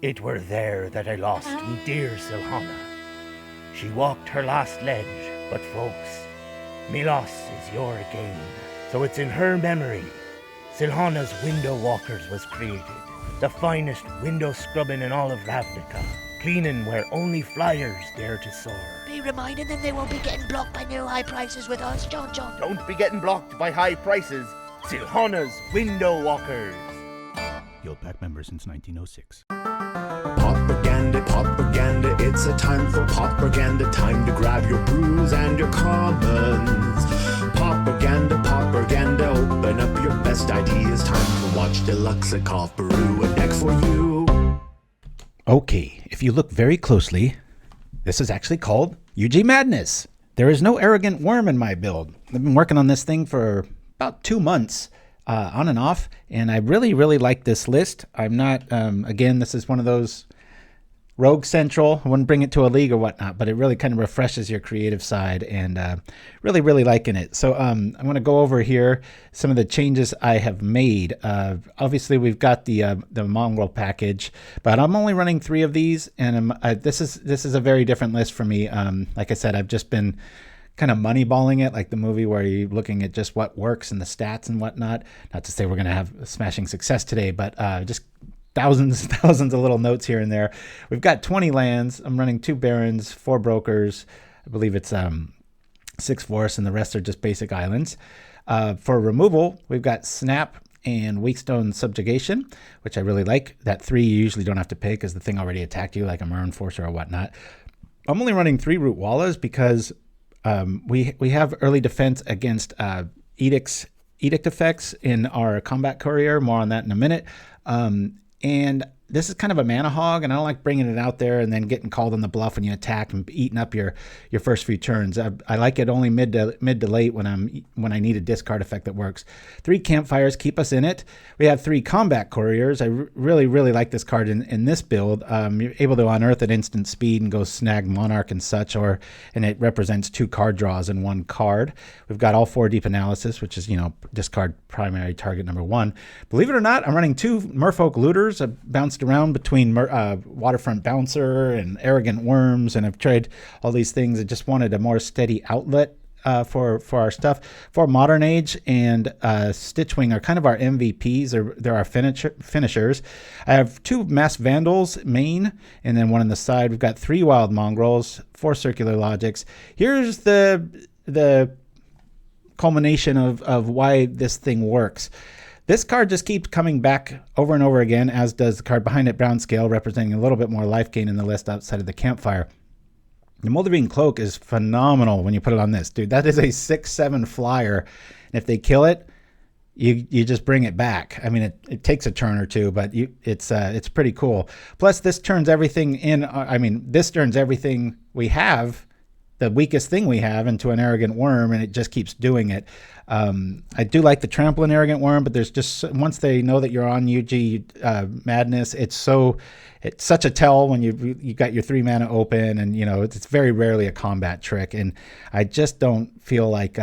It were there that I lost me dear Silhana. She walked her last ledge, but folks, me loss is your gain. So it's in her memory Silhana's Window Walkers was created. The finest window scrubbing in all of Ravnica. Cleaning where only flyers dare to soar. Be reminding them they won't be getting blocked by new high prices with us, John. Don't be getting blocked by high prices. Silhana's Window Walkers. Guild Pack member since 1906. Propaganda, it's a time for propaganda. Time to grab your brews and your commons. Propaganda, open up your best ideas. Time to watch deluxeicoff brew a deck for you. Okay, if you look very closely, this is actually called UG Madness. There is no arrogant worm in my build. I've been working on this thing for about 2 months, on and off, and I really like this list. I'm not, again, this is one of those rogue central. I wouldn't bring it to a league or whatnot, but it really kind of refreshes your creative side, and really liking it. So I'm going to go over here some of the changes I have made. Obviously, we've got the Mongrel package, but I'm only running 3 of these, and this is a very different list for me. Like I said, I've just been kind of moneyballing it, like the movie where you're looking at just what works and the stats and whatnot. Not to say we're going to have smashing success today, but just thousands of little notes here and there. We've got 20 lands. I'm running 2 Barrens, 4 Brokers. I believe it's 6 Forests, and the rest are just basic islands. For removal, we've got Snap and Weakstone Subjugation, which I really like. That 3 you usually don't have to pay because the thing already attacked you, like a Murn Forcer or whatnot. I'm only running 3 Rootwallas because we have early defense against edict effects in our Combat Courier. More on that in a minute. And this is kind of a mana hog, and I don't like bringing it out there and then getting called on the bluff when you attack and eating up your first few turns. I like it only mid to late when I need a discard effect that works. 3 Campfires keep us in it. We have 3 Combat Couriers. I really like this card in this build. You're able to unearth at instant speed and go snag Monarch and such, and it represents 2 card draws in 1 card. We've got all 4 Deep Analysis, which is, discard primary target number 1. Believe it or not, I'm running 2 Merfolk Looters. I bounced around between Waterfront Bouncer and Arrogant Worms, and I've tried all these things. I just wanted a more steady outlet for our stuff. For Modern Age and Stitchwing are kind of our MVPs. They're our finishers. I have 2 Masked Vandals main, and then 1 on the side. We've got 3 Wild Mongrels, 4 Circular Logics. Here's the culmination of why this thing works. This card just keeps coming back over and over again, as does the card behind it, Brownscale, representing a little bit more life gain in the list outside of the Campfire. The Moldervine Cloak is phenomenal when you put it on this. Dude, that is a 6/7 flyer. And if they kill it, you just bring it back. I mean, it takes a turn or 2, but it's pretty cool. Plus, this turns everything this turns everything we have, the weakest thing we have, into an Arrogant Worm, and it just keeps doing it. I do like the Trample and Arrogant Worm, but there's just, once they know that you're on UG Madness, it's such a tell when you got your 3 mana open, and it's very rarely a combat trick, and I just don't feel like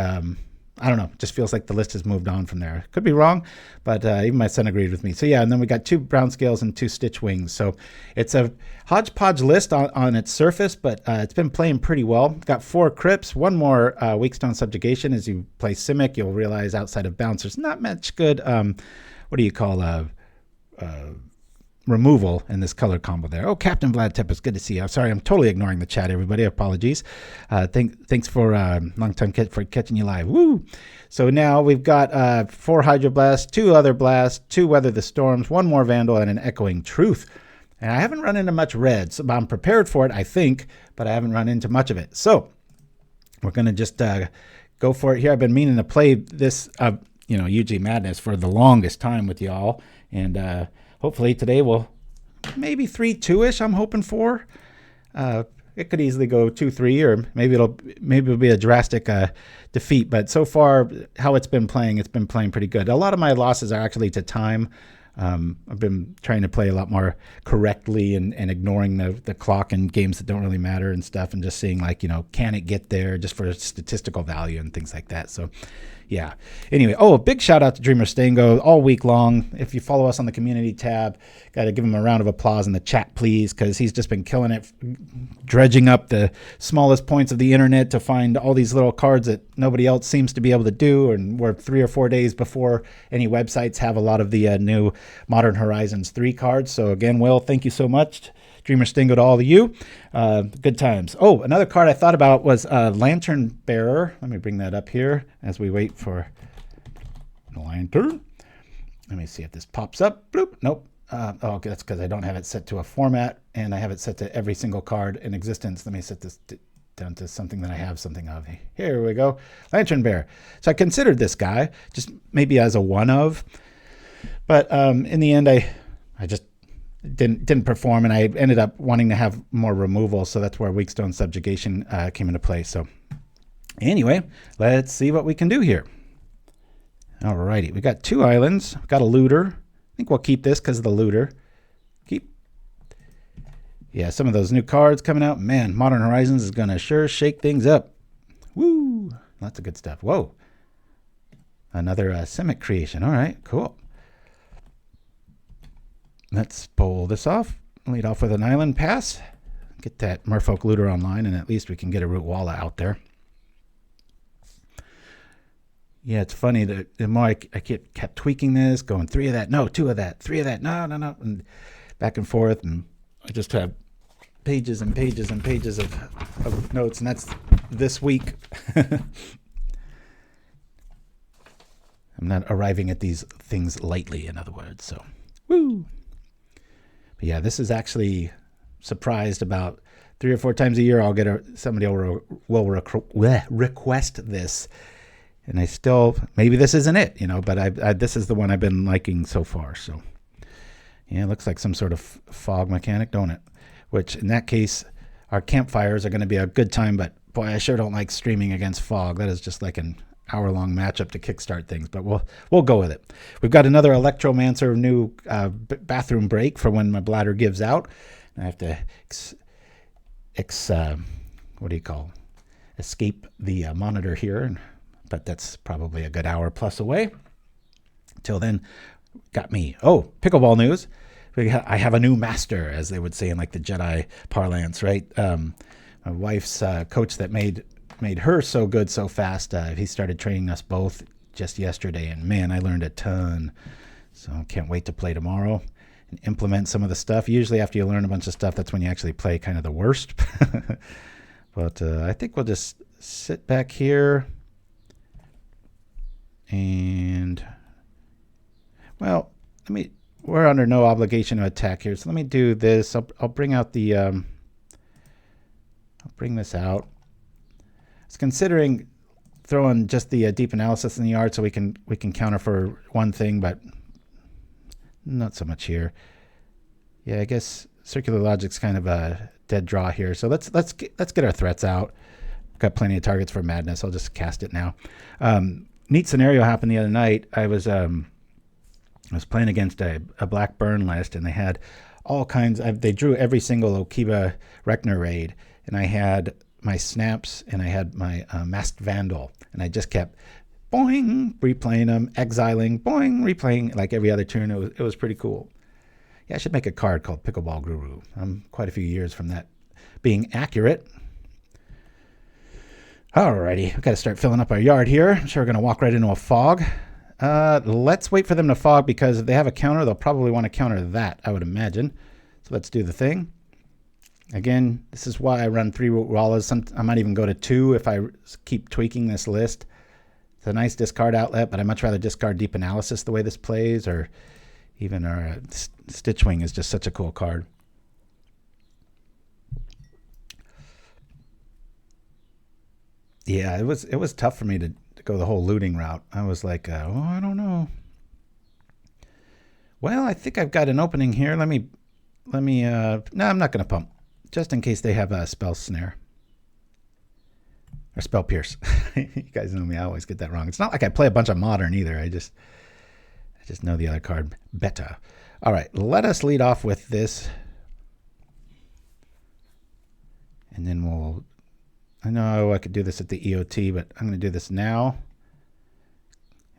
I don't know, it just feels like the list has moved on from there. Could be wrong, but even my son agreed with me. So yeah, and then we got 2 Brownscales and 2 Stitchwings. So it's a hodgepodge list on its surface, but it's been playing pretty well. Got 4 Crypts, 1 more Weakstone Subjugation. As you play Simic, you'll realize outside of bounce, there's not much good, what do you call removal in this color combo there. Oh, Captain Vlad Tepes, good to see you. I'm sorry, I'm totally ignoring the chat, everybody. Apologies. Thanks for long time for catching you live. Woo! So now we've got 4 Hydroblast, 2 other Blasts, 2 Weather the Storms, 1 more Vandal, and an Echoing Truth. And I haven't run into much red, so I'm prepared for it, I think, but I haven't run into much of it. So we're going to just go for it here. I've been meaning to play this, UG Madness for the longest time with y'all, and hopefully today we'll maybe 3-2-ish. I'm hoping for. It could easily go 2-3, or maybe it'll be a drastic defeat. But so far, how it's been playing pretty good. A lot of my losses are actually to time. I've been trying to play a lot more correctly and ignoring the clock in games that don't really matter and stuff, and just seeing, like, can it get there just for statistical value and things like that. So Yeah. Anyway, a big shout out to Dreamer Stango all week long. If you follow us on the community tab, got to give him a round of applause in the chat, please, because he's just been killing it, dredging up the smallest points of the internet to find all these little cards that nobody else seems to be able to do. And we're 3 or 4 days before any websites have a lot of the new Modern Horizons 3 cards. So again, Will, thank you so much. Dreamer Stingo to all of you. Good times. Another card I thought about was Lantern Bearer. Let me bring that up here as we wait for the lantern. Let me see if this pops up. Bloop. Nope. That's because I don't have it set to a format, and I have it set to every single card in existence. Let me set this down to something that I have something of. Here we go. Lantern Bearer. So I considered this guy just maybe as a one of, but in the end, I just didn't perform, and I ended up wanting to have more removal, so that's where Weakstone Subjugation came into play. So anyway, let's see what we can do here. Alrighty, we got 2 islands. We've got a looter. I think we'll keep this because of the looter. Yeah, some of those new cards coming out. Man, Modern Horizons is going to sure shake things up. Woo! Lots of good stuff. Whoa. Another Simic creation. All right, cool. Let's pull this off. Lead off with an island pass. Get that Merfolk Looter online, and at least we can get a Rootwalla out there. Yeah, it's funny that the more I kept tweaking this, going 3 of that, no, 2 of that, 3 of that, no, and back and forth, and I just have pages and pages and pages of notes, and that's this week. I'm not arriving at these things lightly, in other words, so woo. Yeah, this is actually surprised about 3 or 4 times a year. I'll get somebody will request this, and I still maybe this isn't it, but this is the one I've been liking so far. So yeah, it looks like some sort of fog mechanic, don't it? Which in that case, our campfires are going to be a good time. But boy, I sure don't like streaming against fog. That is just like an hour-long matchup to kickstart things, but we'll go with it. We've got another Electromancer new bathroom break for when my bladder gives out. I have to escape the monitor here, but that's probably a good hour plus away. Till then, got me. Pickleball news. I have a new master, as they would say in like the Jedi parlance, right? My wife's coach that made her so good so fast. He started training us both just yesterday, and man, I learned a ton. So I can't wait to play tomorrow and implement some of the stuff. Usually after you learn a bunch of stuff, that's when you actually play kind of the worst. But I think we'll just sit back here and, well, we're under no obligation to attack here. So let me do this. I'll bring out the, I'll bring this out. I was considering throwing just the deep analysis in the yard so we can counter for one thing, but not so much here. Yeah, I guess circular logic's kind of a dead draw here. So let's get our threats out. Got plenty of targets for madness. I'll just cast it now. Neat scenario happened the other night. I was playing against a black burn list, and they had all kinds. They drew every single Okiba Rekner raid, and I had my snaps and I had my Masked Vandal, and I just kept boing replaying them, exiling, boing replaying like every other turn. It was pretty cool. Yeah, I should make a card called Pickleball Guru. I'm quite a few years from that being accurate. Alrighty, we've got to start filling up our yard here. I'm sure we're going to walk right into a fog. Let's wait for them to fog, because if they have a counter, they'll probably want to counter that, I would imagine. So let's do the thing. Again, this is why I run 3 Rootwallas. I might even go to 2 if I keep tweaking this list. It's a nice discard outlet, but I'd much rather discard Deep Analysis the way this plays, or even our Stitchwing is just such a cool card. Yeah, it was tough for me to go the whole looting route. I was like, I don't know. Well, I think I've got an opening here. No, I'm not going to pump, just in case they have a Spell Snare. Or Spell Pierce. You guys know me, I always get that wrong. It's not like I play a bunch of Modern either. I just know the other card better. All right, let us lead off with this. And then I know I could do this at the EOT, but I'm going to do this now.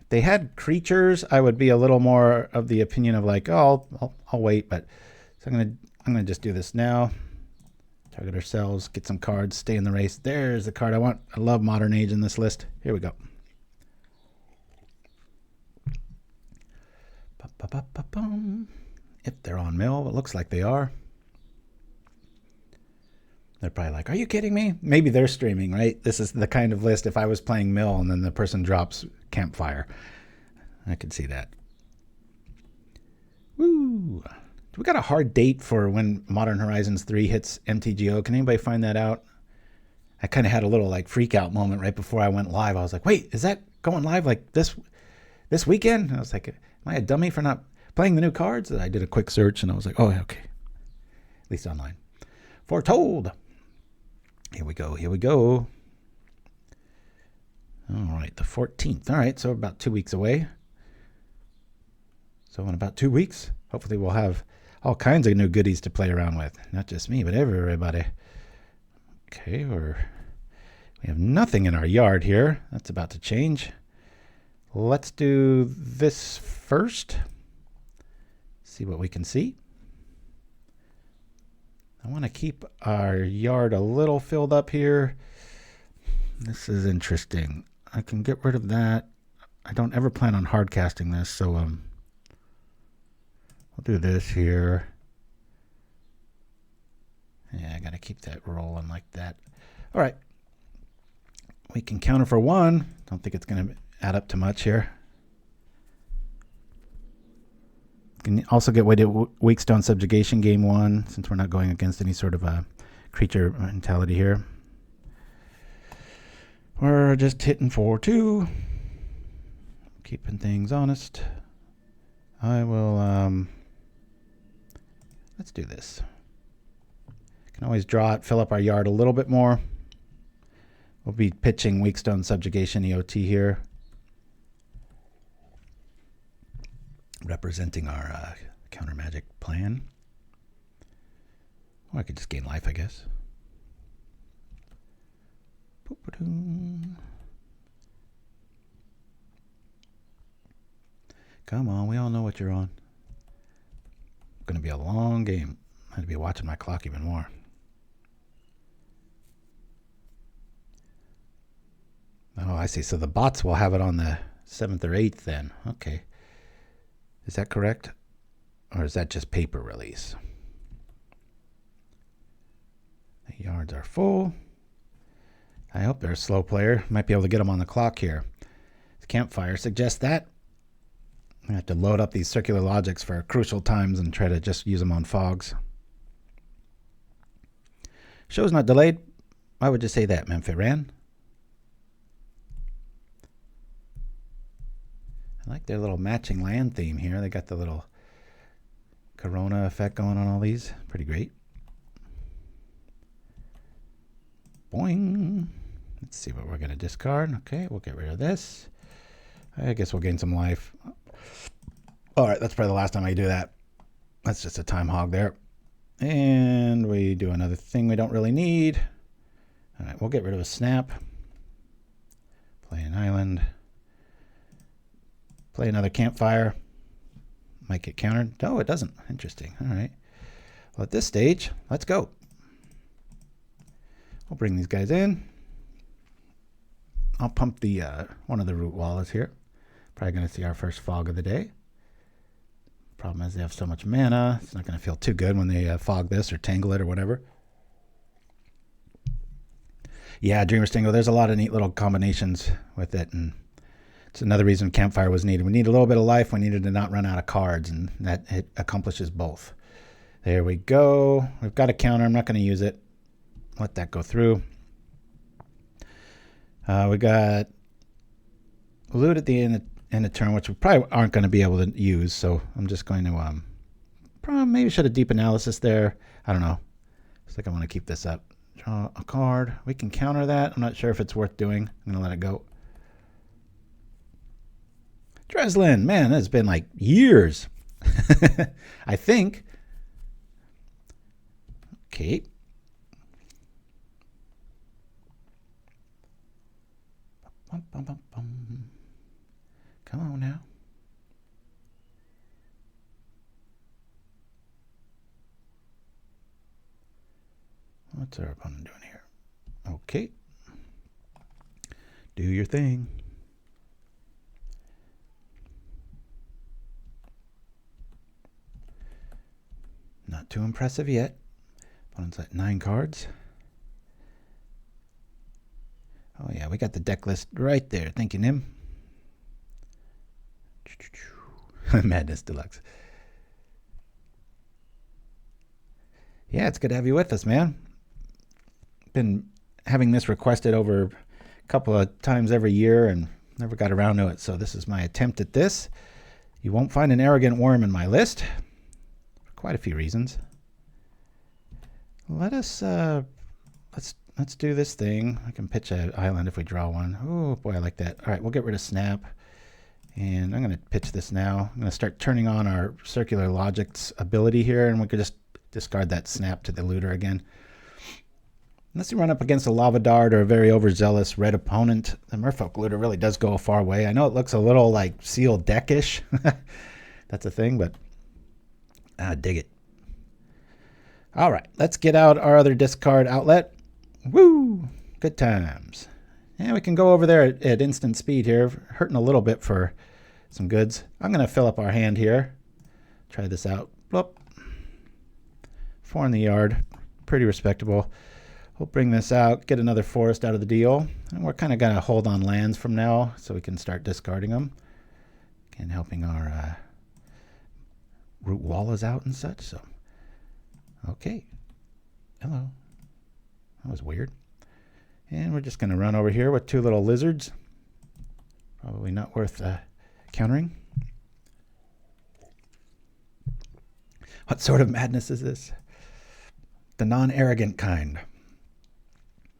If they had creatures, I would be a little more of the opinion of like, oh, I'll wait. But so I'm gonna just do this now. Target ourselves, get some cards, stay in the race. There's the card I want. I love Modern Age in this list. Here we go. If they're on mill, it looks like they are. They're probably like, are you kidding me? Maybe they're streaming, right? This is the kind of list if I was playing mill and then the person drops Campfire. I could see that. Woo! We got a hard date for when Modern Horizons 3 hits MTGO. Can anybody find that out? I kind of had a little like freak out moment right before I went live. I was like, wait, is that going live like this weekend? And I was like, am I a dummy for not playing the new cards? And I did a quick search and I was like, oh, okay. At least online. Foretold. Here we go. Here we go. All right, the 14th. All right, so about 2 weeks away. So in about 2 weeks, hopefully we'll have all kinds of new goodies to play around with. Not just me, but everybody. Okay, we have nothing in our yard here. That's about to change. Let's do this first. See what we can see. I want to keep our yard a little filled up here. This is interesting. I can get rid of that. I don't ever plan on hard casting this, so I'll do this here. Yeah, I gotta keep that rolling like that. All right. We can counter for 1. Don't think it's gonna add up to much here. Can also get weighted Weakstone Subjugation game 1, since we're not going against any sort of a creature mentality here. We're just hitting for 2. Keeping things honest. I will let's do this. Can always draw it, fill up our yard a little bit more. We'll be pitching Weakstone Subjugation EOT here. Representing our counter magic plan. Or I could just gain life, I guess. Come on, we all know what you're on. It's going to be a long game. I had to be watching my clock even more. Oh, I see. So the bots will have it on the 7th or 8th then. Okay. Is that correct? Or is that just paper release? The yards are full. I hope they're a slow player. Might be able to get them on the clock here. The Campfire suggests that. I have to load up these circular logics for crucial times and try to just use them on fogs. Show's not delayed. Why would you say that, Memphiran? I like their little matching land theme here. They got the little Corona effect going on all these. Pretty great. Boing. Let's see what we're going to discard. Okay, we'll get rid of this. I guess we'll gain some life. All right, that's probably the last time I do that. That's just a time hog there. And we do another thing we don't really need. All right, we'll get rid of a snap. Play an island. Play another Campfire. Might get countered. No, it doesn't. Interesting. All right. Well, at this stage, let's go. We'll bring these guys in. I'll pump the one of the Rootwallas here. Probably going to see our first fog of the day. Problem is they have so much mana. It's not going to feel too good when they fog this or tangle it or whatever. Yeah, Dreamer's Tangle. There's a lot of neat little combinations with it, and it's another reason Campfire was needed. We need a little bit of life. We needed to not run out of cards, and that it accomplishes both. There we go. We've got a counter. I'm not going to use it. Let that go through. We got loot at the end of turn, which we probably aren't going to be able to use. So I'm just going to probably maybe should have deep analysis there. I don't know. Looks like I want to keep this up. Draw a card. We can counter that. I'm not sure if it's worth doing. I'm going to let it go. Dreslin, man, it's been like years. I think. Okay. Come What's our opponent doing here? Okay. Do your thing. Not too impressive yet. Opponent's at 9 cards. Oh yeah, we got the deck list right there. Thank you, Nim. Madness Deluxe. Yeah, it's good to have you with us, man. Been having this requested over a couple of times every year and never got around to it, so this is my attempt at this. You won't find an arrogant worm in my list for quite a few reasons. Let us let's do this thing. I can pitch an island if we draw one. Oh boy, I like that. All right, we'll get rid of Snap. And I'm going to pitch this now. I'm going to start turning on our Circular Logic's ability here, and we could just discard that Snap to the Looter again. Unless you run up against a Lava Dart or a very overzealous red opponent, the Merfolk Looter really does go a far way. I know it looks a little like sealed deckish. That's a thing, but I dig it. All right, let's get out our other discard outlet. Woo! Good times. And we can go over there at instant speed here, hurting a little bit for some goods. I'm going to fill up our hand here. Try this out. Bloop. 4 in the yard. Pretty respectable. We'll bring this out, get another forest out of the deal. And we're kind of going to hold on lands from now so we can start discarding them. Again, helping our Rootwallas out and such. So, okay. Hello. That was weird. And we're just going to run over here with 2 little lizards. Probably not worth countering. What sort of madness is this? The non-arrogant kind.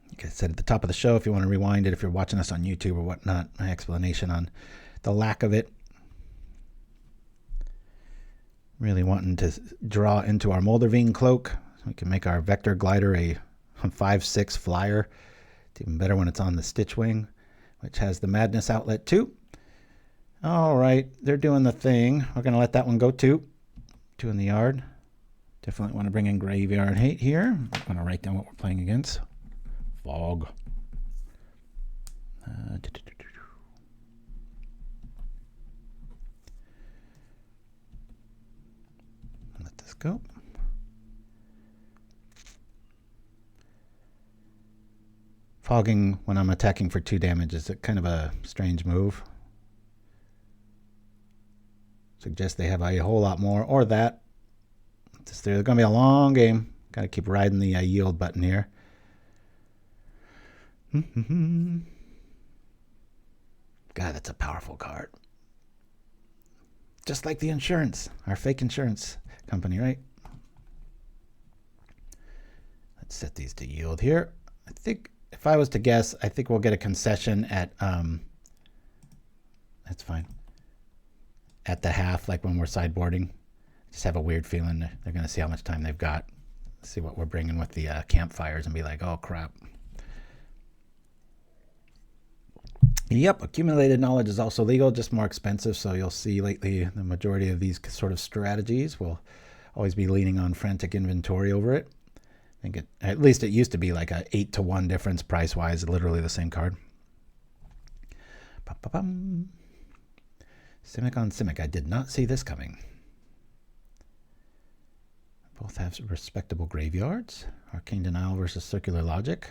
Like I said at the top of the show, if you want to rewind it, if you're watching us on YouTube or whatnot, my explanation on the lack of it. Really wanting to draw into our Moldervine Cloak. So we can make our Vector Glider a 5/6 flyer. It's even better when it's on the Stitchwing, which has the Madness outlet too. All right, they're doing the thing. We're going to let that one go too. 2 in the yard. Definitely want to bring in Graveyard Hate here. I'm going to write down what we're playing against. Fog. Let this go. Fogging when I'm attacking for 2 damage is kind of a strange move. Suggest they have a whole lot more, or that. It's going to be a long game. Got to keep riding the yield button here. God, that's a powerful card. Just like the insurance, our fake insurance company, right? Let's set these to yield here. I think, if I was to guess, I think we'll get a concession at, that's fine, at the half, like when we're sideboarding. Just have a weird feeling they're going to see how much time they've got, see what we're bringing with the campfires, and be like, oh, crap. Yep, accumulated knowledge is also legal, just more expensive, so you'll see lately the majority of these sort of strategies will always be leaning on frantic inventory over it. I think at least it used to be like a 8-to-1 difference price-wise, literally the same card. Ba-ba-bum. Simic on Simic. I did not see this coming. Both have respectable graveyards. Arcane Denial versus Circular Logic.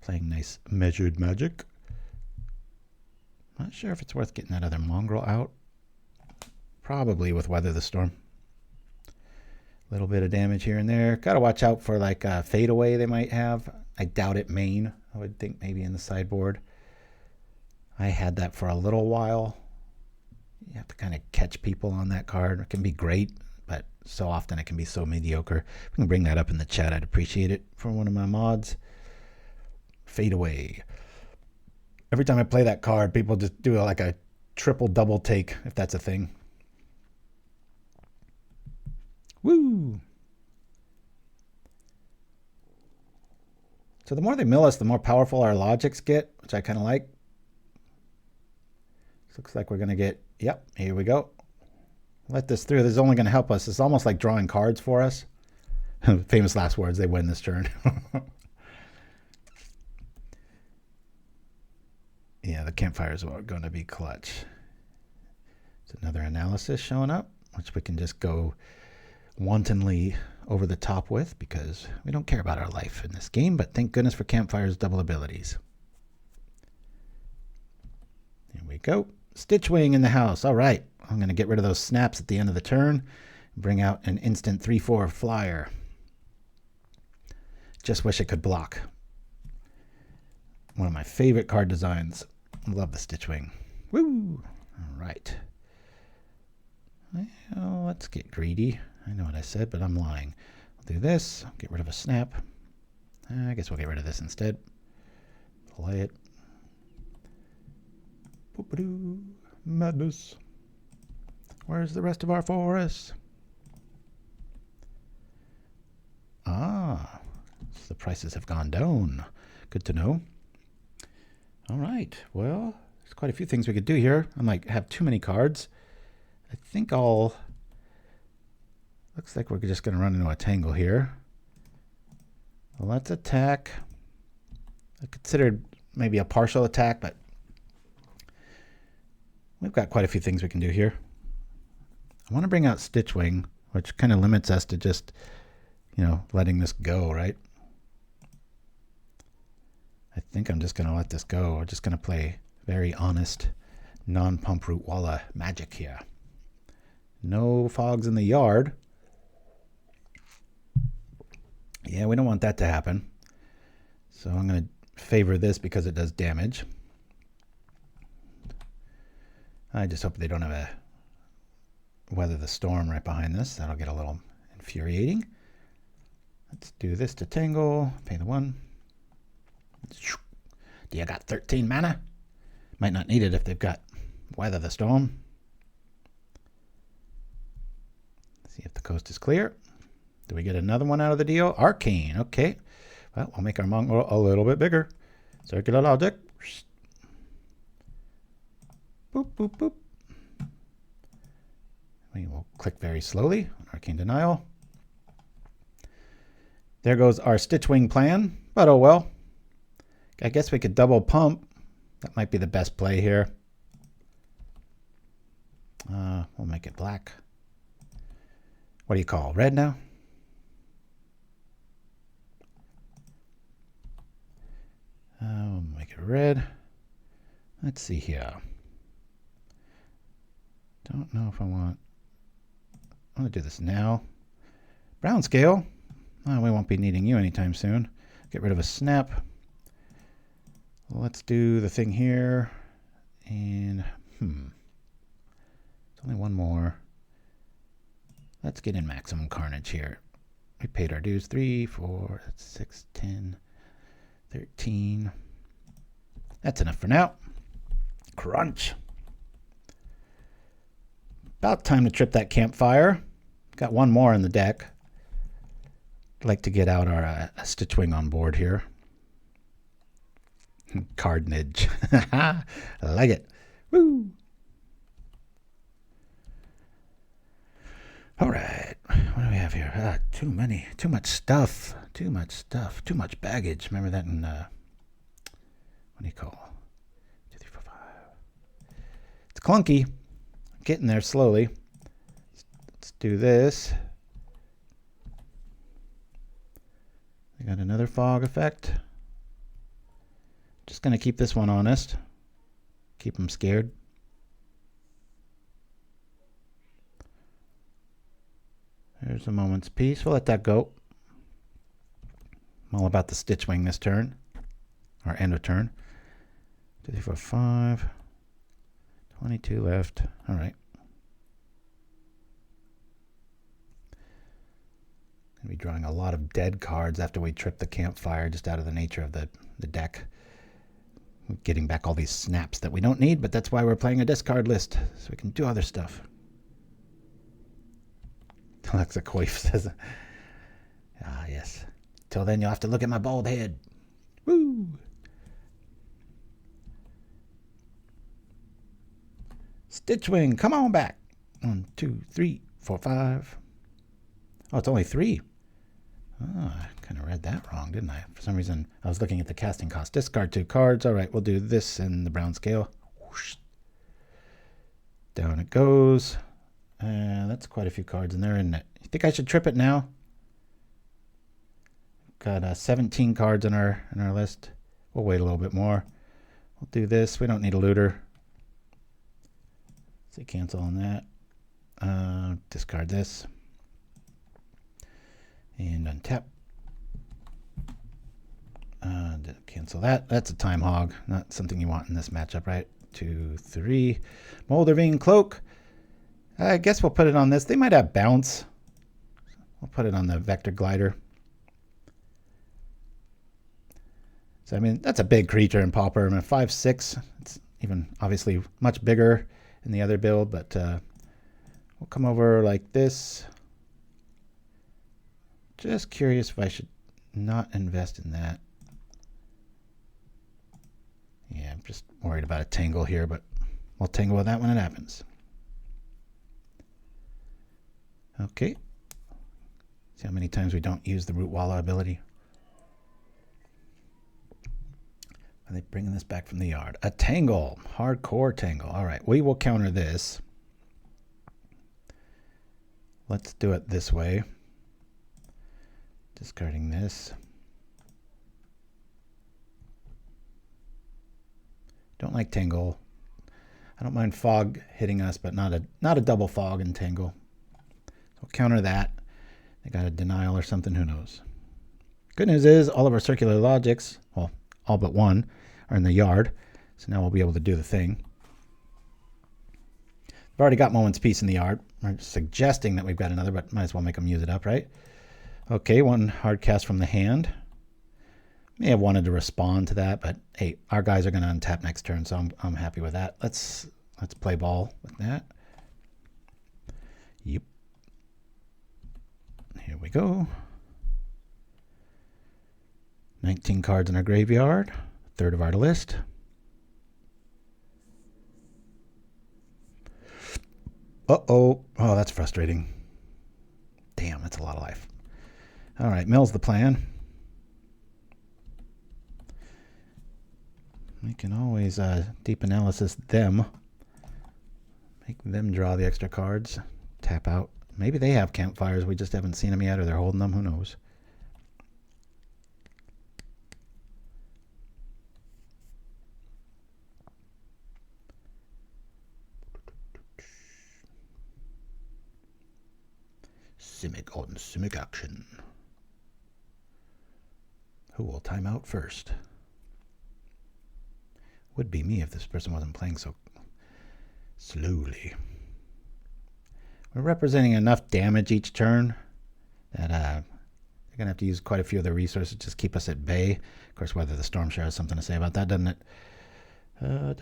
Playing nice measured magic. Not sure if it's worth getting that other mongrel out. Probably with Weather the Storm. A little bit of damage here and there. Got to watch out for like a fadeaway they might have. I doubt it main. I would think maybe in the sideboard. I had that for a little while. You have to kind of catch people on that card. It can be great, but so often it can be so mediocre. If we can bring that up in the chat, I'd appreciate it for one of my mods. Fadeaway. Every time I play that card, people just do like a triple double take, if that's a thing. Woo! So the more they mill us, the more powerful our logics get, which I kind of like. This looks like we're going to get, yep, here we go. Let this through. This is only going to help us. It's almost like drawing cards for us. Famous last words, they win this turn. Yeah, the campfires are going to be clutch. It's another analysis showing up, which we can just go wantonly over the top with because we don't care about our life in this game, but thank goodness for Campfire's double abilities. Here we go. Stitchwing in the house. All right. I'm going to get rid of those snaps at the end of the turn. Bring out an instant 3/4 flyer. Just wish it could block. One of my favorite card designs. Love the Stitchwing. Woo! All right. Well, let's get greedy. I know what I said, but I'm lying. I'll do this. I'll get rid of a snap. I guess we'll get rid of this instead. Play it. Boop-a-doo. Madness. Where's the rest of our forest? Ah, so the prices have gone down. Good to know. All right, well, there's quite a few things we could do here. I might have too many cards. I think I'll... Looks like we're just going to run into a tangle here. Let's attack. I considered maybe a partial attack, but we've got quite a few things we can do here. I want to bring out Stitchwing, which kind of limits us to just, you know, letting this go, right? I think I'm just going to let this go. We're just going to play very honest, non-pump Rootwalla magic here. No fogs in the yard. Yeah, we don't want that to happen. So I'm going to favor this because it does damage. I just hope they don't have a Weather the Storm right behind this. That'll get a little infuriating. Let's do this to tangle. Pay the 1. Do you got 13 mana? Might not need it if they've got Weather the Storm. See if the coast is clear. Do we get another one out of the deal? Arcane. Okay. Well, we'll make our mongrel a little bit bigger. Circular logic. Boop, boop, boop. We will click very slowly on Arcane Denial. There goes our Stitchwing plan, but oh well. I guess we could double pump. That might be the best play here. We'll make it black. What do you call? Red now? We'll make it red. Let's see here. Don't know if I want to do this now. Brownscale. Oh, we won't be needing you anytime soon. Get rid of a snap. Let's do the thing here. And, there's only one more. Let's get in maximum carnage here. We paid our dues. 3, 4, 6, 10, 13. That's enough for now. Crunch. About time to trip that campfire. Got one more in the deck. I'd like to get out our Stitchwing on board here. Carnage. I like it. Woo! All right. What do we have here? Too much stuff. Too much baggage. Remember that in, what do you call? 2, 3, 4, 5. It's clunky. Getting there slowly. Let's do this. We got another fog effect. Just going to keep this one honest. Keep them scared. There's a moment's peace. We'll let that go. I'm all about the Stitchwing this turn. Or end of turn. 2, 3, 4, 5. 22 left. All right. Gonna be drawing a lot of dead cards after we trip the campfire, just out of the nature of the deck. Getting back all these snaps that we don't need, but that's why we're playing a discard list, so we can do other stuff. Deluxeicoff says, ah, yes. Till then, you'll have to look at my bald head. Woo! Stitchwing, come on back. 1, 2, 3, 4, 5. Oh, it's only 3. read that wrong, didn't I? For some reason, I was looking at the casting cost. Discard 2 cards. All right, we'll do this in the Brownscale. Whoosh. Down it goes. That's quite a few cards in there, isn't it? You think I should trip it now? Got 17 cards in our list. We'll wait a little bit more. We'll do this. We don't need a looter. Say cancel on that. Discard this. And untap. Cancel that. That's a time hog. Not something you want in this matchup, right? 2, 3. Moldervine Cloak. I guess we'll put it on this. They might have bounce. We'll put it on the Vector Glider. So, I mean, that's a big creature in Pauper. I mean, 5/6. It's even obviously much bigger in the other build, but we'll come over like this. Just curious if I should not invest in that. Yeah, I'm just worried about a tangle here, but we'll tangle with that when it happens. Okay. See how many times we don't use the Rootwalla ability. Are they bringing this back from the yard? A tangle. Hardcore tangle. All right. We will counter this. Let's do it this way. Discarding this. Don't like tangle. I don't mind fog hitting us, but not a double fog and tangle. So counter that. They got a denial or something. Who knows? Good news is all of our circular logics, well, all but one, are in the yard. So now we'll be able to do the thing. I've already got Moment's Peace in the yard. We're suggesting that we've got another, but might as well make them use it up, right? Okay, one hard cast from the hand. May have wanted to respond to that, but hey, our guys are going to untap next turn, so I'm happy with that. Let's play ball with that. Yep. Here we go. 19 cards in our graveyard, a third of our list. Uh-oh. Oh, that's frustrating. Damn, that's a lot of life. All right, mill's the plan. We can always deep analysis them. Make them draw the extra cards. Tap out. Maybe they have campfires. We just haven't seen them yet, or they're holding them. Who knows? Simic on Simic action. Who will time out first? Would be me if this person wasn't playing so slowly. We're representing enough damage each turn that they're going to have to use quite a few of their resources to just keep us at bay. Of course, whether the Stormshare has something to say about that, doesn't it? Well,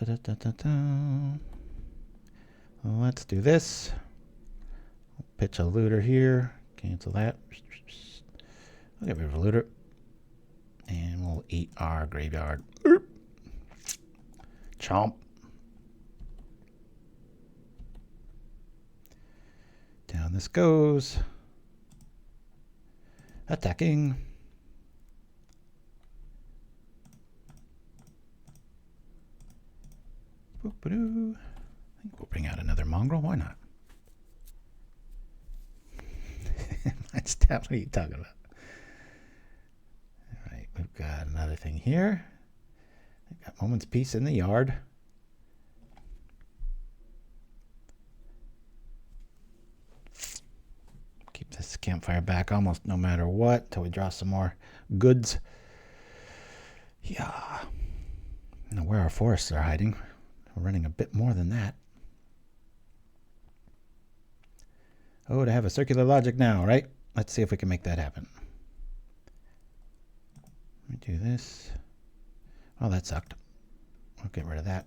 let's do this. Pitch a looter here. Cancel that. I'll get rid of a looter. And we'll eat our graveyard. Chomp. Down this goes. Attacking. Boop-a-doo. I think we'll bring out another mongrel. Why not? What are you talking about? All right, we've got another thing here. I've got Moment's Peace in the yard. Keep this campfire back almost no matter what till we draw some more goods. Yeah. I don't know where our forests are hiding. We're running a bit more than that. Oh, to have a circular logic now, right? Let's see if we can make that happen. Let me do this. Oh, that sucked. I'll get rid of that.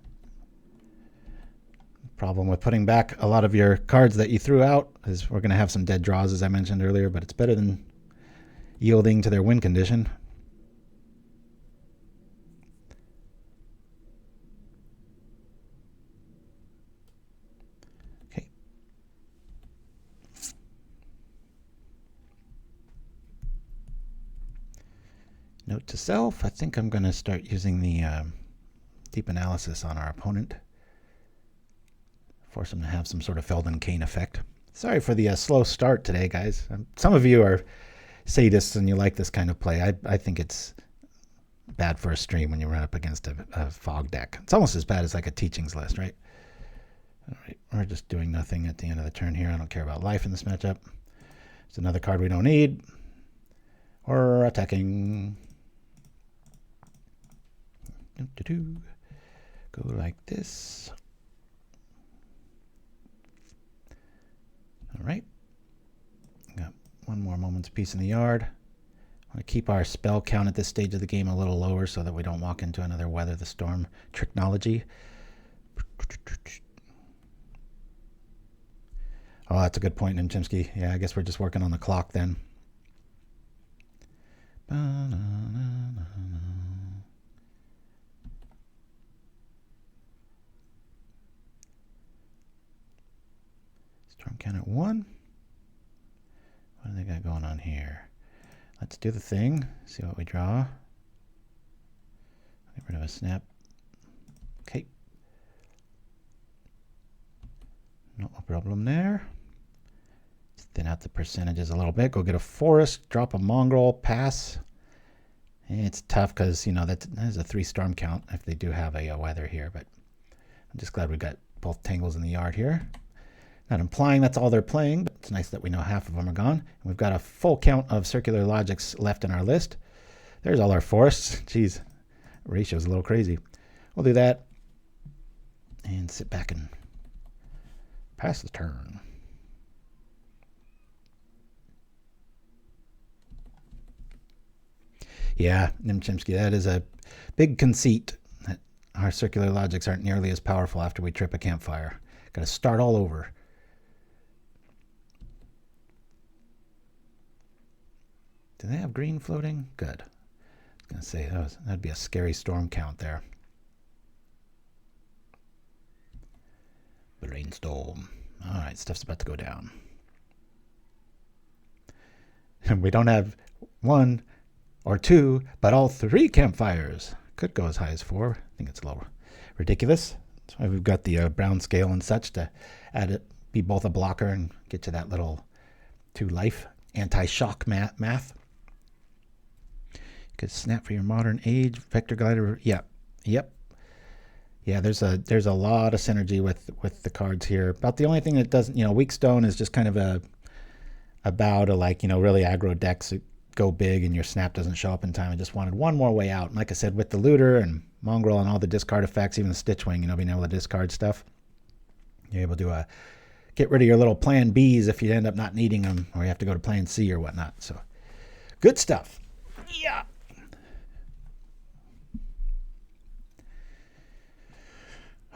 Problem with putting back a lot of your cards that you threw out is we're going to have some dead draws, as I mentioned earlier, but it's better than yielding to their win condition. Okay. Note to self, I think I'm going to start using the deep analysis on our opponent. Force him to have some sort of Felden-Kane effect. Sorry for the slow start today, guys. Some of you are sadists and you like this kind of play. I think it's bad for a stream when you run up against a fog deck. It's almost as bad as like a teachings list, right? All right, we're just doing nothing at the end of the turn here. I don't care about life in this matchup. It's another card we don't need. Or attacking. Go like this. All right. Got one more moment's peace in the yard. I want to keep our spell count at this stage of the game a little lower so that we don't walk into another Weather the Storm technology. Oh, that's a good point, Chimpskey. Yeah, I guess we're just working on the clock then. Storm count at 1. What do they got going on here? Let's do the thing. See what we draw. Get rid of a snap. Okay. No problem there. Thin out the percentages a little bit. Go get a forest, drop a mongrel, pass. And it's tough because, you know, that is a 3 storm count if they do have a weather here. But I'm just glad we got both tangles in the yard here. Not implying that's all they're playing, but it's nice that we know half of them are gone. And we've got a full count of circular logics left in our list. There's all our forests. Jeez, ratio's a little crazy. We'll do that and sit back and pass the turn. Yeah, Chimpskey, that is a big conceit that our circular logics aren't nearly as powerful after we trip a campfire. Got to start all over. Do they have green floating? Good. I was going to say, that'd be a scary storm count there. Brainstorm. All right, stuff's about to go down. And we don't have 1 or 2, but all 3 campfires. Could go as high as 4. I think it's a little ridiculous. That's why we've got the Brownscale and such to add it, be both a blocker and get you that little 2 life anti-shock math. You could snap for your modern age, vector glider. Yep. Yeah, there's a lot of synergy with the cards here. About the only thing that doesn't, Weakstone is just kind of a bow to, like, really aggro decks that go big and your snap doesn't show up in time. I just wanted one more way out. And like I said, with the Looter and Mongrel and all the discard effects, even the Stitchwing, being able to discard stuff, you're able to get rid of your little plan Bs if you end up not needing them, or you have to go to plan C or whatnot. So good stuff. Yeah.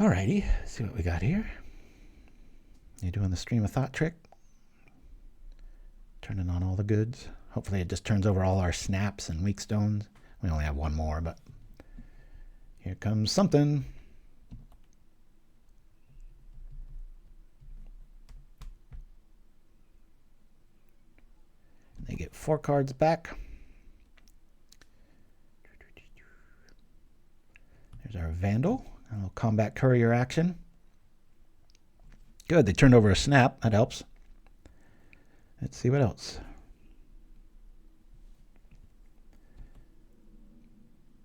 Alrighty, let's see what we got here. You're doing the stream of thought trick. Turning on all the goods. Hopefully it just turns over all our snaps and Weakstones. We only have 1 more, but here comes something. They get 4 cards back. There's our Vandal. A little Combat Courier action. Good, they turned over a snap. That helps. Let's see what else.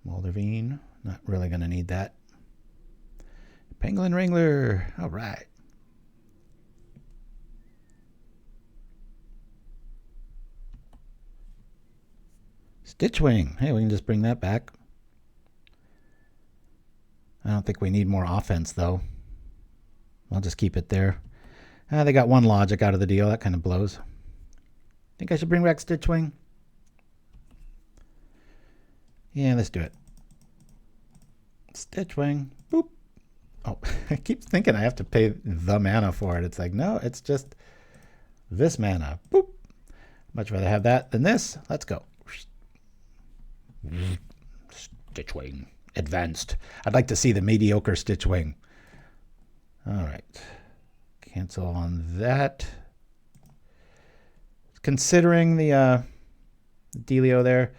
Moldervine. Not really going to need that. Pangolin Wrangler. All right. Stitchwing. Hey, we can just bring that back. I don't think we need more offense, though. I'll just keep it there. They got 1 logic out of the deal. That kind of blows. Think I should bring back Stitchwing? Yeah, let's do it. Stitchwing. Boop. Oh, I keep thinking I have to pay the mana for it. It's like, no, it's just this mana. Boop. Much rather have that than this. Let's go. Stitchwing. Advanced. I'd like to see the mediocre Stitchwing. All right. Cancel on that. Considering the dealio there,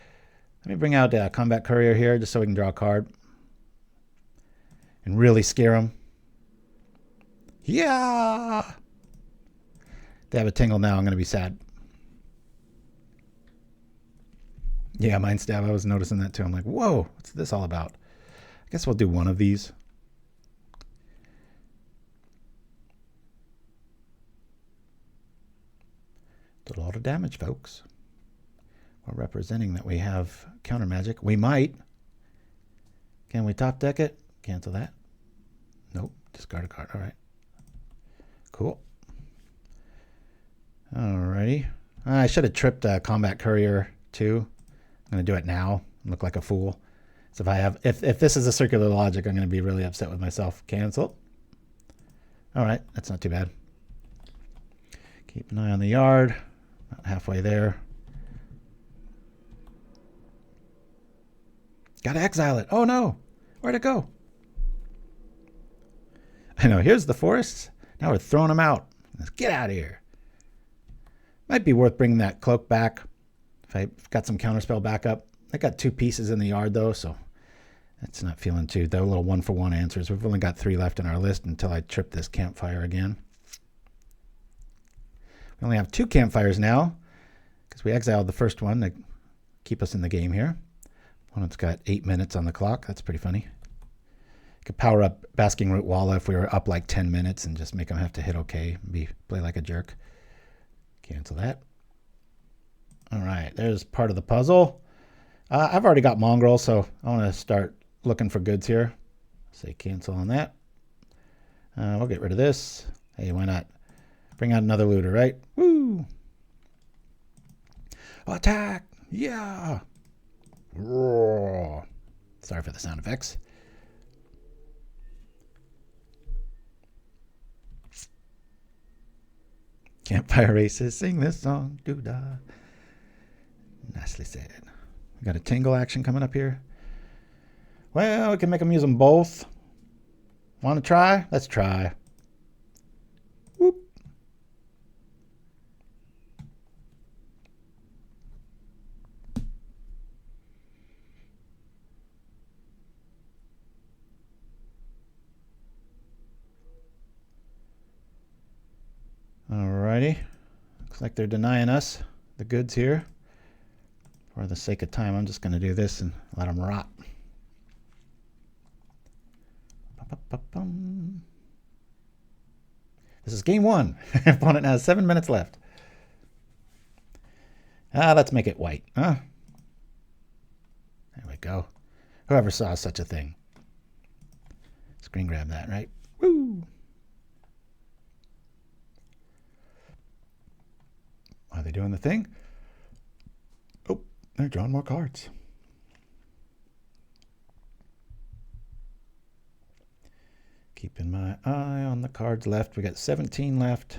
Let me bring out Combat Courier here just so we can draw a card. And really scare them. Yeah! They have a tingle now. I'm going to be sad. Yeah, Mind Stab. I was noticing that too. I'm like, whoa, what's this all about? I guess we'll do one of these. Did a lot of damage, folks. We're representing that we have counter magic. We might. Can we top deck it? Cancel that. Nope. Discard a card. All right. Cool. Alrighty. I should have tripped Combat Courier too. I'm going to do it now. Look like a fool. So if this is a circular logic, I'm going to be really upset with myself. Cancel. All right. That's not too bad. Keep an eye on the yard. About halfway there. Got to exile it. Oh no. Where'd it go? I know. Here's the forests. Now we're throwing them out. Let's get out of here. Might be worth bringing that cloak back. If I've got some counterspell backup. I got 2 pieces in the yard though, so that's not feeling too. They're little 1-for-1 answers. We've only got 3 left in our list until I trip this Campfire again. We only have 2 Campfires now because we exiled the first one to keep us in the game here. Opponent's got 8 minutes on the clock. That's pretty funny. Could power up Basking Rootwalla if we were up like 10 minutes and just make them have to hit okay and play like a jerk. Cancel that. All right, there's part of the puzzle. I've already got Mongrel, so I want to start looking for goods here. Say cancel on that. We'll get rid of this. Hey, why not? Bring out another looter, right? Woo! Attack! Yeah! Roar. Sorry for the sound effects. Campfire races, sing this song, doo-dah. Nicely said. We got a tingle action coming up here. Well, we can make them use them both. Want to try? Let's try. Whoop. Alrighty. Looks like they're denying us the goods here. For the sake of time, I'm just going to do this and let them rot. This is game 1. Opponent has 7 minutes left. Let's make it white. Huh? There we go. Whoever saw such a thing. Screen grab that, right? Woo! Are they doing the thing? Oh, they're drawing more cards. Keeping my eye on the cards left. We got 17 left.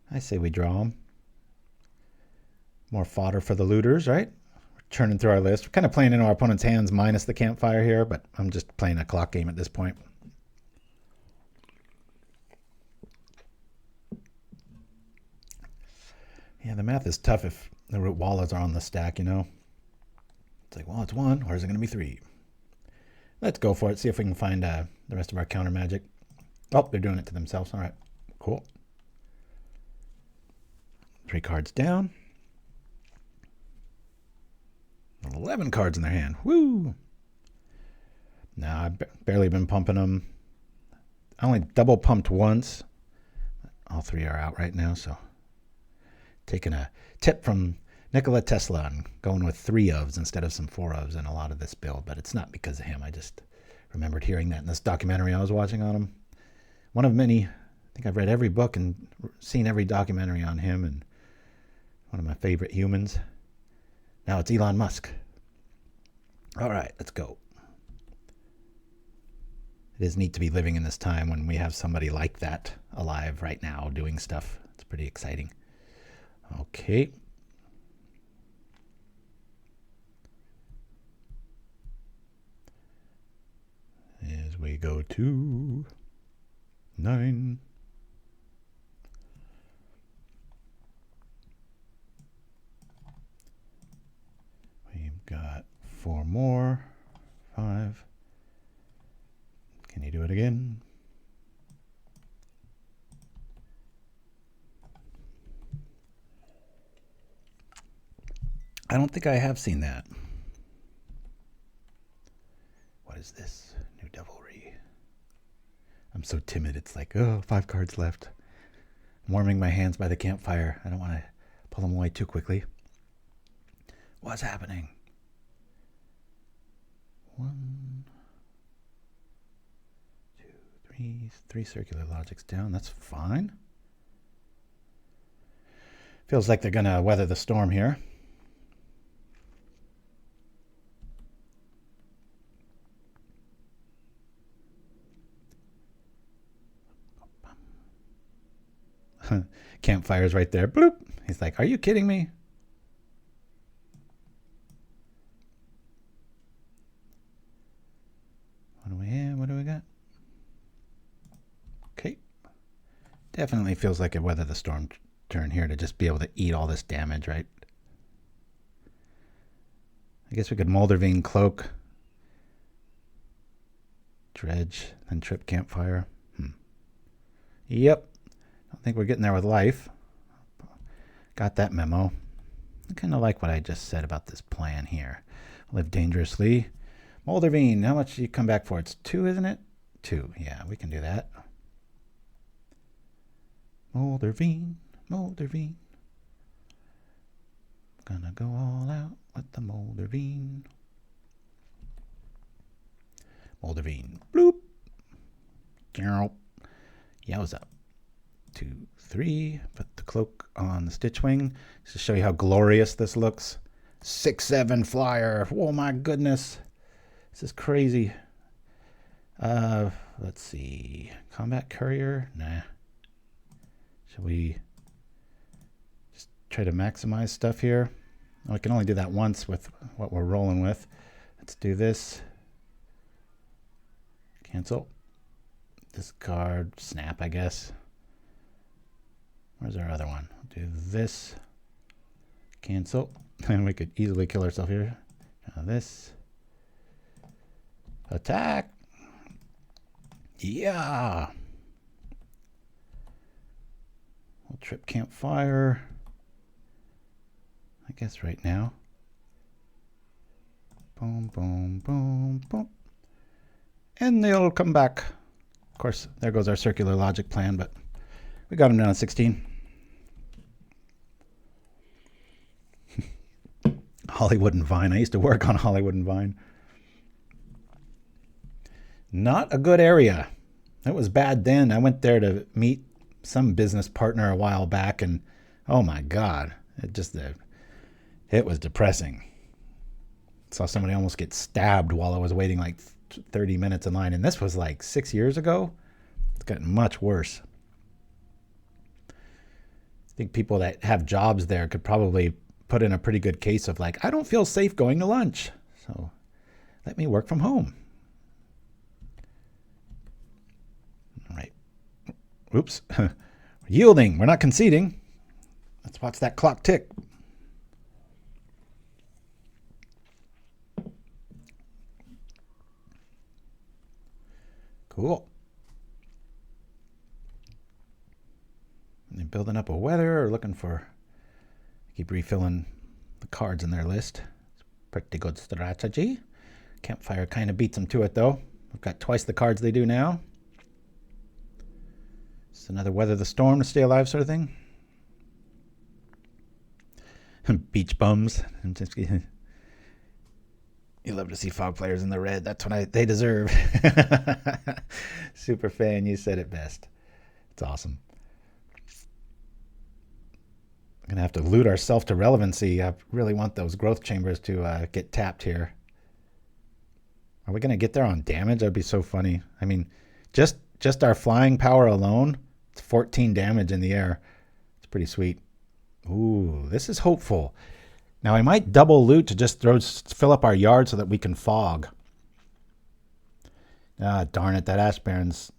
I say we draw them. More fodder for the looters, right? We're turning through our list. We're kind of playing into our opponent's hands minus the Campfire here, but I'm just playing a clock game at this point. Yeah, the math is tough if the Rootwallas are on the stack, you know. It's like, well, it's 1, or is it going to be 3? Let's go for it. See if we can find the rest of our counter magic. Oh, they're doing it to themselves. All right, cool. 3 cards down. 11 cards in their hand. Woo! Nah, I've barely been pumping them. I only double pumped once. All 3 are out right now, so taking a tip from Nikola Tesla and going with 3 ofs instead of some 4 ofs in a lot of this build, but it's not because of him. I just remembered hearing that in this documentary I was watching on him. One of many. I think I've read every book and seen every documentary on him, and one of my favorite humans. Now it's Elon Musk. All right, let's go. It is neat to be living in this time when we have somebody like that alive right now doing stuff. It's pretty exciting. Okay. As we go to 9. We 4 more. 5. Can you do it again? I don't think I have seen that. What is this? New Devilry. I'm so timid. It's like, oh, 5 cards left. I'm warming my hands by the campfire. I don't want to pull them away too quickly. What's happening? 1, 2, 3. 3 circular logics down. That's fine. Feels like they're going to weather the storm here. Campfire's right there. Bloop. He's like, are you kidding me? What do we have? What do we got? Okay. Definitely feels like a weather the storm turn here to just be able to eat all this damage, right? I guess we could Moldervine Cloak. Dredge, then trip Campfire. Yep. I don't think we're getting there with life. Got that memo. I kind of like what I just said about this plan here. Live dangerously. Moldervine, how much do you come back for? It's 2, isn't it? 2. Yeah, we can do that. Moldervine, Moldervine. Gonna go all out with the Moldervine. Moldervine. Bloop. Yowza. 2, 3. Put the cloak on the Stitchwing. Just to show you how glorious this looks. 6/7 flyer. Oh my goodness. This is crazy. Let's see. Combat Courier? Nah. Should we just try to maximize stuff here? Oh, I can only do that once with what we're rolling with. Let's do this. Cancel. Discard. Snap, I guess. Where's our other one? Do this. Cancel. And we could easily kill ourselves here. Now this. Attack. Yeah. We'll trip Campfire. I guess right now. Boom, boom, boom, boom. And they'll come back. Of course, there goes our circular logic plan, but we got them down to 16. Hollywood and Vine. I used to work on Hollywood and Vine. Not a good area. It was bad then. I went there to meet some business partner a while back, and oh my God, it was depressing. Saw somebody almost get stabbed while I was waiting like 30 minutes in line, and this was like 6 years ago. It's gotten much worse. I think people that have jobs there could probably put in a pretty good case of like, I don't feel safe going to lunch, so let me work from home. All right. Oops. We're yielding. We're not conceding. Let's watch that clock tick. Cool. They're building up a weather or looking for... Keep refilling the cards in their list. It's pretty good strategy. Campfire kind of beats them to it, though. We've got twice the cards they do now. It's another weather the storm to stay alive sort of thing. Beach bums. You love to see fog players in the red. That's what they deserve. Super fan, you said it best. It's awesome. Going to have to loot ourselves to relevancy. I really want those growth chambers to get tapped here. Are we going to get there on damage? That'd be so funny. I mean, just our flying power alone, it's 14 damage in the air. It's pretty sweet. Ooh, this is hopeful. Now, I might double loot to just fill up our yard so that we can fog. Ah, darn it. That Ash Barrens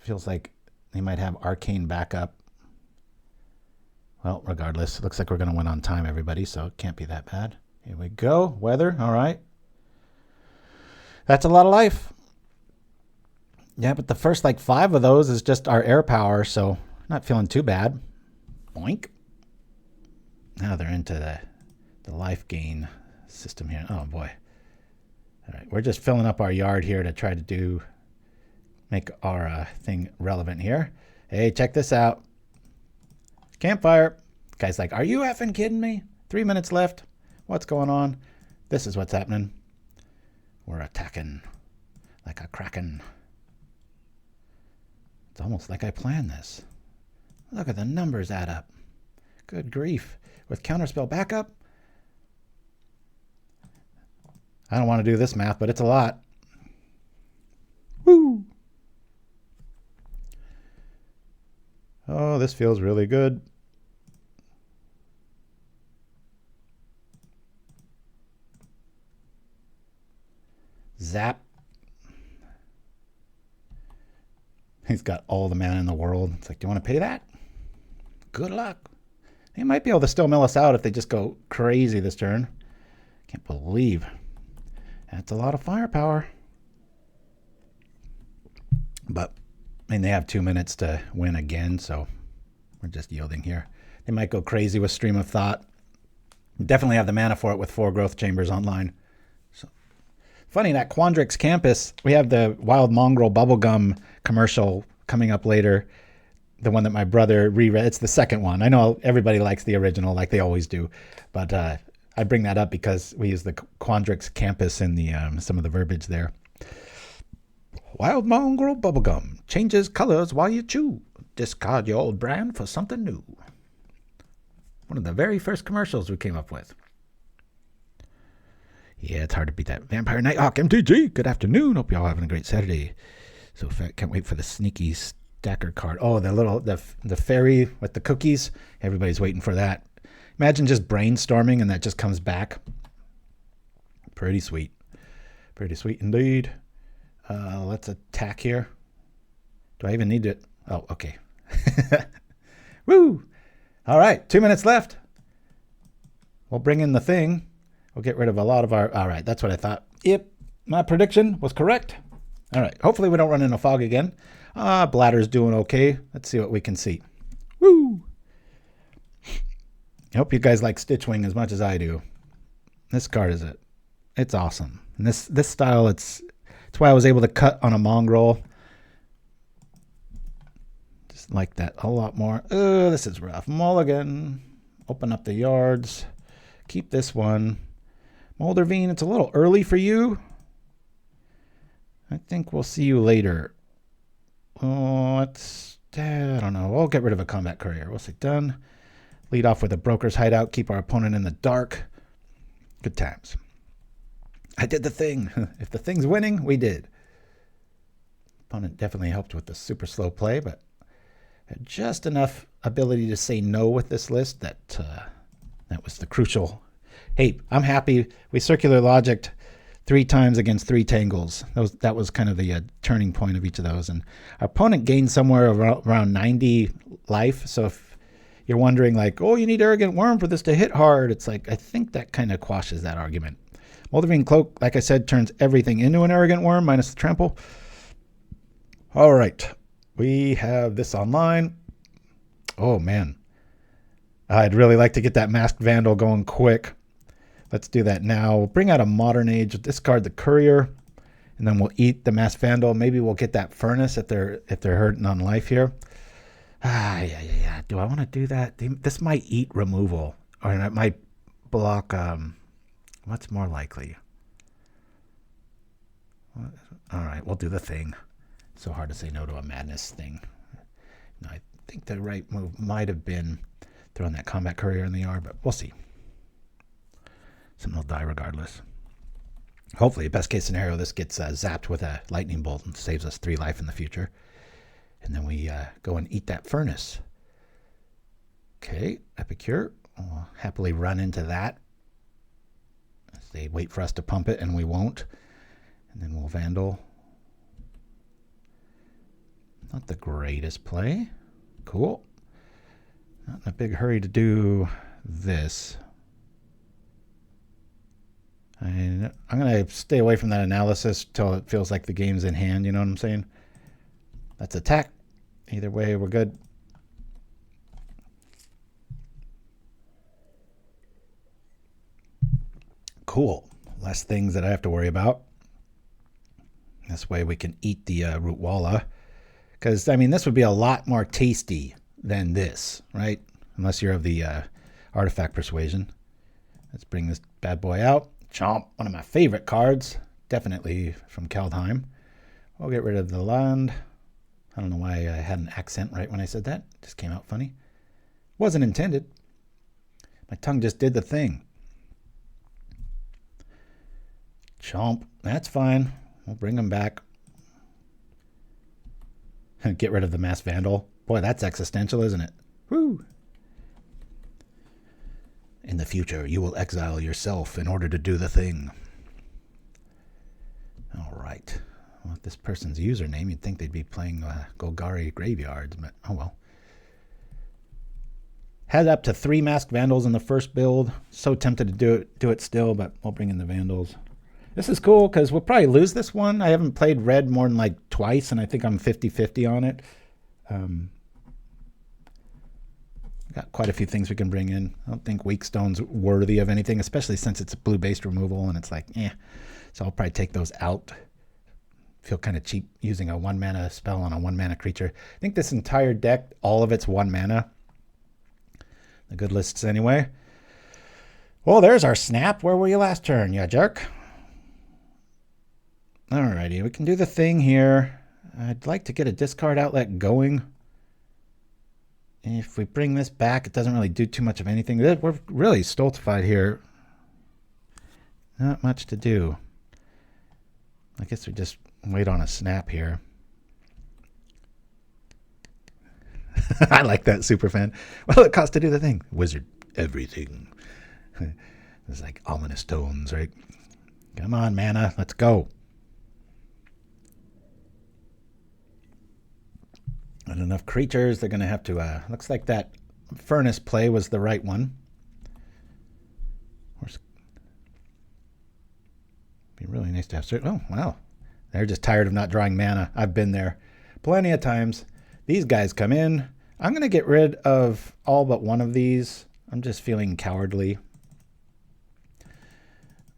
feels like they might have arcane backup. Well, regardless, it looks like we're going to win on time, everybody, so it can't be that bad. Here we go. Weather, all right. That's a lot of life. Yeah, but the first like 5 of those is just our air power, so not feeling too bad. Boink. Now they're into the life gain system here. Oh boy. All right, we're just filling up our yard here to try to make our thing relevant here. Hey, check this out. Campfire. Guy's like, are you effing kidding me? 3 minutes left. What's going on? This is what's happening. We're attacking like a kraken. It's almost like I planned this. Look at the numbers add up. Good grief. With counterspell backup? I don't want to do this math, but it's a lot. Woo! Oh, this feels really good. Zap. He's got all the mana in the world. It's like, do you want to pay that? Good luck. They might be able to still mill us out if they just go crazy this turn. Can't believe. That's a lot of firepower. But, I mean, they have 2 minutes to win again, so we're just yielding here. They might go crazy with Stream of Thought. Definitely have the mana for it with 4 growth chambers online. So, funny, that Quandrix Campus, we have the Wild Mongrel bubblegum commercial coming up later. The one that my brother reread. It's the second one. I know everybody likes the original like they always do. But I bring that up because we use the Quandrix Campus in the some of the verbiage there. Wild Mongrel bubblegum. Changes colors while you chew. Discard your old brand for something new. One of the very first commercials we came up with. Yeah, it's hard to beat that. Vampire Nighthawk MTG. Good afternoon. Hope y'all having a great Saturday. So can't wait for the sneaky stacker card. Oh, the fairy with the cookies. Everybody's waiting for that. Imagine just brainstorming and that just comes back. Pretty sweet. Pretty sweet indeed. Let's attack here. Do I even need it? Oh, okay. Woo! All right, 2 minutes left. We'll bring in the thing. We'll get rid of a lot of our... All right, that's what I thought. Yep, my prediction was correct. All right, hopefully we don't run into fog again. Bladder's doing okay. Let's see what we can see. Woo! I hope you guys like Stitchwing as much as I do. This card is it. It's awesome. And this style, it's why I was able to cut on a mongrel. Just like that a lot more. This is rough. Mulligan. Open up the yards. Keep this one. Moldervine, it's a little early for you. I think we'll see you later. Oh, I don't know. We'll get rid of a Combat Courier. We'll say done. Lead off with a Brokers Hideout. Keep our opponent in the dark. Good times. I did the thing. If the thing's winning, we did. Opponent definitely helped with the super slow play, but had just enough ability to say no with this list that that was the crucial. Hey, I'm happy. We circular logicked 3 times against 3 tangles. That was kind of the turning point of each of those. And our opponent gained somewhere around 90 life. So if you're wondering like, oh, you need Arrogant Worm for this to hit hard, it's like, I think that kind of quashes that argument. Moldervine Cloak, like I said, turns everything into an Arrogant Worm minus the trample. All right. We have this online. Oh, man. I'd really like to get that Masked Vandal going quick. Let's do that now. We'll bring out a Modern Age, discard the Courier, and then we'll eat the Masked Vandal. Maybe we'll get that Furnace if they're hurting on life here. Yeah. Do I want to do that? This might eat removal, or it might block. What's more likely? All right, we'll do the thing. So hard to say no to a madness thing. No, I think the right move might have been throwing that Combat Courier in the yard, but we'll see. Something will die regardless. Hopefully, best case scenario, this gets zapped with a lightning bolt and saves us 3 life in the future. And then we go and eat that Furnace. Okay, Epicure. We'll happily run into that. As they wait for us to pump it, and we won't. And then we'll Vandal. Not the greatest play. Cool. Not in a big hurry to do this. I'm going to stay away from that analysis till it feels like the game's in hand, you know what I'm saying? Let's attack. Either way, we're good. Cool. Less things that I have to worry about. This way we can eat the Rootwalla. Because, I mean, this would be a lot more tasty than this, right? Unless you're of the artifact persuasion. Let's bring this bad boy out. Chomp, one of my favorite cards. Definitely from Kaldheim. We'll get rid of the land. I don't know why I had an accent right when I said that. It just came out funny. Wasn't intended. My tongue just did the thing. Chomp. That's fine. We'll bring them back. Get rid of the Masked Vandal. Boy, that's existential, isn't it? Woo! In the future, you will exile yourself in order to do the thing. All right. Well, this person's username, you'd think they'd be playing Golgari Graveyards, but oh well. Had up to 3 Masked Vandals in the first build. So tempted to do it still, but we'll bring in the Vandals. This is cool because we'll probably lose this one. I haven't played red more than like twice, and I think I'm 50-50 on it. Got quite a few things we can bring in. I don't think Weakstone's worthy of anything, especially since it's a blue-based removal, and it's like, eh. So I'll probably take those out. Feel kind of cheap using a 1-mana spell on a 1-mana creature. I think this entire deck, all of it's 1 mana. The good lists anyway. Well, there's our snap. Where were you last turn, you jerk? Alrighty, we can do the thing here. I'd like to get a discard outlet going. If we bring this back, it doesn't really do too much of anything. We're really stultified here. Not much to do. I guess we just wait on a snap here. I like that, superfan. Well, it costs to do the thing. Wizard, everything. It's like ominous tones, right? Come on, mana, let's go. Not enough creatures. They're going to have to... looks like that furnace play was the right one. Of course, be really nice to have... Oh, wow. They're just tired of not drawing mana. I've been there plenty of times. These guys come in. I'm going to get rid of all but one of these. I'm just feeling cowardly.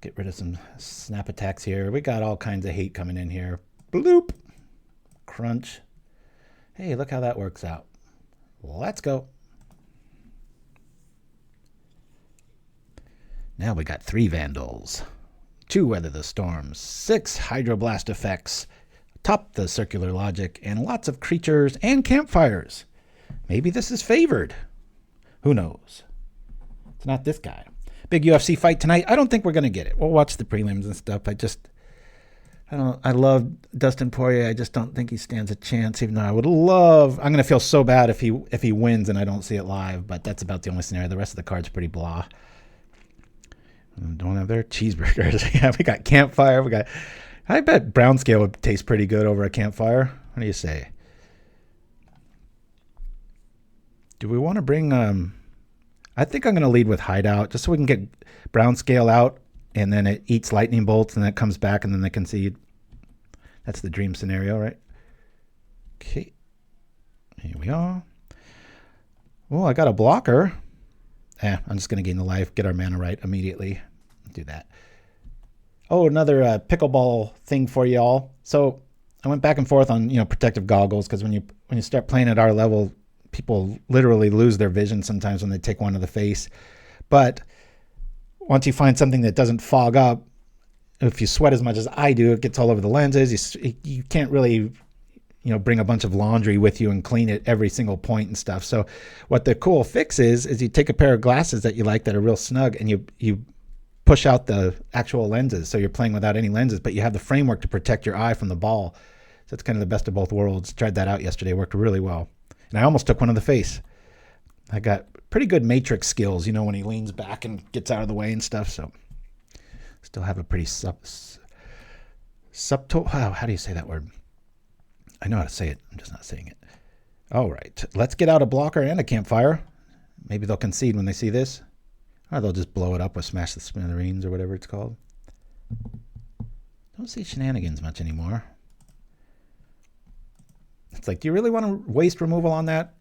Get rid of some snap attacks here. We got all kinds of hate coming in here. Bloop. Crunch. Hey, look how that works out. Let's go. Now we got 3 Vandals, 2 Weather the Storms, 6 Hydroblast effects, top the circular logic, and lots of creatures and campfires. Maybe this is favored. Who knows? It's not this guy. Big UFC fight tonight. I don't think we're going to get it. We'll watch the prelims and stuff. I love Dustin Poirier. I just don't think he stands a chance, even though I would love... I'm going to feel so bad if he wins and I don't see it live, but that's about the only scenario. The rest of the card's pretty blah. Don't have their cheeseburgers. Yeah, we got Campfire. I bet Brownscale would taste pretty good over a Campfire. What do you say? Do we want to bring... I think I'm going to lead with Hideout, just so we can get Brownscale out. And then it eats lightning bolts, and then it comes back, and then they concede. That's the dream scenario, right? Okay. Here we are. Oh, I got a blocker. I'm just going to gain the life, get our mana right immediately. Do that. Oh, another pickleball thing for y'all. So I went back and forth on, protective goggles, because when you start playing at our level, people literally lose their vision sometimes when they take one to the face. But once you find something that doesn't fog up, if you sweat as much as I do, it gets all over the lenses. You can't really, bring a bunch of laundry with you and clean it every single point and stuff. So what the cool fix is you take a pair of glasses that you like that are real snug, and you push out the actual lenses. So you're playing without any lenses, but you have the framework to protect your eye from the ball. So it's kind of the best of both worlds. Tried that out yesterday. Worked really well. And I almost took one in the face. I got pretty good matrix skills, when he leans back and gets out of the way and stuff. So still have a pretty subtle, how do you say that word? I know how to say it. I'm just not saying it. All right. Let's get out a blocker and a Campfire. Maybe they'll concede when they see this. Or they'll just blow it up with Smash the Smithereens or whatever it's called. Don't see shenanigans much anymore. It's like, do you really want to waste removal on that?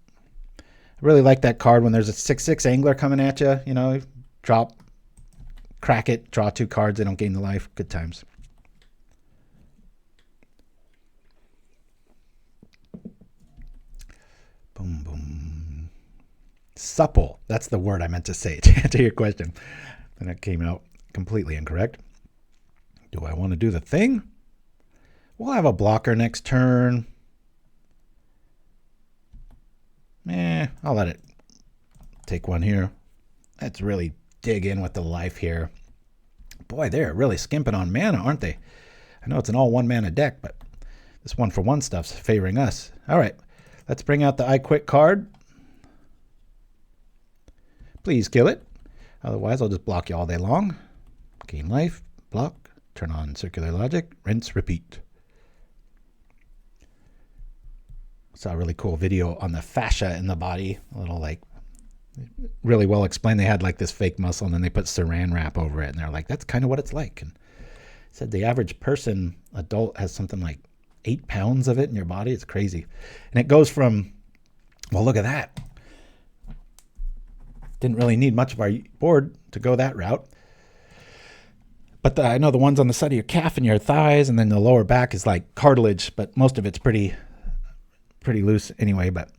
I really like that card when there's a 6/6 angler coming at you. You know, drop, crack it, draw 2 cards. They don't gain the life. Good times. Boom, boom. Supple. That's the word I meant to say to answer your question. And that came out completely incorrect. Do I want to do the thing? We'll have a blocker next turn. I'll let it take one here. Let's really dig in with the life here. Boy, they're really skimping on mana, aren't they? I know it's an all 1 mana deck, but this 1-for-1 stuff's favoring us. All right, let's bring out the I Quit card. Please kill it. Otherwise, I'll just block you all day long. Gain life, block, turn on circular logic, rinse, repeat. Saw a really cool video on the fascia in the body. A little like really well explained. They had like this fake muscle and then they put saran wrap over it. And they're like, that's kind of what it's like. And said the average person, adult, has something like 8 pounds of it in your body. It's crazy. And it goes from, well, look at that. Didn't really need much of our board to go that route. But I know the ones on the side of your calf and your thighs and then the lower back is like cartilage, but most of it's pretty loose anyway. But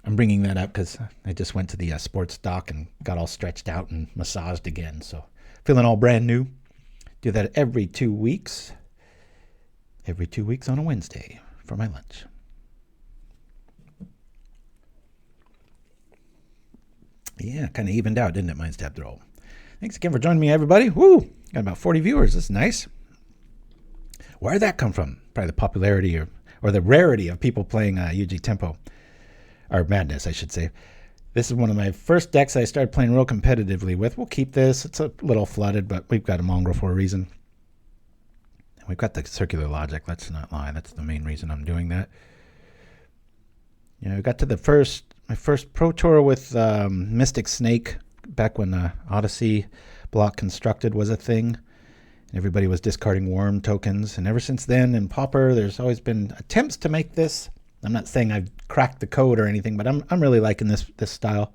I'm bringing that up because I just went to the sports doc and got all stretched out and massaged again. So feeling all brand new. Do that every 2 weeks. Every 2 weeks on a Wednesday for my lunch. Yeah, kind of evened out, didn't it, Mind Stab Throw? Thanks again for joining me, everybody. Woo! Got about 40 viewers. That's nice. Where did that come from? Probably the popularity or the rarity of people playing UG Tempo. Or Madness, I should say. This is one of my first decks I started playing real competitively with. We'll keep this. It's a little flooded, but we've got a Mongrel for a reason. And we've got the circular logic. Let's not lie. That's the main reason I'm doing that. I got to my first Pro Tour with Mystic Snake back when Odyssey block constructed was a thing. And everybody was discarding worm tokens. And ever since then, in Pauper, there's always been attempts to make this. I'm not saying I've cracked the code or anything, but I'm really liking this style.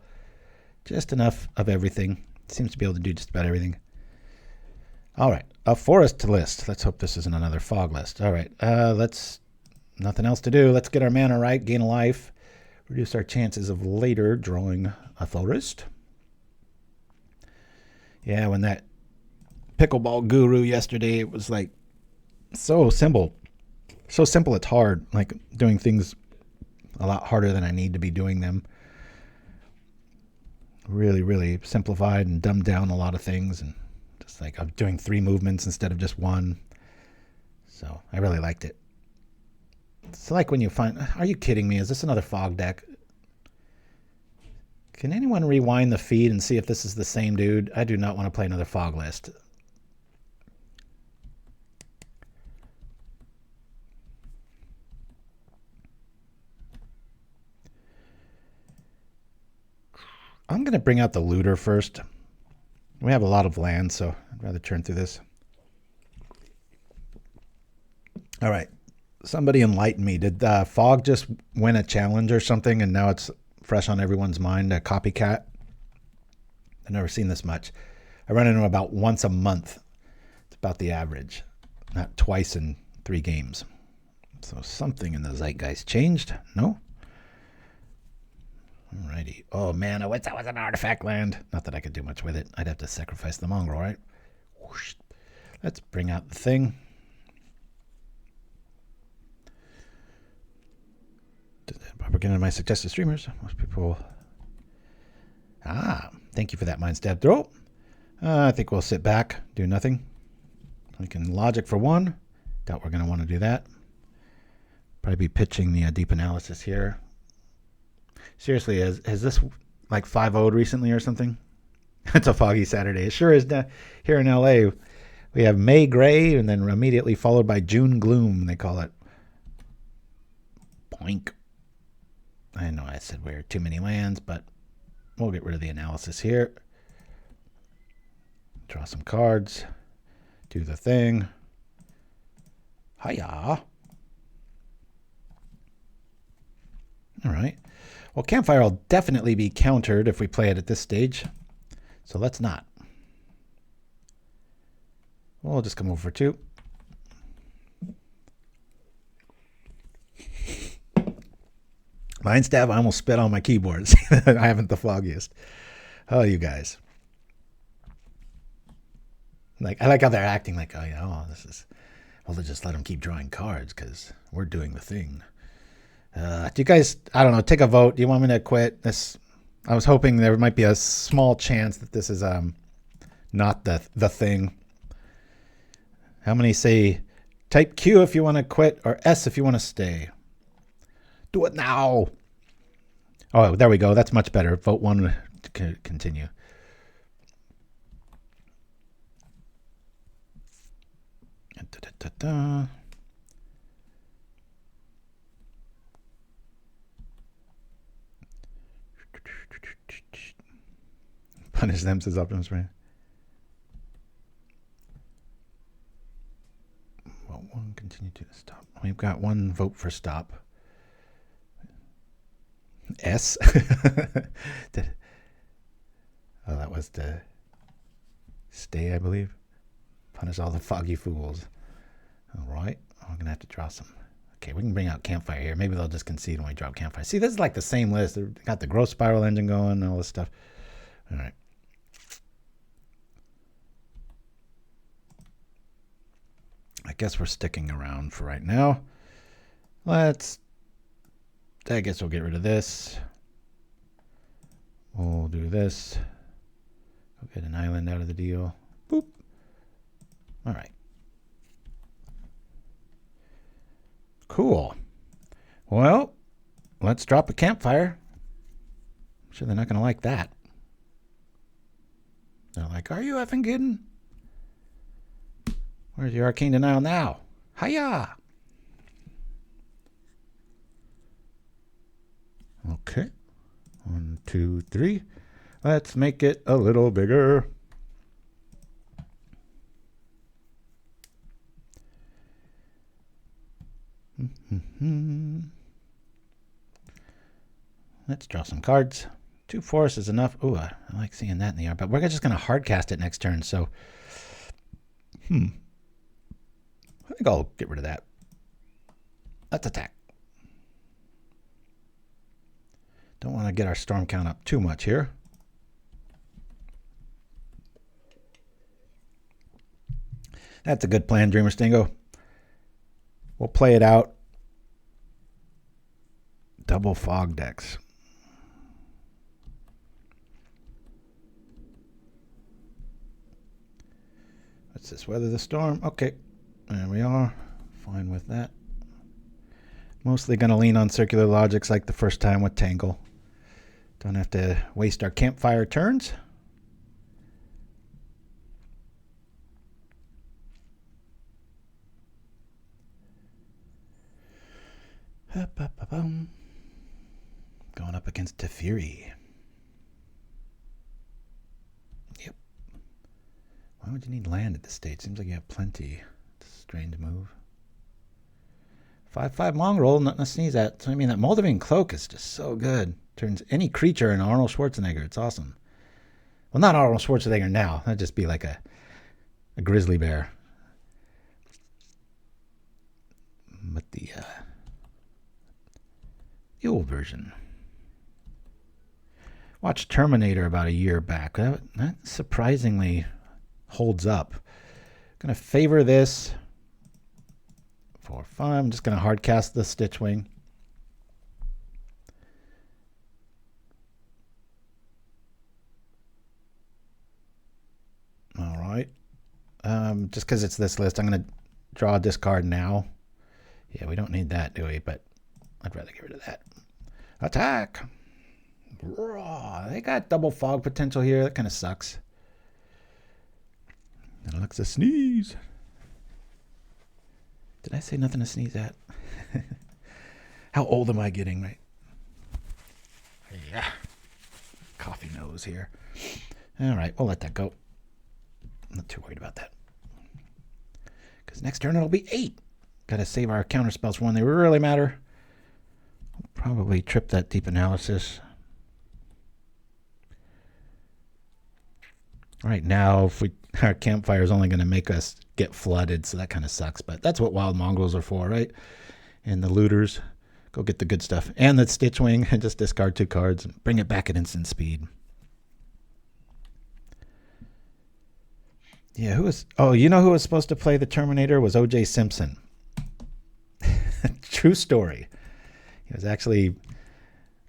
Just enough of everything. Seems to be able to do just about everything. All right, a forest list. Let's hope this isn't another fog list. All right, nothing else to do. Let's get our mana right, gain a life, reduce our chances of later drawing a forest. Yeah, when that pickleball guru yesterday, it was like so simple. So simple it's hard, like doing things a lot harder than I need to be doing them. Really, really simplified and dumbed down a lot of things. And just like I'm doing 3 movements instead of just 1. So I really liked it. It's like when you find, are you kidding me? Is this another fog deck? Can anyone rewind the feed and see if this is the same dude? I do not want to play another fog list. I'm going to bring out the looter first. We have a lot of land, so I'd rather turn through this. All right. Somebody enlighten me. Did Fog just win a challenge or something, and now it's fresh on everyone's mind, a copycat? I've never seen this much. I run into about once a month. It's about the average, not twice in 3 games. So something in the zeitgeist changed. No? Alrighty. Oh man, that was an artifact land. Not that I could do much with it. I'd have to sacrifice the mongrel, right? Whoosh. Let's bring out the thing. Propaganda my suggested streamers. Most people. Thank you for that mind stab throw. I think we'll sit back, do nothing. We can logic for 1. Doubt we're going to want to do that. Probably be pitching the deep analysis here. Seriously, has this like 5-0'd recently or something? It's a foggy Saturday. It sure is. Here in LA, we have May Gray and then immediately followed by June Gloom, they call it. Boink. I know I said we're too many lands, but we'll get rid of the analysis here. Draw some cards. Do the thing. Hiya. All right. Well, Campfire will definitely be countered if we play it at this stage. So let's not. We'll just come over for 2. Mind stab, I almost spit on my keyboards. I haven't the foggiest. Oh, you guys. Like, I like how they're acting like, oh, yeah, oh, this is... Well, let's just let them keep drawing cards because we're doing the thing. Do you guys, I don't know, take a vote. Do you want me to quit this? I was hoping there might be a small chance that this is not the thing. How many say type Q if you want to quit or S if you want to stay? Do it now. Oh, there we go. That's much better. Vote 1 to continue. Punish them, says Optimus Prime. Well, 1 continue to stop. We've got 1 vote for stop. S. Oh, that was the stay, I believe. Punish all the foggy fools. All right. I'm going to have to draw some. Okay, we can bring out Campfire here. Maybe they'll just concede when we drop Campfire. See, this is like the same list. They've got the growth spiral engine going and all this stuff. All right. I guess we're sticking around for right now. I guess we'll get rid of this. We'll do this. We'll get an island out of the deal. Boop. All right. Cool. Well, let's drop a Campfire. I'm sure they're not going to like that. They're like, are you effing kidding? Where's your Arcane Denial now? Hiya! Okay. 1, 2, 3. Let's make it a little bigger. Let's draw some cards. 2 forests is enough. Ooh, I like seeing that in the yard, but we're just going to hard cast it next turn, so I think I'll get rid of that. Let's attack. Don't want to get our storm count up too much here. That's a good plan, Dreamer Stingo. We'll play it out. Double fog decks. What's this? Weather the storm. Okay. There we are. Fine with that. Mostly going to lean on circular logics like the first time with Tangle. Don't have to waste our Campfire turns. Going up against Teferi. Yep. Why would you need land at this stage? Seems like you have plenty. It's a strange move. 5/5 Mongrel, nothing to sneeze at. So I mean, that Moldervine Cloak is just so good. Turns any creature into Arnold Schwarzenegger. It's awesome. Well, not Arnold Schwarzenegger now. That'd just be like a grizzly bear. But the old version. Watched Terminator about a year back. That surprisingly holds up. Gonna favor this for fun. I'm just gonna hard cast the Stitchwing. All right. Just because it's this list, I'm gonna draw a discard now. Yeah, we don't need that, do we? But I'd rather get rid of that. Attack! They got double fog potential here. That kind of sucks. And Alexa sneeze. Did I say nothing to sneeze at? How old am I getting, right? Yeah. Coffee nose here. All right, we'll let that go. I'm not too worried about that. Because next turn it'll be 8. Got to save our counter spells for when they really matter. We'll probably trip that deep analysis. All right, now if our Campfire is only going to make us get flooded, so that kind of sucks. But that's what Wild Mongrels are for, right? And the Looters. Go get the good stuff. And the Stitchwing, and just discard 2 cards and bring it back at instant speed. Yeah, who was... Oh, you know who was supposed to play the Terminator? Was O.J. Simpson. True story. He was actually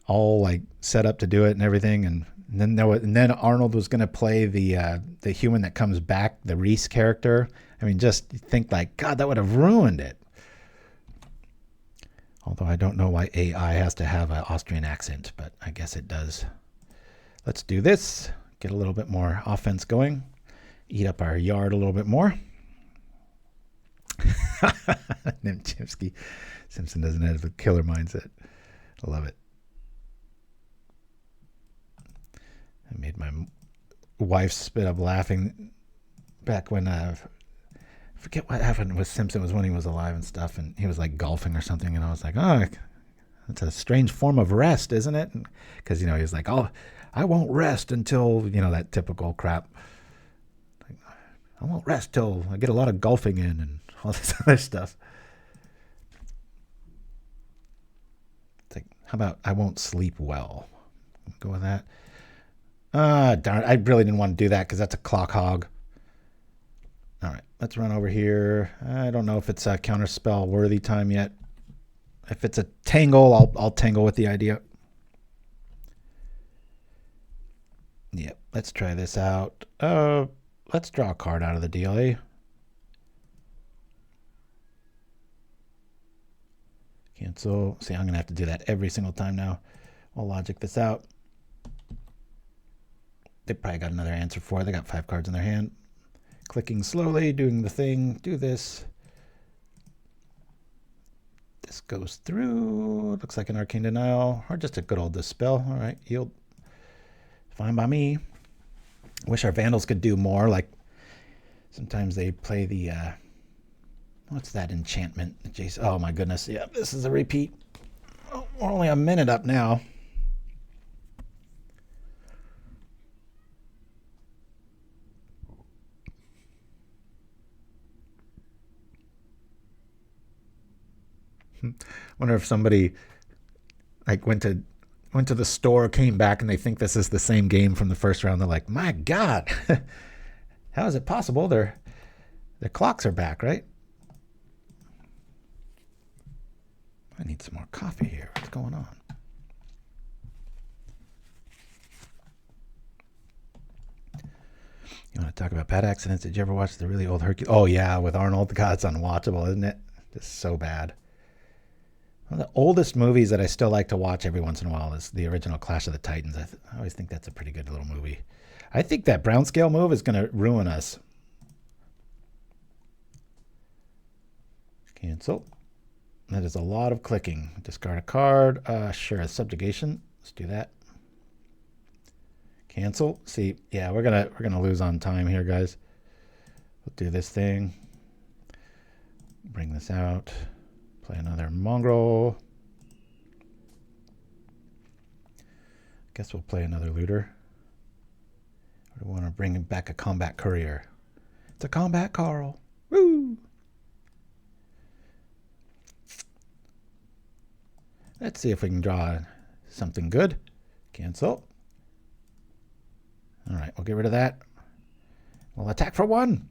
all like set up to do it and everything, and then Arnold was going to play the human that comes back, the Reese character. I mean, just think like, God, that would have ruined it. Although I don't know why AI has to have an Austrian accent, but I guess it does. Let's do this. Get a little bit more offense going. Eat up our yard a little bit more. Chimpskey. Simpson doesn't have a killer mindset. I love it. I made my wife spit up laughing back when I forget what happened with Simpson. Was when he was alive and stuff, and he was like golfing or something, and I was like, oh, that's a strange form of rest, isn't it? Because, you know, he was like, oh, I won't rest until, you know, that typical crap. Like, I won't rest till I get a lot of golfing in and all this other stuff. It's like, how about I won't sleep well? Go with that. Darn, I really didn't want to do that because that's a clock hog. All right, let's run over here. I don't know if it's a counterspell worthy time yet. If it's a tangle, I'll tangle with the idea. Yep, let's try this out. Let's draw a card out of the deal, eh? Cancel. See, I'm going to have to do that every single time now. We'll logic this out. They probably got another answer for it. They got 5 cards in their hand. Clicking slowly, doing the thing. Do this. This goes through. Looks like an Arcane Denial. Or just a good old Dispel. All right, yield. Fine by me. Wish our Vandals could do more. Like, sometimes they play the... what's that enchantment? Jason. Oh, my goodness. Yeah, this is a repeat. Oh, we're only a minute up now. Wonder if somebody like went to the store, came back, and they think this is the same game from the first round. They're like, my God, how is it possible? Their clocks are back, right? I need some more coffee here. What's going on? You want to talk about bad accidents? Did you ever watch the really old Hercules? Oh, yeah, with Arnold. God, it's unwatchable, isn't it? Just so bad. One of the oldest movies that I still like to watch every once in a while is the original Clash of the Titans. I always think that's a pretty good little movie. I think that Brownscale move is going to ruin us. Cancel. That is a lot of clicking. Discard a card. Sure, Subjugation. Let's do that. Cancel. See, yeah, we're gonna lose on time here, guys. We'll do this thing. Bring this out. Play another Mongrel. Guess we'll play another Looter. Or do we want to bring back a Combat Courier? It's a Combat Carl. Woo! Let's see if we can draw something good. Cancel. All right, we'll get rid of that. We'll attack for 1.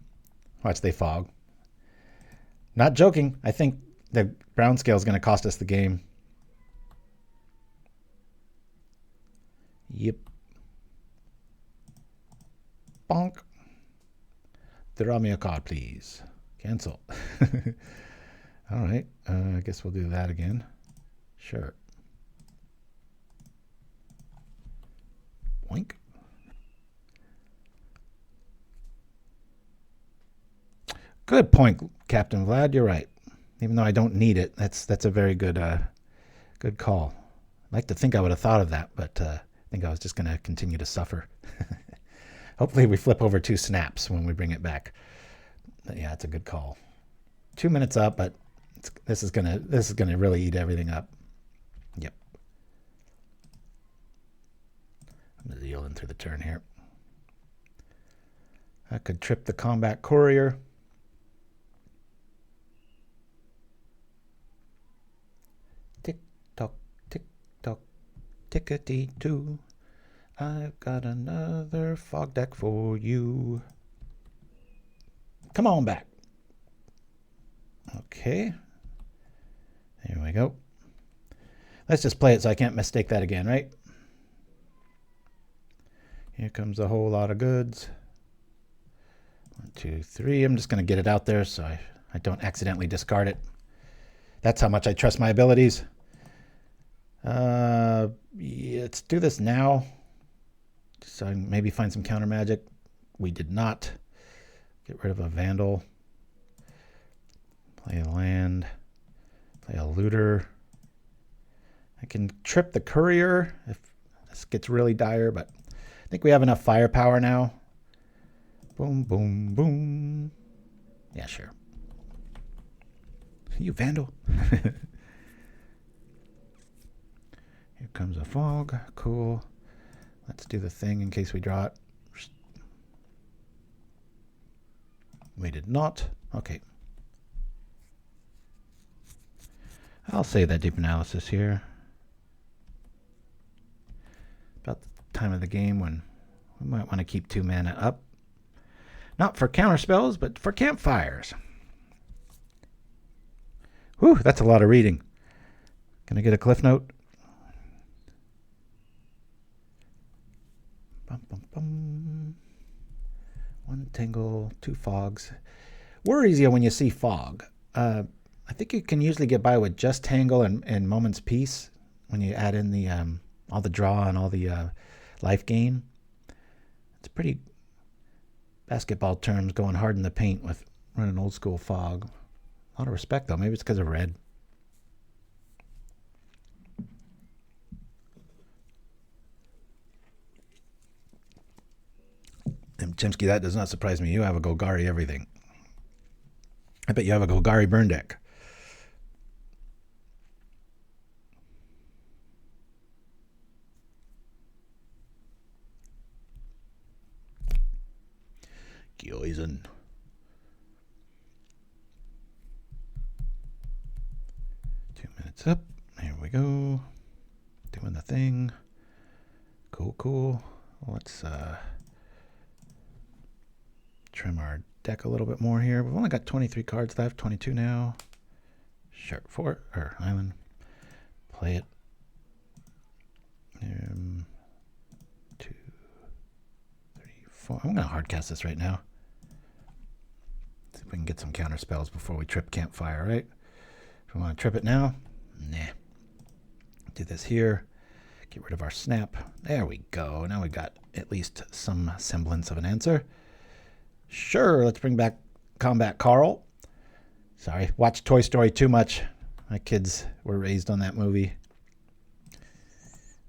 Watch, they fog. Not joking. I think the Brownscale is going to cost us the game. Yep. Bonk. Draw me a card, please. Cancel. All right. I guess we'll do that again. Sure. Boink. Good point, Captain Vlad. You're right. Even though I don't need it, that's a very good good call. I'd like to think I would have thought of that, but I think I was just going to continue to suffer. Hopefully we flip over 2 snaps when we bring it back. But yeah, it's a good call. 2 minutes up, but this is gonna really eat everything up. Yep. I'm just yielding through the turn here. I could trip the Combat Courier. Tick tock, tick tock, tickety-too. I've got another fog deck for you. Come on back. Okay. There we go. Let's just play it so I can't mistake that again, right? Here comes a whole lot of goods. 1, 2, 3. I'm just going to get it out there so I don't accidentally discard it. That's how much I trust my abilities. Yeah, let's do this now. So I can maybe find some counter magic. We did not. Get rid of a Vandal. Play a land. Play a Looter. I can trip the Courier if this gets really dire, but I think we have enough firepower now. Boom, boom, boom. Yeah, sure. You Vandal. Here comes a fog. Cool. Let's do the thing in case we draw it. We did not. Okay. I'll save that deep analysis here. About the time of the game when we might want to keep 2 mana up. Not for counter spells, but for campfires. Whew, that's a lot of reading. Can I get a cliff note? Bum, bum, bum. 1 tingle, 2 fogs. Worries you when you see fog. I think you can usually get by with just Tangle and Moment's Peace when you add in the all the draw and all the life gain. It's pretty basketball terms going hard in the paint with running old school fog. A lot of respect though. Maybe it's because of red. And Chimpskey, that does not surprise me. You have a Golgari everything. I bet you have a Golgari burn deck. Poison. Two minutes up. Here we go. Doing the thing. Cool, cool. Let's trim our deck a little bit more here. We've only got 23 cards left, 22 now. Sharp Fort or Island. Play it. 2, 3, 4. I'm gonna hardcast this right now. See if we can get some counter spells before we trip Campfire, right? If we want to trip it now, nah. Do this here. Get rid of our snap. There we go. Now we got at least some semblance of an answer. Sure, let's bring back Combat Carl. Sorry, watched Toy Story too much. My kids were raised on that movie.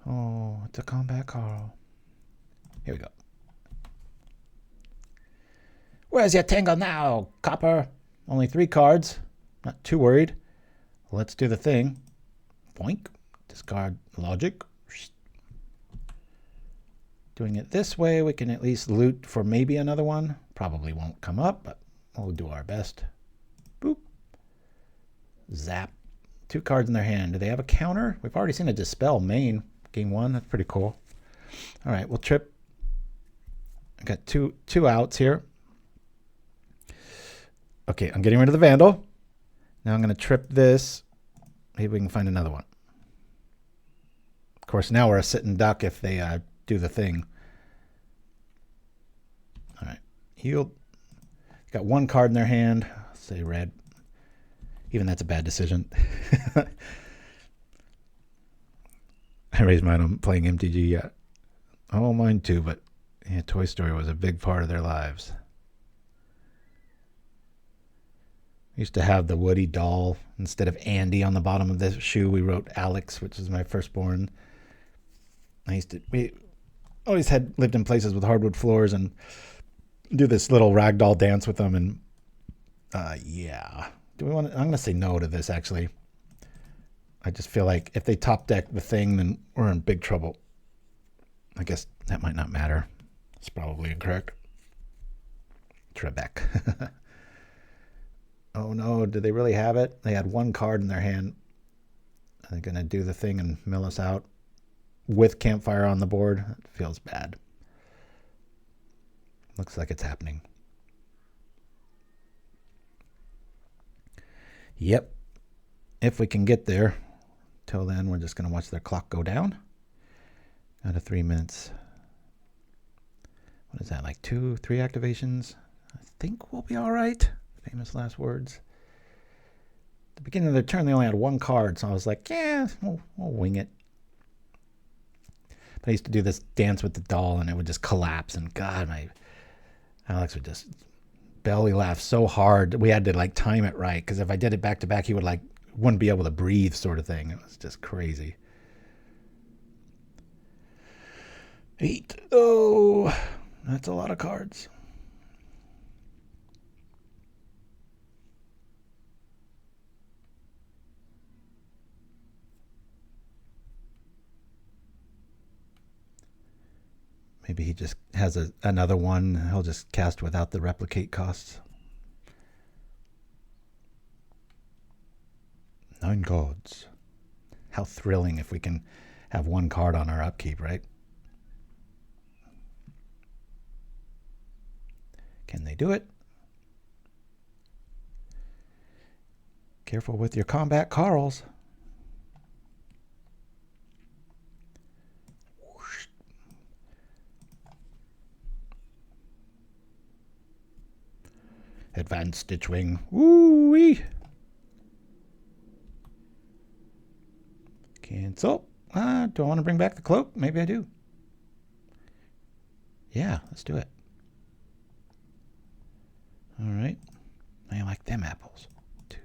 Oh, it's a Combat Carl. Here we go. Where's your tangle now, Copper? Only 3 cards. Not too worried. Let's do the thing. Boink. Discard logic. Doing it this way, we can at least loot for maybe another one. Probably won't come up, but we'll do our best. Boop. Zap. 2 cards in their hand. Do they have a counter? We've already seen a Dispel main. Game 1. That's pretty cool. All right, we'll trip. I got two outs here. Okay, I'm getting rid of the Vandal. Now I'm going to trip this. Maybe we can find another one. Of course, now we're a sitting duck if they do the thing. All right, healed. Got 1 card in their hand. Say red. Even that's a bad decision. I raised mine on playing MTG yet. Oh, mine too, but yeah, Toy Story was a big part of their lives. Used to have the Woody doll. Instead of Andy on the bottom of the shoe, we wrote Alex, which is my firstborn. We always lived in places with hardwood floors and do this little ragdoll dance with them. And yeah, Do we want to? I'm going to say no to this, actually. I just feel like if they top deck the thing, then we're in big trouble. I guess that might not matter. It's probably incorrect. Trebek. Oh no, did they really have it? They had one card in their hand. Are they going to do the thing and mill us out with Campfire on the board? It feels bad. Looks like it's happening. Yep. If we can get there. Till then, we're just going to watch their clock go down. Out of 3 minutes. What is that, like 2, 3 activations? I think we'll be all right. Famous last words. At the beginning of their turn, they only had one card, so I was like, yeah, we'll wing it. But I used to do this dance with the doll, and it would just collapse, and God, my Alex would just belly laugh so hard. We had to like time it right, because if I did it back to back, he would like wouldn't be able to breathe, sort of thing. It was just crazy. 8. Oh, that's a lot of cards. Maybe he just has another one. He'll just cast without the replicate costs. 9 gods. How thrilling if we can have one card on our upkeep, right? Can they do it? Careful with your combat Carls. Advanced Stitchwing. Woo-wee. Cancel. Do I want to bring back the cloak? Maybe I do. Yeah, let's do it. All right. I like them apples. 2,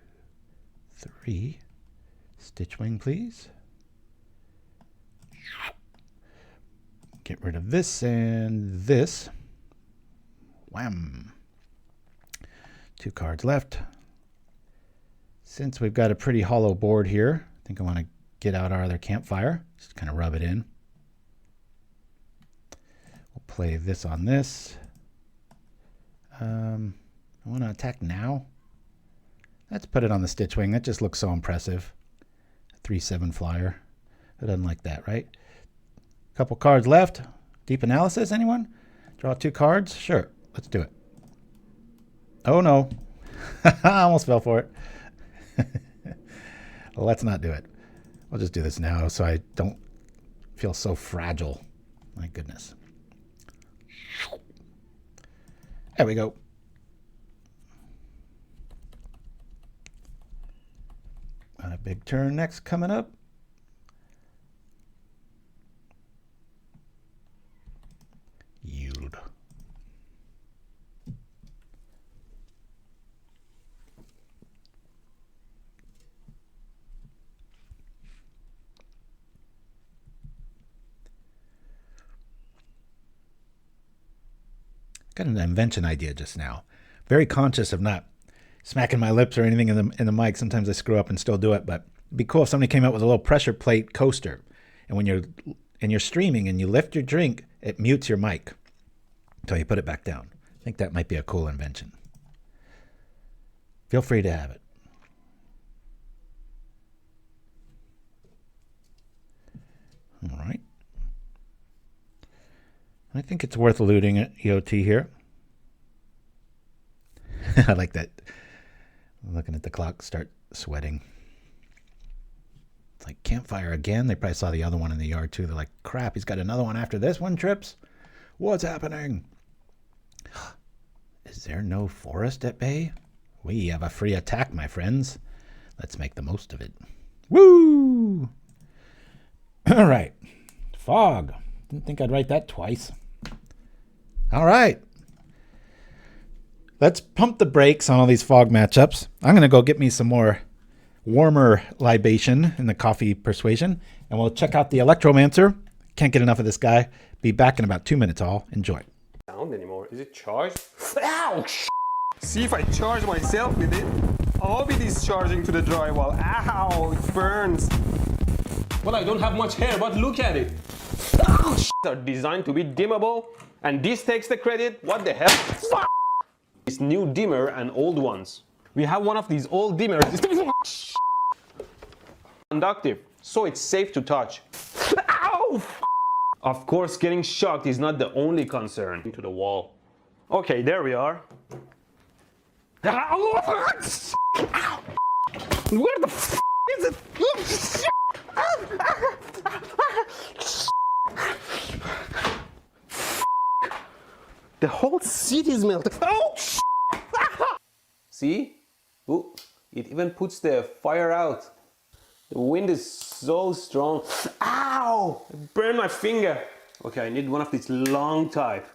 3. Stitchwing, please. Get rid of this and this. Wham. 2 cards left. Since we've got a pretty hollow board here, I think I want to get out our other Campfire. Just kind of rub it in. We'll play this on this. I want to attack now. Let's put it on the Stitchwing. That just looks so impressive. 3/7 flyer. Who doesn't like that, right? Couple cards left. Deep analysis, anyone? Draw 2 cards? Sure, let's do it. Oh no. I almost fell for it. Well, let's not do it. I'll just do this now so I don't feel so fragile. My goodness. There we go. Got a big turn next coming up. Yield. Got an invention idea just now. Very conscious of not smacking my lips or anything in the mic. Sometimes I screw up and still do it, but it'd be cool if somebody came out with a little pressure plate coaster, and when you're streaming and you lift your drink, it mutes your mic until you put it back down. I think that might be a cool invention. Feel free to have it. All right. I think it's worth looting at EOT here. I like that. Looking at the clock, start sweating. It's like Campfire again. They probably saw the other one in the yard too. They're like, crap, he's got another one after this one, Trips? What's happening? Is there no forest at bay? We have a free attack, my friends. Let's make the most of it. Woo! All right. Fog. Didn't think I'd write that twice. All right. Let's pump the brakes on all these fog matchups. I'm going to go get me some more warmer libation in the coffee persuasion, and we'll check out the Electromancer. Can't get enough of this guy. Be back in about 2 minutes all. Enjoy. Sound anymore. Is it charged? Ow! See if I charge myself with it. I'll be discharging to the drywall. Ow, it burns. Well, I don't have much hair, but look at it. Oh, are designed to be dimmable, and this takes the credit. What the hell? Fuck. This new dimmer and old ones. We have one of these old dimmers. Conductive, so it's safe to touch. Ow! Of course, getting shocked is not the only concern. Into the wall. Okay, there we are. Where the f is it? The whole city is melting. Oh! See? Ooh, it even puts the fire out. The wind is so strong. Ow! It burned my finger. Okay, I need one of these long type.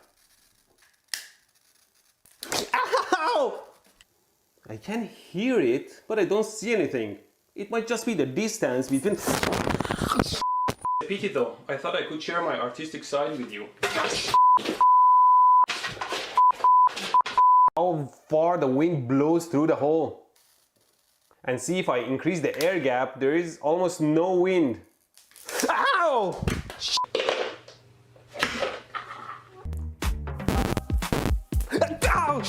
Ow! I can hear it, but I don't see anything. It might just be the distance between... Pity though, I thought I could share my artistic side with you. How far the wind blows through the hole. And see, if I increase the air gap, there is almost no wind. Ow! Ow!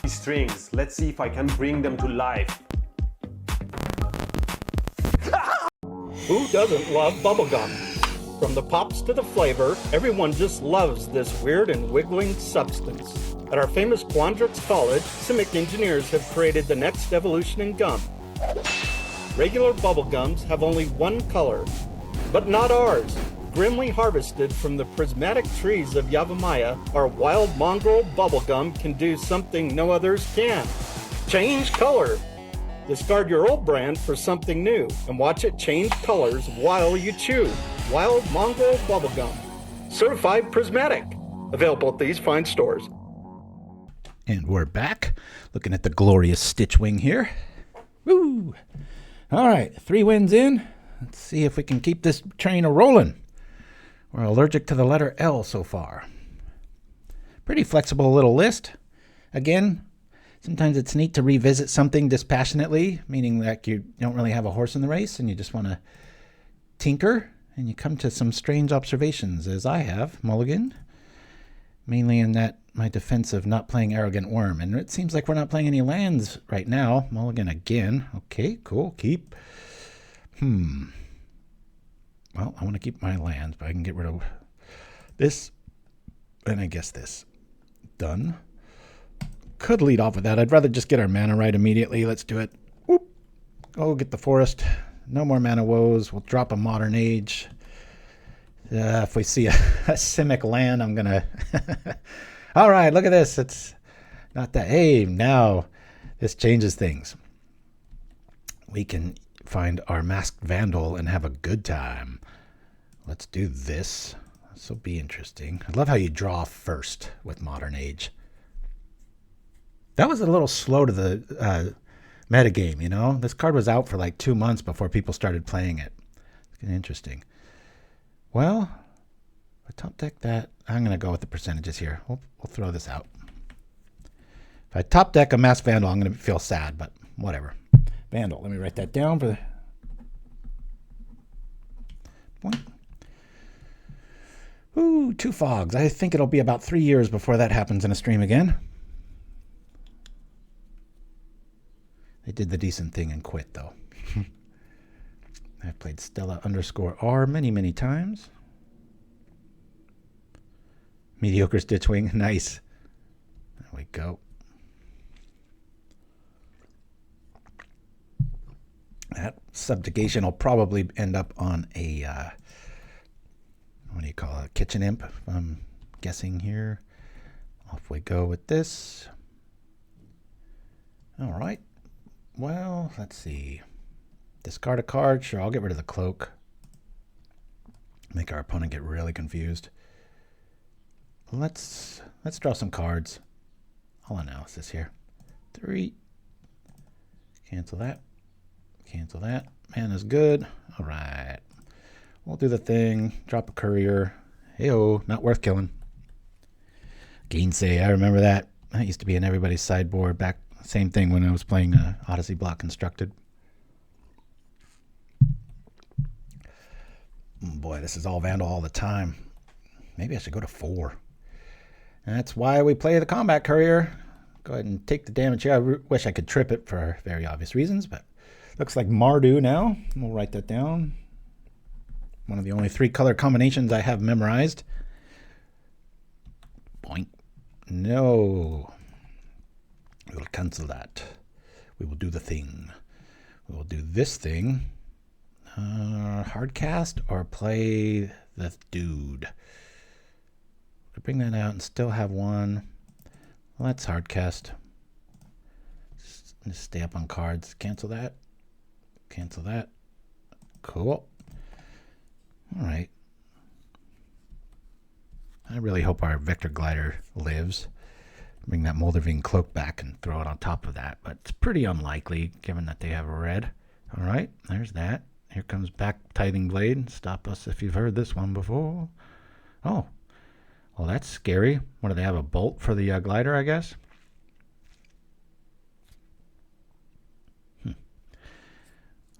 These strings, let's see if I can bring them to life. Who doesn't love bubblegum? From the pops to the flavor, everyone just loves this weird and wiggling substance. At our famous Quandrix College, Simic engineers have created the next evolution in gum. Regular bubblegums have only one color, but not ours. Grimly harvested from the prismatic trees of Yavimaya, our Wild Mongrel bubblegum can do something no others can. Change color! Discard your old brand for something new and watch it change colors while you chew. Wild Mongrel bubblegum. Certified prismatic. Available at these fine stores. And we're back, looking at the glorious Stitchwing here. Woo! All right, 3 wins in. Let's see if we can keep this train a-rolling. We're allergic to the letter L so far. Pretty flexible little list. Again, sometimes it's neat to revisit something dispassionately, meaning that you don't really have a horse in the race and you just want to tinker, and you come to some strange observations, as I have, Mulligan. Mainly in that my defense of not playing Arrogant Worm. And it seems like we're not playing any lands right now. Mulligan again. Okay, cool. Keep. Well, I want to keep my lands, but I can get rid of this. And I guess this. Done. Could lead off with that. I'd rather just get our mana right immediately. Let's do it. Whoop. Go get the forest. No more mana woes. We'll drop a Modern Age. If we see a Simic land, I'm going to... All right, look at this. It's not that. Hey, now this changes things. We can find our Masked Vandal and have a good time. Let's do this. This will be interesting. I love how you draw first with Modern Age. That was a little slow to the metagame, you know? This card was out for like 2 months before people started playing it. It's kind of interesting. Well, I top deck that. I'm going to go with the percentages here. We'll throw this out. If I top deck a Masked Vandal, I'm going to feel sad, but whatever. Vandal. Let me write that down for the point. Ooh, 2 fogs. I think it'll be about 3 years before that happens in a stream again. They did the decent thing and quit, though. I've played Stella_R many, many times. Mediocre Stitchwing. Nice. There we go. That Subjugation will probably end up on a, what do you call it? Kitchen Imp, if I'm guessing here. Off we go with this. All right. Well, let's see. Discard a card. Sure, I'll get rid of the cloak. Make our opponent get really confused. Let's draw some cards. I'll announce this here. 3. Cancel that. Cancel that. Mana's good. All right. We'll do the thing. Drop a courier. Hey-oh, not worth killing. Gainsay, I remember that. That used to be in everybody's sideboard back Same thing when I was playing Odyssey Block Constructed. Boy, this is all Vandal all the time. Maybe I should go to 4. And that's why we play the Combat Courier. Go ahead and take the damage here. I wish I could trip it for very obvious reasons, but looks like Mardu now. We'll write that down. One of the only 3 color combinations I have memorized. Boink. No. We will cancel that. We will do the thing. We will do this thing. Hardcast or play the dude. Could bring that out and still have 1. Well, that's hardcast. Just stay up on cards. Cancel that. Cancel that. Cool. All right. I really hope our Vector Glider lives. Bring that Moldervine Cloak back and throw it on top of that, but it's pretty unlikely given that they have a red. All right, there's that. Here comes back Tithing Blade. Stop us if you've heard this one before. Oh, well, that's scary. What do they have, a bolt for the glider, I guess?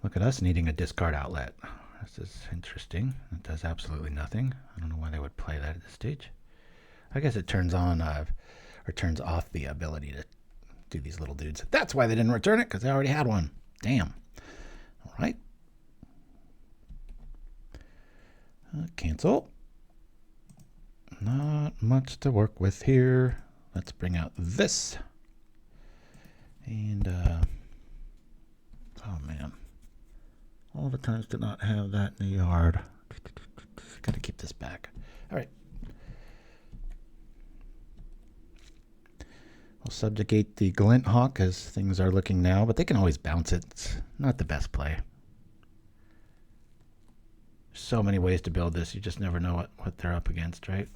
Look at us needing a discard outlet. This is interesting. It does absolutely nothing. I don't know why they would play that at this stage. I guess it turns on or turns off the ability to do these little dudes. That's why they didn't return it, because they already had one. Damn. All right. Cancel. Not much to work with here. Let's bring out this. And, oh man. All the times to not have that in the yard. Got to keep this back. All right. We'll subjugate the Glint Hawk as things are looking now, but they can always bounce it. It's not the best play. So many ways to build this. You just never know what they're up against, right?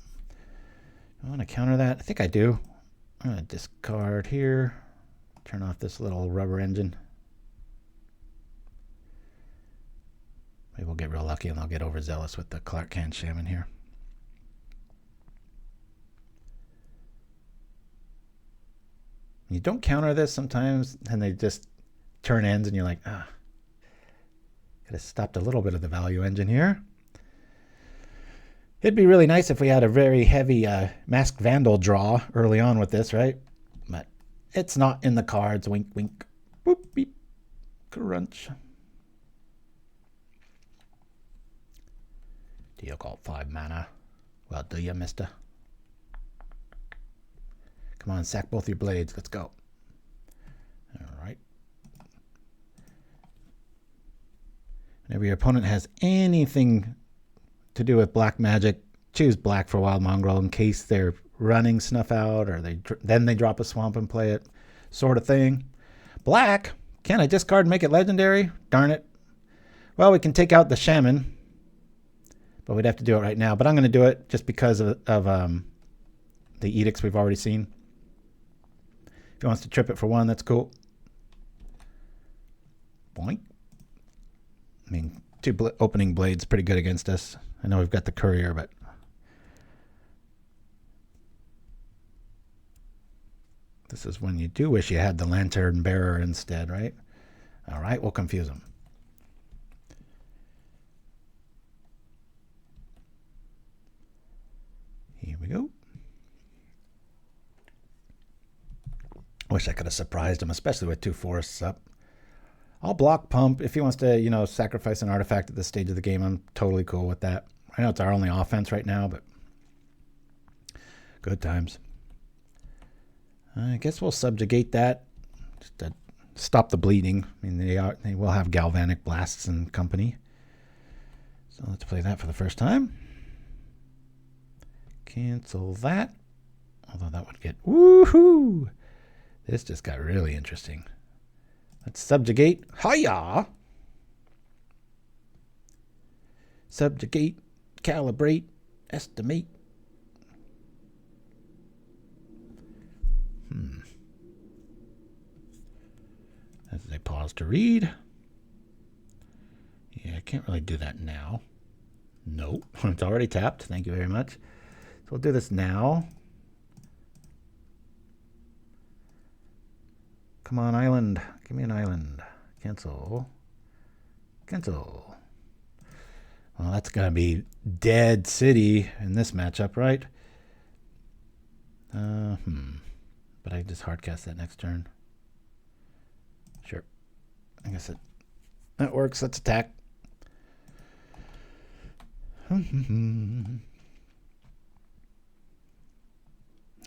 I want to counter that. I think I do. I'm going to discard here. Turn off this little rubber engine. Maybe we'll get real lucky and I'll get overzealous with the Clark Kent Shaman here. You don't counter this sometimes and they just turn ends and you're like, ah. Could have stopped a little bit of the value engine here. It'd be really nice if we had a very heavy Masked Vandal draw early on with this, right? But it's not in the cards. Wink, wink. Boop, beep. Crunch. Deal called 5 mana. Well, do you, mister? Come on, sack both your blades. Let's go. All right. Whenever your opponent has anything to do with black magic, choose black for Wild Mongrel in case they're running Snuff Out or then they drop a swamp and play it, sort of thing. Black? Can I discard and make it legendary? Darn it. Well, we can take out the Shaman, but we'd have to do it right now. But I'm going to do it just because of the edicts we've already seen. If he wants to trip it for 1, that's cool. Boink. I mean, 2 opening blades pretty good against us. I know we've got the Courier, but this is when you do wish you had the Lantern Bearer instead, right? All right, we'll confuse them. Here we go. Wish I could have surprised him, especially with 2 forests up. I'll block Pump. If he wants to, sacrifice an artifact at this stage of the game, I'm totally cool with that. I know it's our only offense right now, but good times. I guess we'll subjugate that just to stop the bleeding. I mean, they will have Galvanic Blasts and company. So let's play that for the first time. Cancel that. Although that would get... Woohoo! This just got really interesting. Let's subjugate. Hiya! Subjugate, calibrate, estimate. As I pause to read. Yeah, I can't really do that now. Nope, it's already tapped. Thank you very much. So we'll do this now. Come on, island. Give me an island. Cancel. Cancel. Well, that's going to be dead city in this matchup, right? But I just hardcast that next turn. Sure. I guess that works. Let's attack.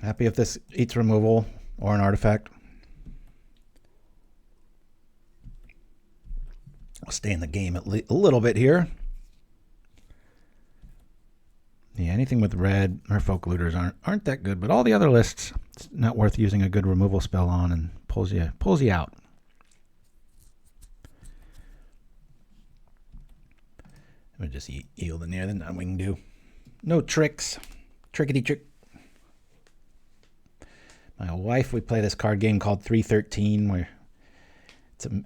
Happy if this eats removal or an artifact. I'll stay in the game a little bit here. Yeah, anything with red, Merfolk Looters aren't that good, but all the other lists, it's not worth using a good removal spell on and pulls you out. I'm gonna just yield in there, then nothing we can do. No tricks. Trickety trick. My wife, we play this card game called 313 where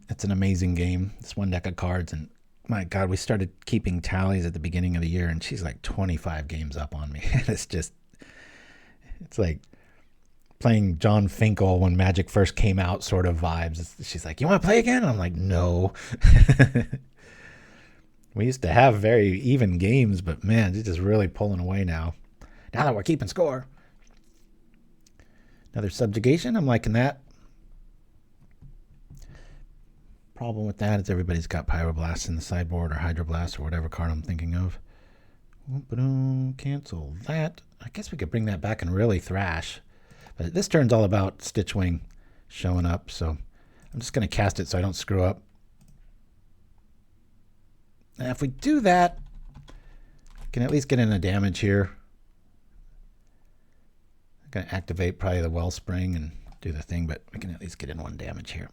it's an amazing game. It's one deck of cards, and my God, we started keeping tallies at the beginning of the year, and she's like 25 games up on me. It's like playing John Finkel when Magic first came out sort of vibes. She's like, you want to play again? And I'm like, no. We used to have very even games, but man, it's just really pulling away now. Now that we're keeping score. Another subjugation, I'm liking that. Problem with that is everybody's got Pyroblast in the sideboard or Hydroblast or whatever card I'm thinking of. Cancel that. I guess we could bring that back and really thrash. But this turn's all about Stitchwing showing up, so I'm just going to cast it so I don't screw up. Now if we do that, we can at least get in a damage here. I'm going to activate probably the Wellspring and do the thing, but we can at least get in one damage here.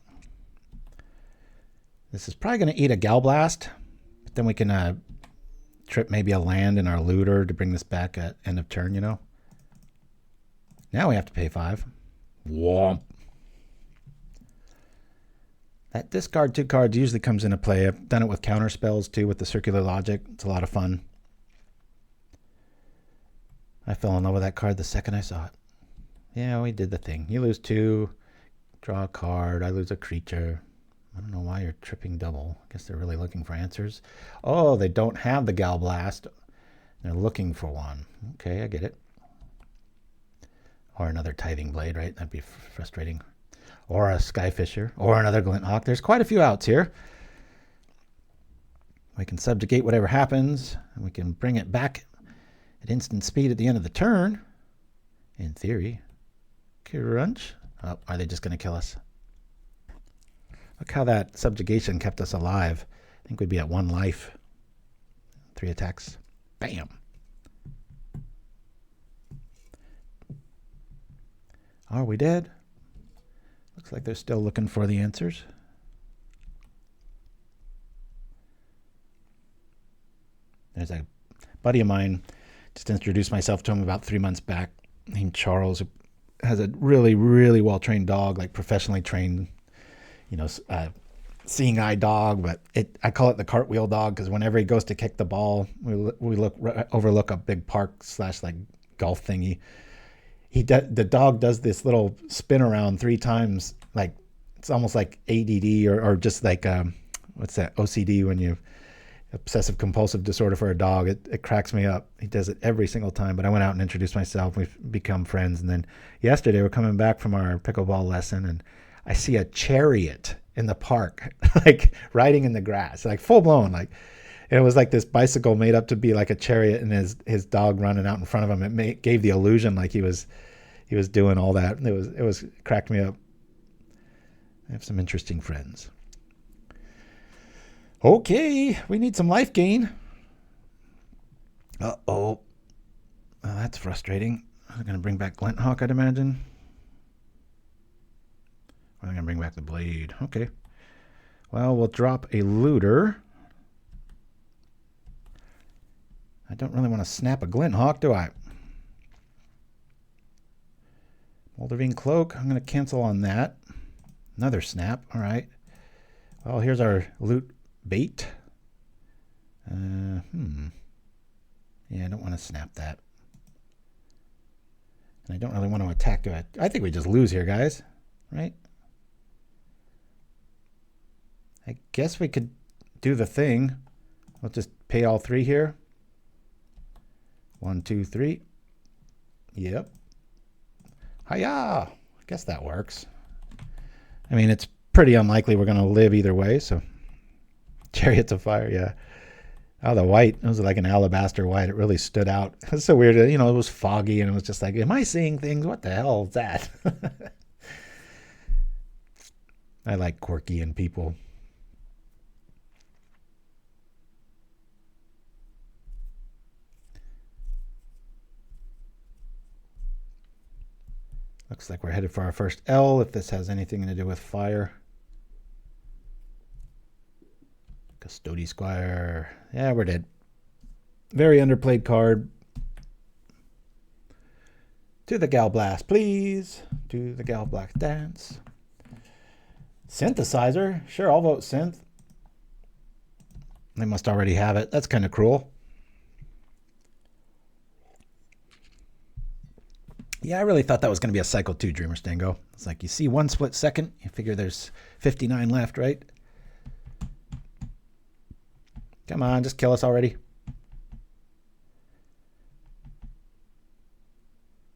This is probably going to eat a Galblast, but then we can trip maybe a land in our looter to bring this back at end of turn, you know. Now we have to pay 5. Womp. That discard 2 cards usually comes into play. I've done it with counter spells too with the circular logic. It's a lot of fun. I fell in love with that card the second I saw it. Yeah, we did the thing. You lose 2, draw a card, I lose a creature. I don't know why you're tripping double. I guess they're really looking for answers. Oh, they don't have the Galblast. They're looking for one. Okay, I get it. Or another Tithing Blade, right? That'd be frustrating. Or a Skyfisher. Or another Glinthawk. There's quite a few outs here. We can subjugate whatever happens. And we can bring it back at instant speed at the end of the turn. In theory. Crunch. Oh, are they just going to kill us? Look how that subjugation kept us alive. I think we'd be at 1 life. 3 attacks. Bam. Are we dead? Looks like they're still looking for the answers. There's a buddy of mine. Just introduced myself to him about 3 months back. Named Charles. Who has a really, really well-trained dog. Like professionally trained, you know, seeing eye dog, but I call it the cartwheel dog because whenever he goes to kick the ball, we overlook a big park / like golf thingy. The dog does this little spin around 3 times, like it's almost like ADD or just like what's that, OCD when you obsessive compulsive disorder for a dog. It cracks me up. He does it every single time. But I went out and introduced myself. We've become friends. And then yesterday we're coming back from our pickleball lesson, and I see a chariot in the park, like riding in the grass, like full blown. Like it was like this bicycle made up to be like a chariot, and his dog running out in front of him. It gave the illusion like he was doing all that. It cracked me up. I have some interesting friends. Okay, we need some life gain. Uh-oh. Well, that's frustrating. I'm going to bring back Glinthawk, I'd imagine. I'm going to bring back the blade. Okay. Well, we'll drop a looter. I don't really want to snap a Glinthawk, do I? Moldervine Cloak. I'm going to cancel on that. Another snap. All right. Well, here's our loot bait. Yeah, I don't want to snap that. And I don't really want to attack. I think we just lose here, guys. Right? I guess we could do the thing. We'll just pay all 3 here. 1, 2, 3. Yep. Hiya! I guess that works. I mean, it's pretty unlikely we're going to live either way, so. Chariots of Fire, yeah. Oh, the white. It was like an alabaster white. It really stood out. It was so weird. You know, it was foggy, and it was just like, am I seeing things? What the hell is that? I like quirky in people. Looks like we're headed for our first L, if this has anything to do with fire. Custody Squire. Yeah, we're dead. Very underplayed card. To the Galblast, please. To the Galblast dance. Synthesizer. Sure, I'll vote synth. They must already have it. That's kind of cruel. Yeah, I really thought that was going to be a Cycle 2 Dreamer Stango. It's like you see 1 split second, you figure there's 59 left, right? Come on, just kill us already.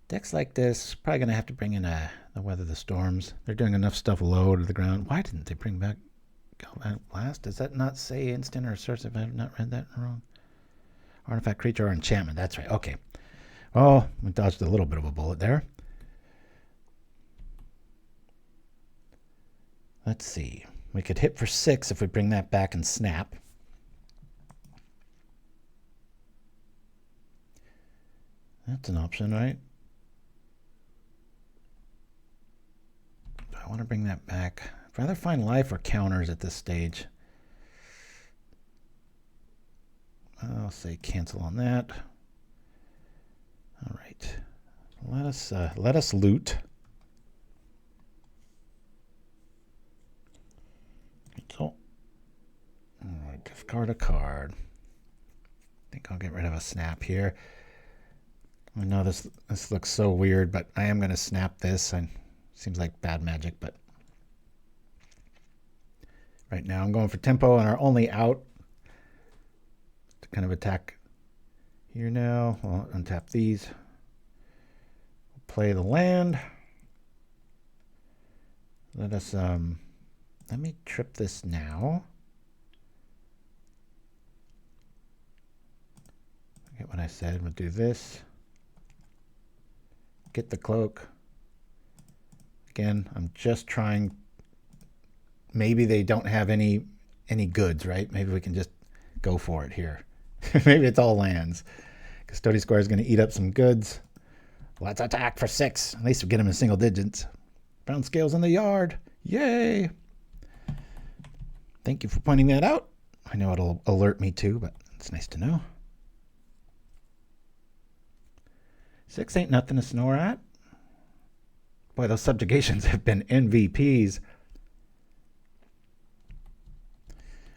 Decks like this, probably going to have to bring in the Weather the Storms. They're doing enough stuff low to the ground. Why didn't they bring back Galblast? Does that not say instant or source if I have not read that wrong? Artifact, creature, or enchantment. That's right. Okay. Oh, we dodged a little bit of a bullet there. Let's see. We could hit for 6 if we bring that back and snap. That's an option, right? Do I want to bring that back? I'd rather find life or counters at this stage. I'll say cancel on that. All right, let us loot. All right, discard a card. I think I'll get rid of a snap here. I know this looks so weird, but I am going to snap this. And seems like bad magic, but right now I'm going for tempo, and our only out to kind of attack. Here now, I'll untap these. Play the land. Let us, let me trip this now. Forget what I said, we'll do this. Get the cloak. Again, I'm just trying, maybe they don't have any goods, right? Maybe we can just go for it here. Maybe it's all lands. Custody Squire is going to eat up some goods. Let's attack for 6. At least we get him in single digits. Brownscale's in the yard. Yay! Thank you for pointing that out. I know it'll alert me too, but it's nice to know. 6 ain't nothing to snore at. Boy, those subjugations have been MVPs.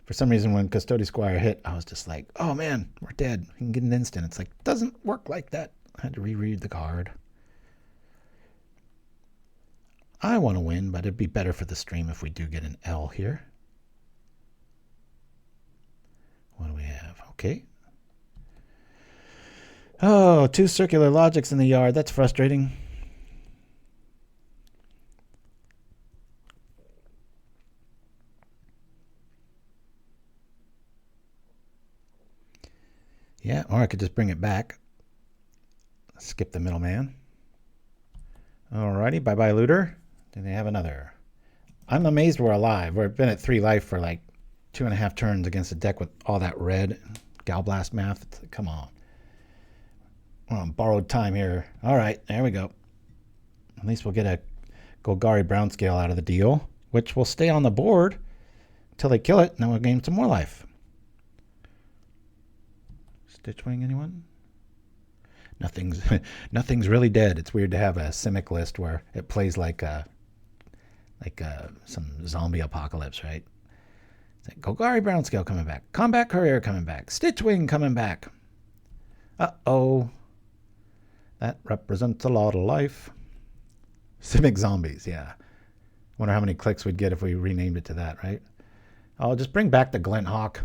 For some reason, when Custody Squire hit, I was just like, oh man, we're dead. We can get an instant. It's like, doesn't work like that. I had to reread the card. I want to win, but it'd be better for the stream if we do get an L here. What do we have? Okay. Oh, 2 circular logics in the yard. That's frustrating. Yeah, or I could just bring it back. Skip the middleman. Alrighty, bye-bye looter. Do they have another? I'm amazed we're alive. We've been at 3 life for like 2.5 turns against a deck with all that red Galblast math. Come on. We're on borrowed time here. Alright, there we go. At least we'll get a Golgari Brownscale out of the deal, which will stay on the board until they kill it, and then we'll gain some more life. Stitchwing, anyone? Nothing's really dead. It's weird to have a Simic list where it plays like some zombie apocalypse, right? It's like Golgari Brownscale coming back, Combat Courier coming back, Stitchwing coming back. Uh-oh. That represents a lot of life. Simic zombies, yeah. Wonder how many clicks we'd get if we renamed it to that, right? I'll just bring back the Glint Hawk.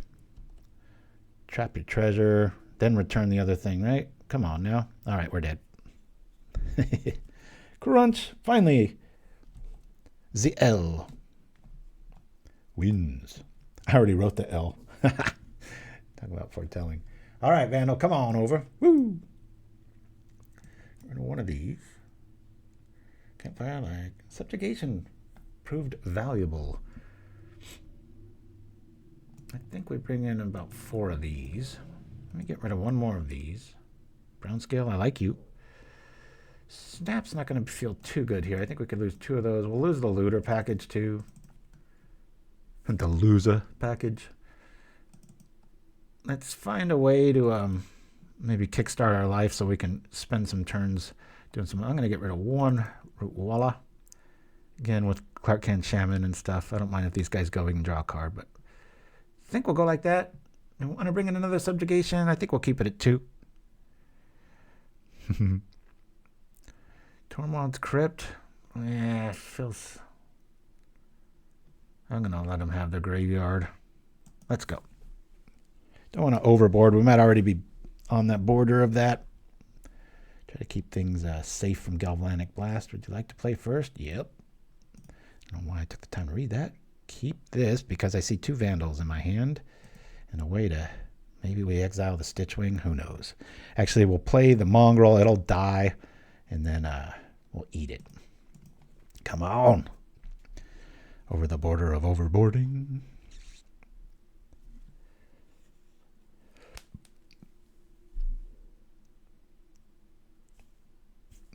Trap your treasure, then return the other thing, right? Come on now. All right, we're dead. Crunch, finally. The L wins. I already wrote the L. Talk about foretelling. All right, Vandal, come on over. Woo! One of these. Campfire, like Subjugation proved valuable. I think we bring in about 4 of these. Let me get rid of 1 more of these. Brownscale, I like you. Snap's not going to feel too good here. I think we could lose 2 of those. We'll lose the looter package too. The loser package. Let's find a way to maybe kickstart our life so we can spend some turns doing some. I'm going to get rid of 1 Rootwalla. Again, with Clark Kent Shaman and stuff. I don't mind if these guys go and draw a card, but I think we'll go like that. I want to bring in another Subjugation. I think we'll keep it at 2. Tormod's Crypt. Yeah, feels. I'm going to let them have their graveyard. Let's go. Don't want to overboard. We might already be on that border of that. Try to keep things safe from Galvanic Blast. Would you like to play first? Yep. I don't know why I took the time to read that. Keep this because I see 2 Vandals in my hand. And a way to... Maybe we exile the Stitchwing. Who knows? Actually, we'll play the Mongrel. It'll die. And then we'll eat it. Come on. Over the border of overboarding.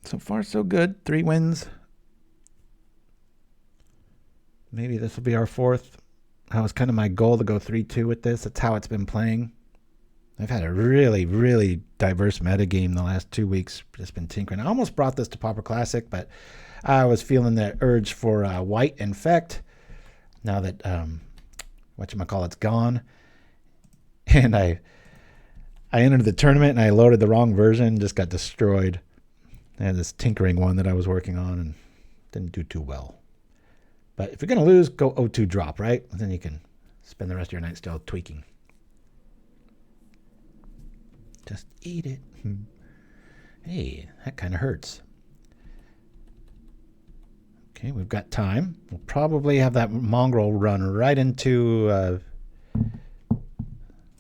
So far, so good. 3 wins. Maybe this will be our 4th. That was kind of my goal to go 3-2 with this. That's how it's been playing. I've had a really, really diverse metagame the last 2 weeks. Just been tinkering. I almost brought this to Pauper Classic, but I was feeling the urge for White Infect. Now that whatchamacallit's gone. And I entered the tournament and I loaded the wrong version. Just got destroyed. I had this tinkering one that I was working on and didn't do too well. But if you're going to lose, go 0-2 drop, right? And then you can spend the rest of your night still tweaking. Just eat it. Hey, that kind of hurts. Okay, we've got time. We'll probably have that Mongrel run right into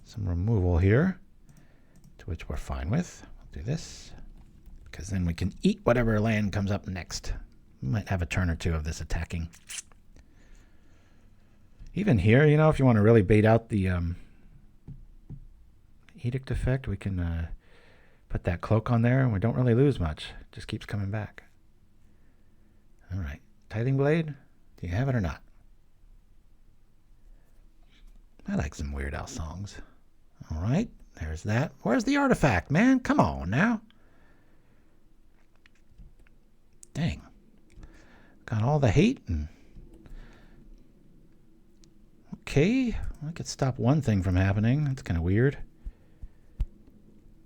some removal here, to which we're fine with. We'll do this, because then we can eat whatever land comes up next. We might have a turn or 2 of this attacking. Even here, you know, if you want to really bait out the Edict effect, we can put that cloak on there, and we don't really lose much. It just keeps coming back. All right. Tithing Blade, do you have it or not? I like some Weird Al songs. All right. There's that. Where's the artifact, man? Come on now. Dang. Got all the hate. Okay. I could stop one thing from happening. That's kind of weird.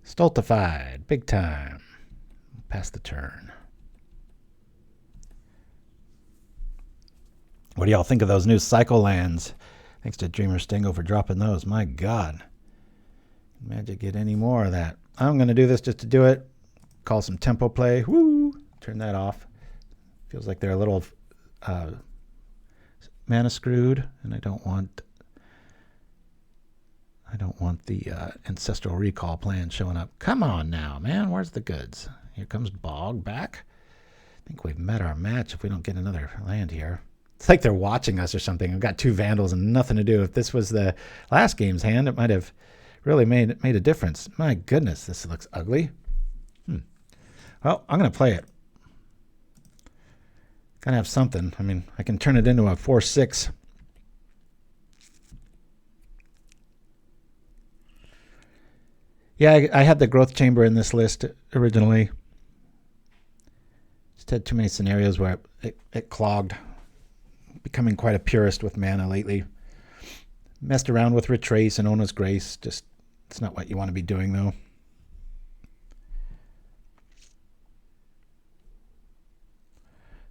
Stultified. Big time. Pass the turn. What do y'all think of those new Cycle lands? Thanks to Dreamer Stingo for dropping those. My God. Can Magic get any more of that? I'm going to do this just to do it. Call some tempo play. Woo! Turn that off. Feels like they're a little mana screwed, and I don't want the Ancestral Recall plan showing up. Come on now, man. Where's the goods? Here comes Bog back. I think we've met our match if we don't get another land here. It's like they're watching us or something. I've got 2 Vandals and nothing to do. If this was the last game's hand, it might have really made a difference. My goodness, this looks ugly. Well, I'm going to play it. Gotta have something. I mean, I can turn it into a 4/6. Yeah, I had the Growth Chamber in this list originally. Just had too many scenarios where it clogged. Becoming quite a purist with mana lately. Messed around with Retrace and Ona's Grace. Just, it's not what you want to be doing, though.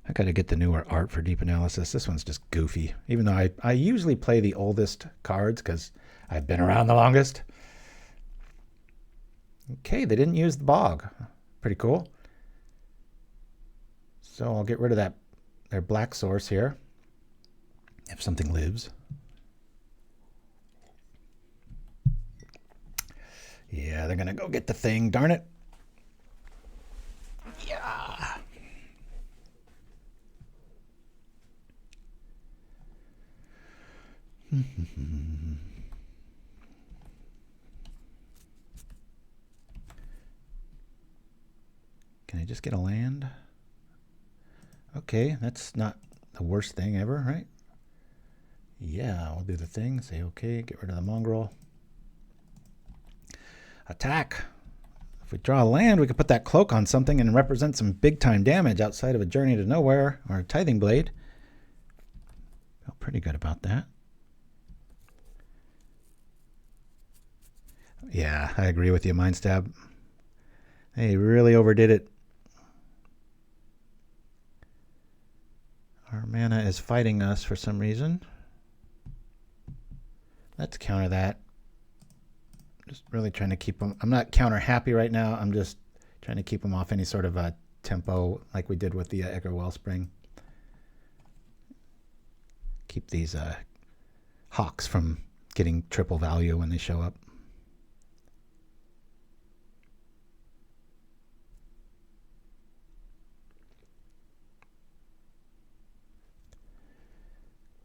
I got to get the newer art for Deep Analysis. This one's just goofy, even though I usually play the oldest cards because I've been around the longest. Okay, they didn't use the bog. Pretty cool. So I'll get rid of their black source here, if something lives. Yeah, they're going to go get the thing, darn it. Yeah. Can I just get a land? Okay, that's not the worst thing ever, right? Yeah, we'll do the thing. Say okay, get rid of the mongrel. Attack. If we draw a land, we could put that cloak on something and represent some big time damage outside of a Journey to Nowhere or a Tithing Blade. Feel pretty good about that. Yeah, I agree with you, Mind Stab. They really overdid it. Our mana is fighting us for some reason. Let's counter that. Just really trying to keep them. I'm not counter happy right now. I'm just trying to keep them off any sort of a tempo like we did with the Egger Wellspring. Keep these hawks from getting triple value when they show up.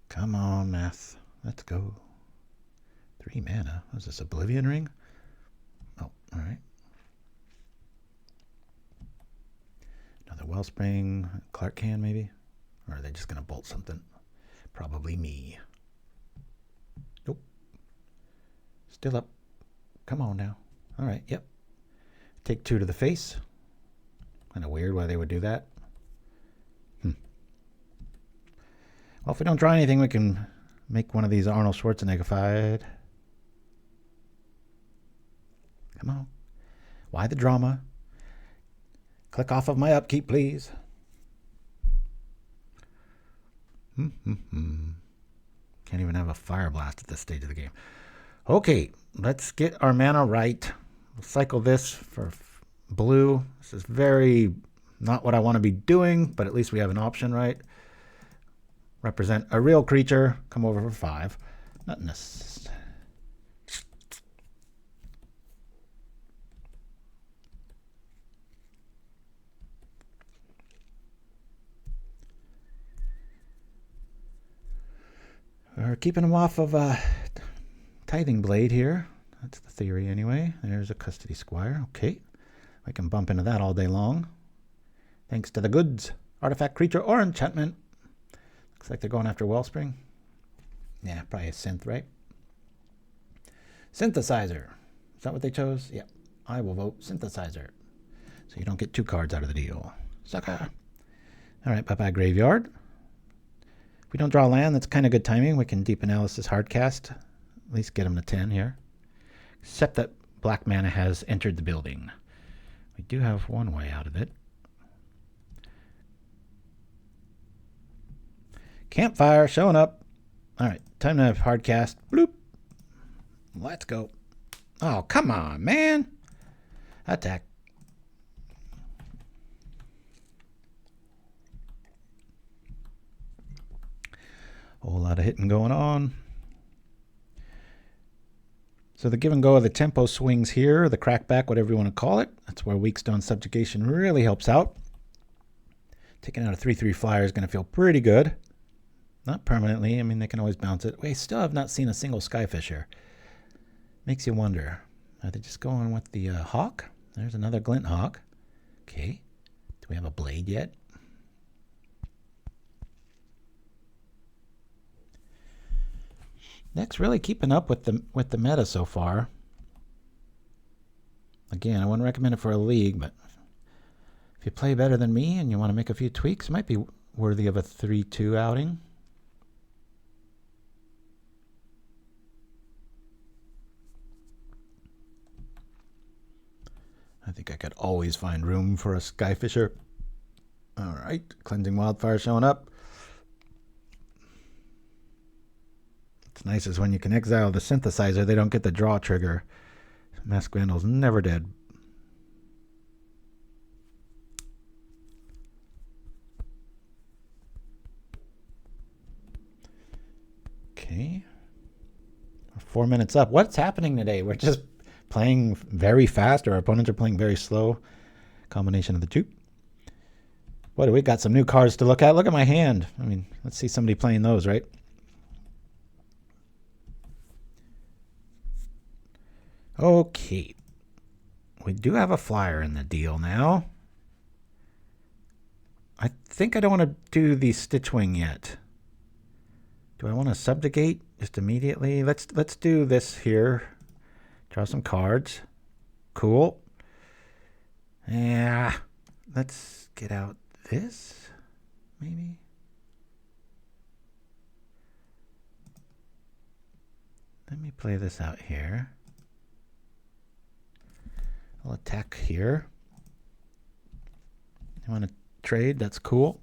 Come on, math. Let's go. 3 mana. Was this Oblivion Ring? Oh, all right. Another Wellspring. Clark can maybe? Or are they just going to bolt something? Probably me. Nope. Still up. Come on now. All right, yep. Take 2 to the face. Kind of weird why they would do that. Well, if we don't draw anything, we can make one of these Arnold Schwarzenegger-fied. Come on. Why the drama? Click off of my upkeep, please. Can't even have a Fire Blast at this stage of the game. Okay, let's get our mana right. We'll cycle this for blue. This is very not what I want to be doing, but at least we have an option, right? Represent a real creature. Come over for 5. Not necessary. We're keeping them off of Tithing Blade here. That's the theory anyway. There's a Custody Squire. Okay. I can bump into that all day long. Thanks to the goods. Artifact, creature, or enchantment. Looks like they're going after Wellspring. Yeah, probably a synth, right? Synthesizer. Is that what they chose? Yeah. I will vote Synthesizer. So you don't get 2 cards out of the deal. Sucker. All right, bye-bye Graveyard. If we don't draw land, that's kind of good timing. We can Deep Analysis Hardcast. At least get them to 10 here. Except that black mana has entered the building. We do have one way out of it. Campfire showing up. All right, time to hardcast. Bloop. Let's go. Oh, come on, man. Attack. Whole lot of hitting going on. So the give and go of the tempo swings here, the crackback, whatever you want to call it. That's where Weakstone Subjugation really helps out. Taking out a 3/3 flyer is going to feel pretty good. Not permanently. I mean, they can always bounce it. We still have not seen a single Skyfish here. Makes you wonder. Are they just going with the Hawk? There's another Glint Hawk. Okay. Do we have a Blade yet? Deck's really keeping up with the meta so far. Again, I wouldn't recommend it for a league, but if you play better than me and you want to make a few tweaks, it might be worthy of a 3-2 outing. I think I could always find room for a Skyfisher. All right. right. Cleansing Wildfire showing up. What's nice is when you can exile the Synthesizer, they don't get the draw trigger. Masked Vandal's never dead. Okay. 4 minutes up. What's happening today? We're just playing very fast, or our opponents are playing very slow. Combination of the two. What do we got? Some new cards to look at. Look at my hand. I mean, let's see somebody playing those, right? Okay. We do have a flyer in the deal now. I think I don't want to do the Stitchwing yet. Do I want to subjugate just immediately? Let's do this here. Draw some cards. Cool. Yeah. Let's get out this, maybe. Let me play this out here. I'll attack here. You want to trade? That's cool.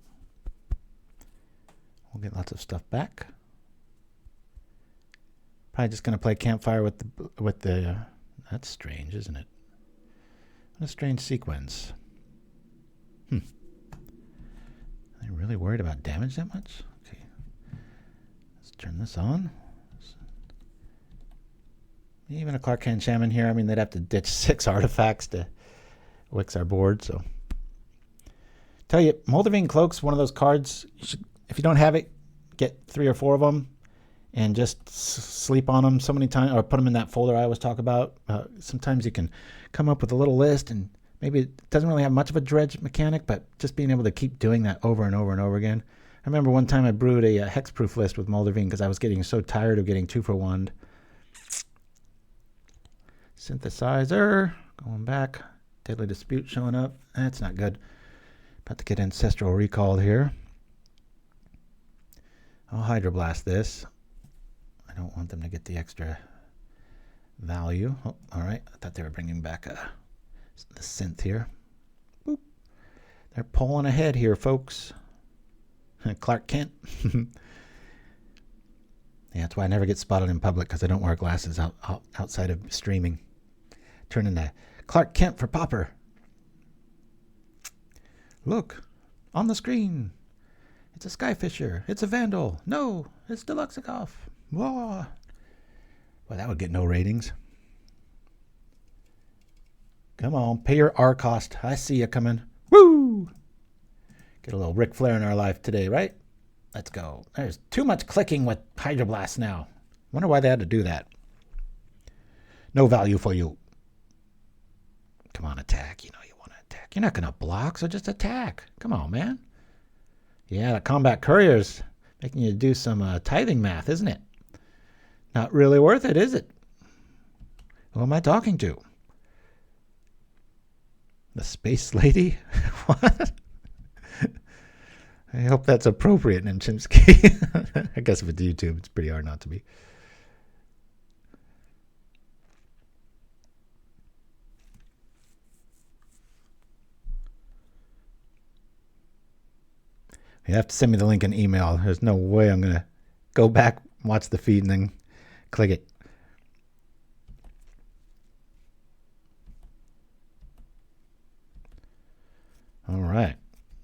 We'll get lots of stuff back. Probably just going to play Campfire with the. That's strange, isn't it? What a strange sequence. Are they really worried about damage that much? Okay. Let's turn this on. Even a Clark Kent Shaman here. I mean, they'd have to ditch 6 artifacts to wix our board. So, tell you, Moldervine Cloak's one of those cards. You should, if you don't have it, get 3 or 4 of them and just sleep on them so many times, or put them in that folder I always talk about. Sometimes you can come up with a little list, and maybe it doesn't really have much of a dredge mechanic, but just being able to keep doing that over and over and over again. I remember one time I brewed a hexproof list with Moldervine because I was getting so tired of getting 2 for 1. Synthesizer, going back. Deadly Dispute showing up. That's not good. About to get Ancestral recalled here. I'll Hydroblast this. I don't want them to get the extra value. Oh, all right. I thought they were bringing back the synth here. Boop. They're pulling ahead here, folks. Clark Kent. Yeah, that's why I never get spotted in public, because I don't wear glasses outside of streaming. Turn into Clark Kent for Pauper. Look, on the screen. It's a Skyfisher. It's a Vandal. No, it's deluxeicoff. Whoa. Well, that would get no ratings. Come on, pay your R cost. I see you coming. Woo! Get a little Ric Flair in our life today, right? Let's go. There's too much clicking with Hydroblast now. Wonder why they had to do that. No value for you. Come on, attack. You know you want to attack. You're not going to block, so just attack. Come on, man. Yeah, the Combat Courier's making you do some tithing math, isn't it? Not really worth it, is it? Who am I talking to? The Space Lady? What? I hope that's appropriate in Chimpskey. I guess if it's YouTube, it's pretty hard not to be. You have to send me the link in email. There's no way I'm going to go back, watch the feed, and then click it. All right.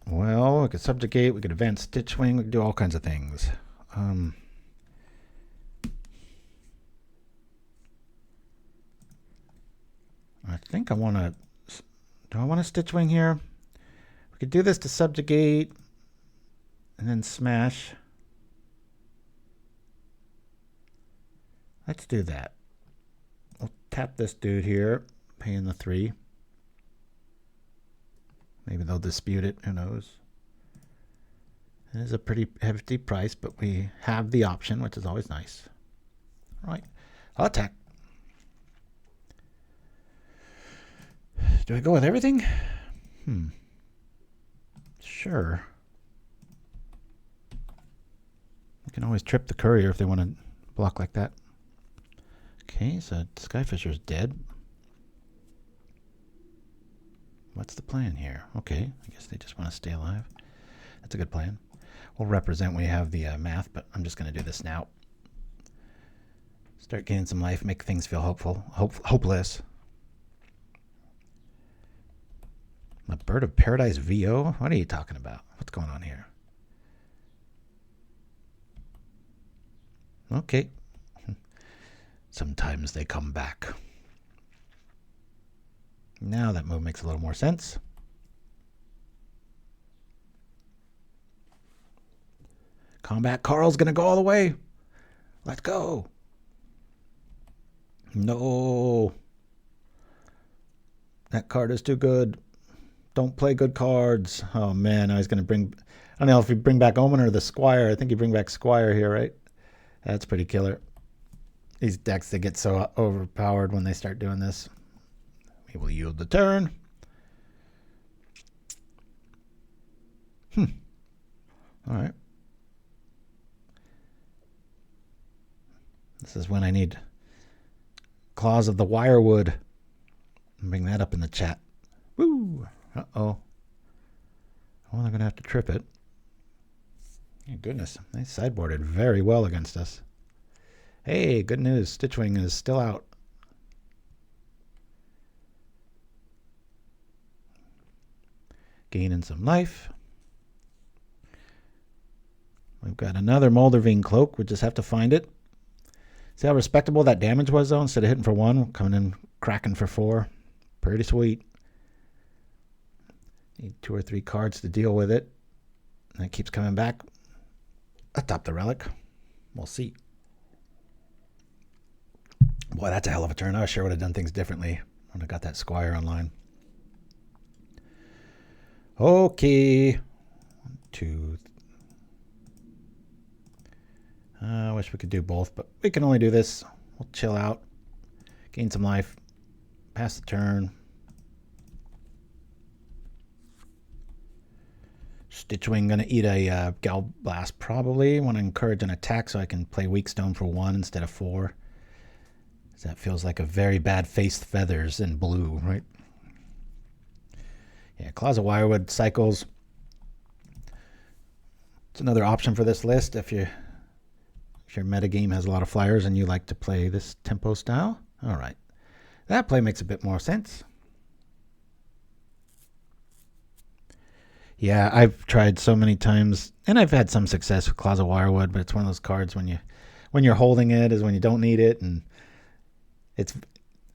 Well, we could subjugate, we could advance Stitchwing, we could do all kinds of things. I think I want to... Do I want a Stitchwing here? We could do this to subjugate and then smash. Let's do that. We'll tap this dude here, pay in the 3. Maybe they'll dispute it. Who knows? It is a pretty hefty price, but we have the option, which is always nice. All right. I'll attack. Do I go with everything? Sure. I can always trip the courier if they want to block like that. Okay, so Skyfisher's dead. What's the plan here? Okay, I guess they just want to stay alive. That's a good plan. We'll represent when we have the math, but I'm just going to do this now. Start gaining some life, make things feel hopeless. A Bird of Paradise VO? What are you talking about? What's going on here? Okay. Sometimes they come back. Now that move makes a little more sense. Combat Carl's going to go all the way. Let's go. No. That card is too good. Don't play good cards. Oh, man. Now he's going to bring... I don't know if we bring back Omen or the Squire. I think you bring back Squire here, right? That's pretty killer. These decks, they get so overpowered when they start doing this. We will yield the turn. All right. This is when I need Claws of the Wirewood. Bring that up in the chat. Woo! Uh-oh. Well, I'm going to have to trip it. Oh, goodness. They sideboarded very well against us. Hey, good news. Stitchwing is still out. Gaining some life. We've got another Moldervine Cloak. We just have to find it. See how respectable that damage was, though? Instead of hitting for 1, coming in cracking for 4. Pretty sweet. Need 2 or 3 cards to deal with it. And it keeps coming back. Atop the relic. We'll see. Boy, that's a hell of a turn. I sure would have done things differently when I got that Squire online. Okay. 1, 2. I wish we could do both, but we can only do this. We'll chill out. Gain some life. Pass the turn. Stitchwing going to eat a Golgari probably. Want to encourage an attack so I can play Weakstone for 1 instead of 4. That feels like a very bad face feathers in blue, right? Yeah, Claws of Wirewood cycles. It's another option for this list if your metagame has a lot of flyers and you like to play this tempo style. All right. That play makes a bit more sense. Yeah, I've tried so many times, and I've had some success with Claws of Wirewood, but it's one of those cards when you're holding it is when you don't need it, and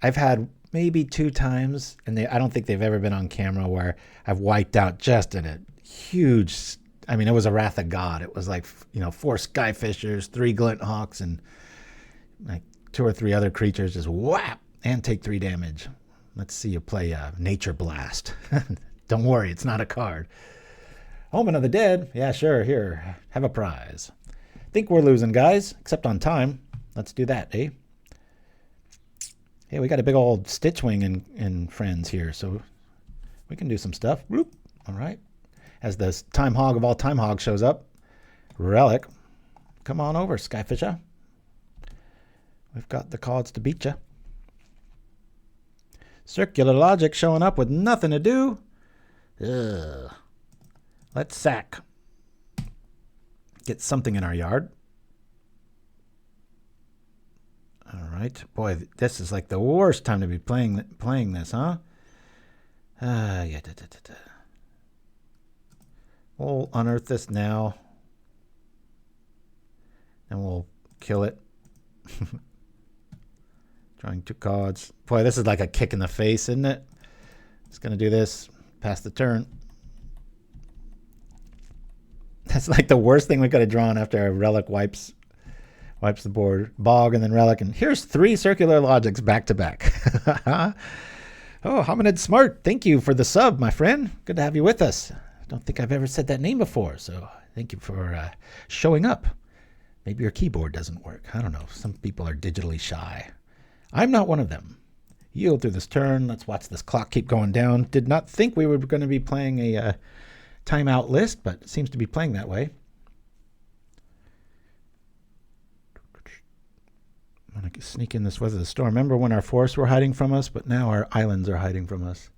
I've had maybe 2 times, and I don't think they've ever been on camera, where I've wiped out just in a huge, I mean, it was a Wrath of God. It was like, 4 Skyfishers, 3 Glint Hawks, and like 2 or 3 other creatures just whap and take 3 damage. Let's see you play Nature Blast. Don't worry, it's not a card. Omen of the Dead. Yeah, sure. Here, have a prize. Think we're losing, guys, except on time. Let's do that, eh? Hey, we got a big old Stitchwing and friends here, so we can do some stuff. Whoop. All right. As the Time Hog of all Time Hogs shows up, Relic, come on over, Skyfisher. We've got the cards to beat you. Circular Logic showing up with nothing to do. Ugh. Let's sack. Get something in our yard. All right. Boy, this is like the worst time to be playing this, huh? Yeah. We'll unearth this now. And we'll kill it. Drawing 2 cards. Boy, this is like a kick in the face, isn't it? It's going to do this. Pass the turn. That's like the worst thing we could have drawn after a Relic wipes the board. Bog and then Relic. And here's 3 Circular Logics back to back. Oh, Hominid Smart. Thank you for the sub, my friend. Good to have you with us. I don't think I've ever said that name before, so thank you for showing up. Maybe your keyboard doesn't work. I don't know. Some people are digitally shy. I'm not one of them. Yield through this turn. Let's watch this clock keep going down. Did not think we were going to be playing a timeout list, but it seems to be playing that way. I'm going to sneak in this Weather the Storm. Remember when our forests were hiding from us, but now our islands are hiding from us.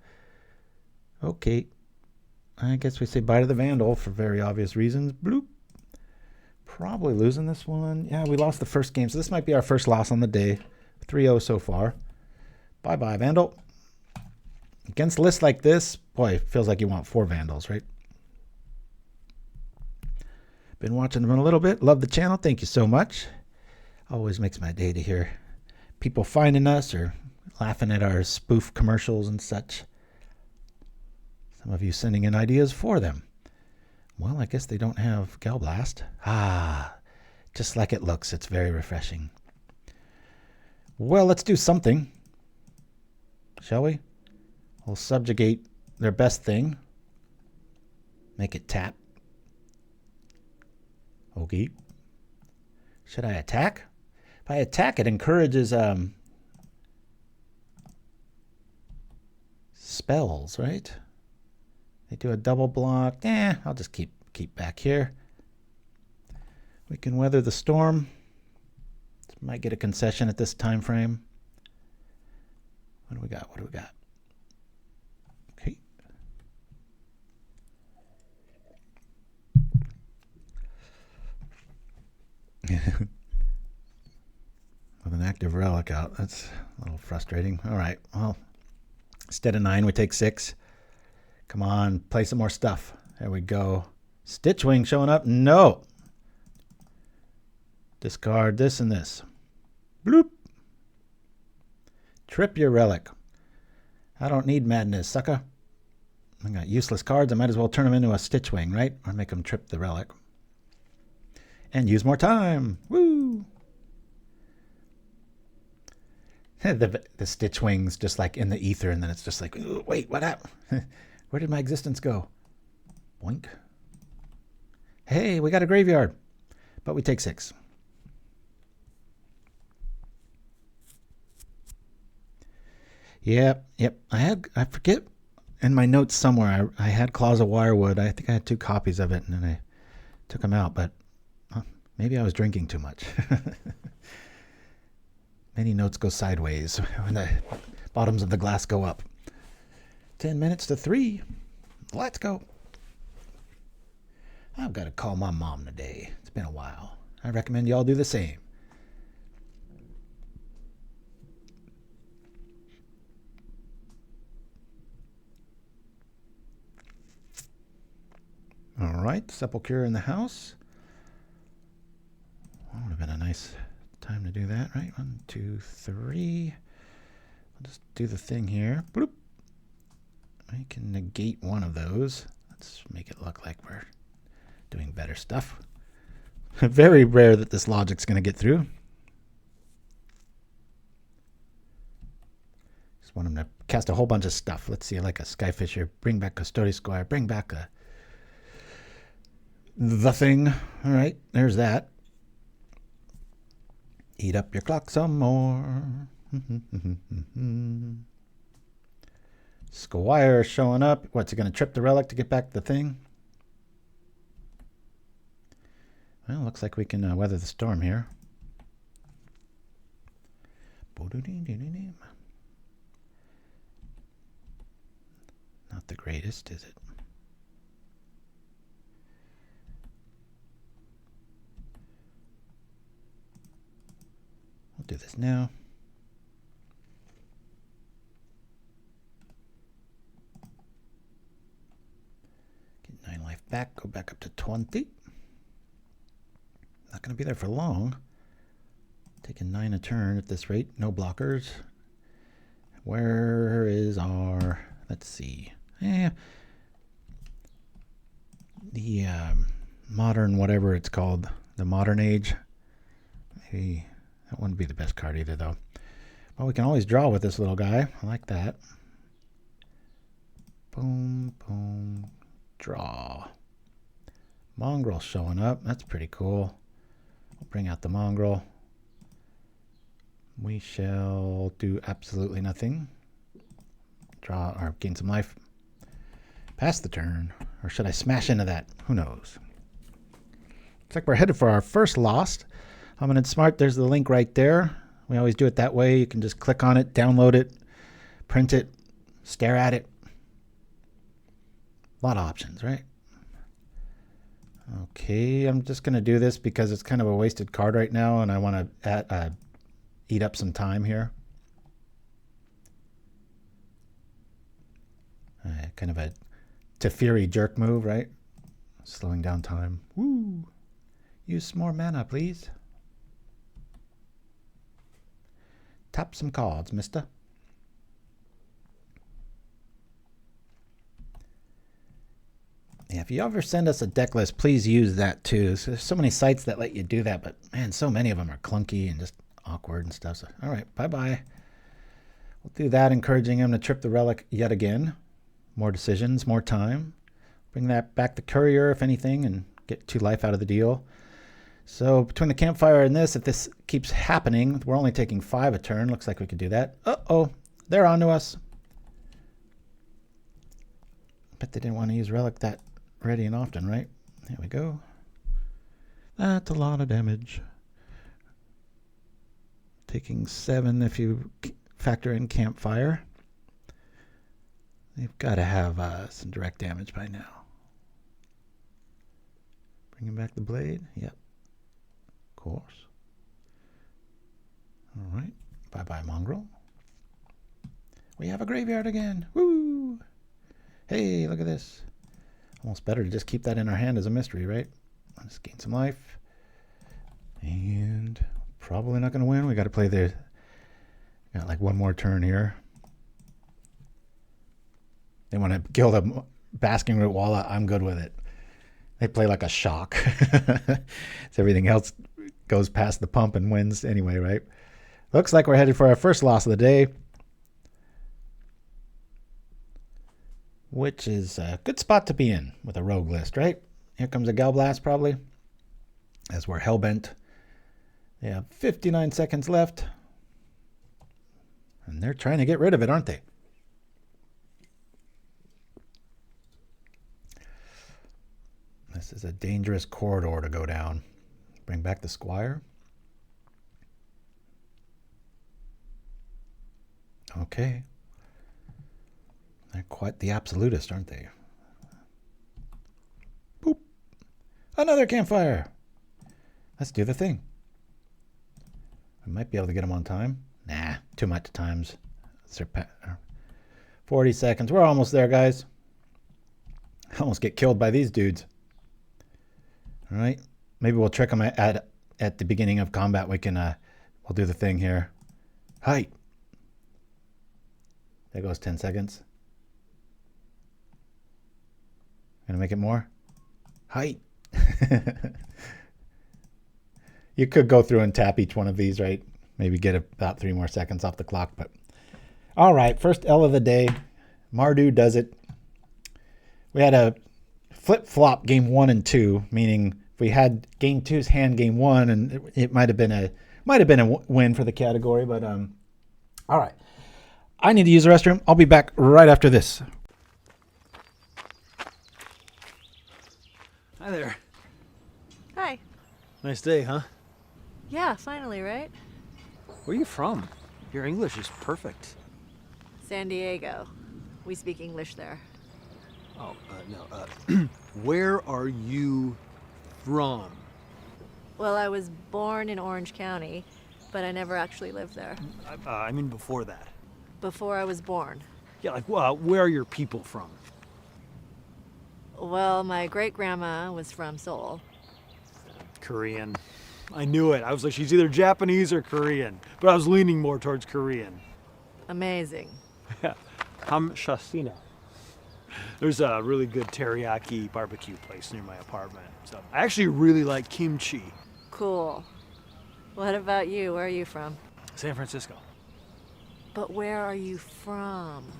Okay. I guess we say bye to the Vandal for very obvious reasons. Bloop. Probably losing this one. Yeah, we lost the first game, so this might be our first loss on the day. 3-0 so far. Bye-bye, Vandal. Against lists like this, boy, it feels like you want 4 Vandals, right? Been watching them a little bit. Love the channel. Thank you so much. Always makes my day to hear people finding us or laughing at our spoof commercials and such. Some of you sending in ideas for them. Well, I guess they don't have Golgari. Ah, just like it looks. It's very refreshing. Well, let's do something. Shall we? We'll subjugate their best thing. Make it tap. Okay. Should I attack? If I attack, it encourages spells, right? They do a double block. I'll just keep back here. We can weather the storm. Might get a concession at this time frame. What do we got? What do we got? Okay. With an active relic out. That's a little frustrating. All right. Well, instead of 9, we take 6. Come on, play some more stuff. There we go. Stitchwing showing up. No. Discard this and this. Bloop. Trip your relic. I don't need madness, sucker. I got useless cards. I might as well turn them into a Stitchwing, right? Or make them trip the relic. And use more time. Woo! The Stitchwing's just like in the ether, and then it's just like, wait, what happened? Where did my existence go? Boink. Hey, we got a graveyard. But we take 6. Yep. I forget in my notes somewhere, I had Claws of Wirewood. I think I had 2 copies of it, and then I took them out, but maybe I was drinking too much. Many notes go sideways when the bottoms of the glass go up. 10 minutes to 3. Let's go. I've got to call my mom today. It's been a while. I recommend you all do the same. All right, Sepulchre in the house. That would have been a nice time to do that, right? 1, 2, 3. I'll just do the thing here. Bloop. I can negate one of those. Let's make it look like we're doing better stuff. Very rare that this logic's going to get through. Just want him to cast a whole bunch of stuff. Let's see, like a Skyfisher. Bring back Custody Squire. Bring back the thing. All right, there's that. Eat up your clock some more. Squire showing up. What's he going to trip the relic to get back the thing? Well, looks like we can weather the storm here. Not the greatest, is it? We'll do this now. Get 9 life back. Go back up to 20. Not going to be there for long. Taking 9 a turn at this rate. No blockers. Where is our... Let's see. The modern whatever it's called. The modern age. Maybe that wouldn't be the best card either, though. Well, we can always draw with this little guy. I like that. Boom, boom, draw. Mongrel showing up. That's pretty cool. We'll bring out the Mongrel. We shall do absolutely nothing. Draw or gain some life. Pass the turn. Or should I smash into that? Who knows? Looks like we're headed for our first lost. Hominid Smart, there's the link right there. We always do it that way. You can just click on it, download it, print it, stare at it. A lot of options, right? Okay, I'm just going to do this because it's kind of a wasted card right now, and I want to eat up some time here. Kind of a Teferi jerk move, right? Slowing down time. Woo! Use some more mana, please. Tap some cards, mister. Yeah, if you ever send us a deck list, please use that too. So there's so many sites that let you do that, but man, so many of them are clunky and just awkward and stuff. So, all right, bye-bye. We'll do that, encouraging him to trip the relic yet again. More decisions, more time. Bring that back to Courier, if anything, and get 2 life out of the deal. So between the Campfire and this, if this keeps happening, we're only taking 5 a turn. Looks like we could do that. Uh-oh, they're onto us. Bet they didn't want to use relic that ready and often, right? There we go. That's a lot of damage. Taking 7 if you factor in Campfire. They've got to have some direct damage by now. Bringing back the blade. Yep. Of course. All right. Bye-bye, Mongrel. We have a graveyard again. Woo! Hey, look at this. Almost better to just keep that in our hand as a mystery, right? Let's gain some life. And probably not going to win. We got to play the... Got like 1 more turn here. They want to kill the Basking Rootwalla. I'm good with it. They play like a shock. So everything else goes past the pump and wins anyway, right? Looks like we're headed for our first loss of the day, which is a good spot to be in with a rogue list, right? Here comes a Hydroblast probably, as we're hellbent. They have 59 seconds left, and they're trying to get rid of it, aren't they? This is a dangerous corridor to go down. Bring back the Squire. Okay. They're quite the absolutist, aren't they? Boop. Another Campfire. Let's do the thing. We might be able to get them on time. Nah, too much times. 40 seconds. We're almost there, guys. Almost get killed by these dudes. All right. Maybe we'll trick them at the beginning of combat. We'll do the thing here. Height. There goes 10 seconds. Gonna make it more? Height. You could go through and tap each one of these, right? Maybe get about 3 more seconds off the clock. But all right, first L of the day. Mardu does it. We had a flip-flop game 1 and 2, meaning if we had game 2's hand game 1, and it might have been a win for the category. But all right. I need to use the restroom. I'll be back right after this. Hi there. Hi. Nice day, huh? Yeah, finally, right? Where are you from? Your English is perfect. San Diego. We speak English there. Oh, no. Where are you from? Well, I was born in Orange County, but I never actually lived there. I mean before that. Before I was born. Yeah, like, where are your people from? Well, my great-grandma was from Seoul. Korean. I knew it. I was like, she's either Japanese or Korean. But I was leaning more towards Korean. Amazing. Yeah. Hamshasina. There's a really good teriyaki barbecue place near my apartment. So I actually really like kimchi. Cool. What about you? Where are you from? San Francisco. But where are you from?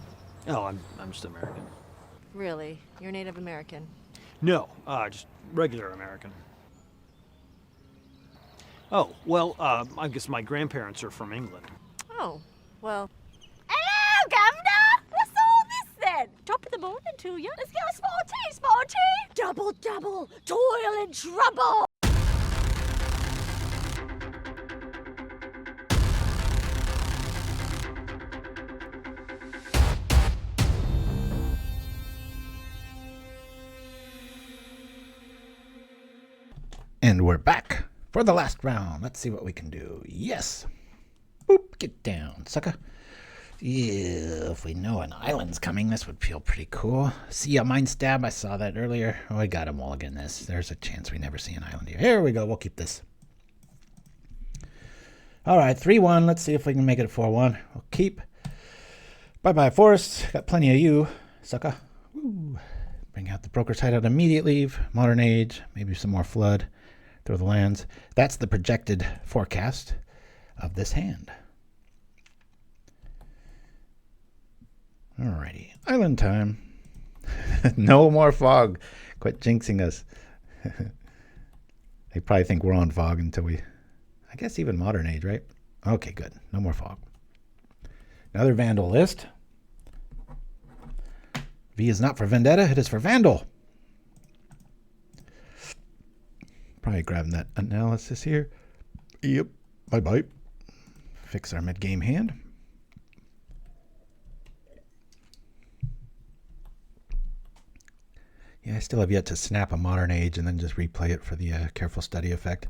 Oh, I'm just American. Really? You're Native American? No, just regular American. Oh, well, I guess my grandparents are from England. Oh, well. Hello, Governor! What's all this then? Top of the morning to you. Let's get a small tea. Double, toil and trouble. And we're back for the last round. Let's see what we can do. Yes. Boop, get down, sucker. Yeah, if we know an island's coming, this would feel pretty cool. See a Mind Stab? I saw that earlier. Oh, I got a mulligan this. There's a chance we never see an island here. Here we go. We'll keep this. All right, 3-1. Let's see if we can make it a 4-1. We'll keep. Bye-bye, Forest. Got plenty of you, sucker. Woo. Bring out the Brokers Hideout immediately. Modern Age. Maybe some more Flood. Throw the lands. That's the projected forecast of this hand. Alrighty, island time. No more fog. Quit jinxing us. They probably think we're on fog until we... I guess even Modern Age, right? Okay, good. No more fog. Another Vandal list. V is not for Vendetta. It is for Vandal. Probably grabbing that analysis here. Yep. Bye-bye. Fix our mid-game hand. Yeah, I still have yet to snap a Modern Age and then just replay it for the careful study effect.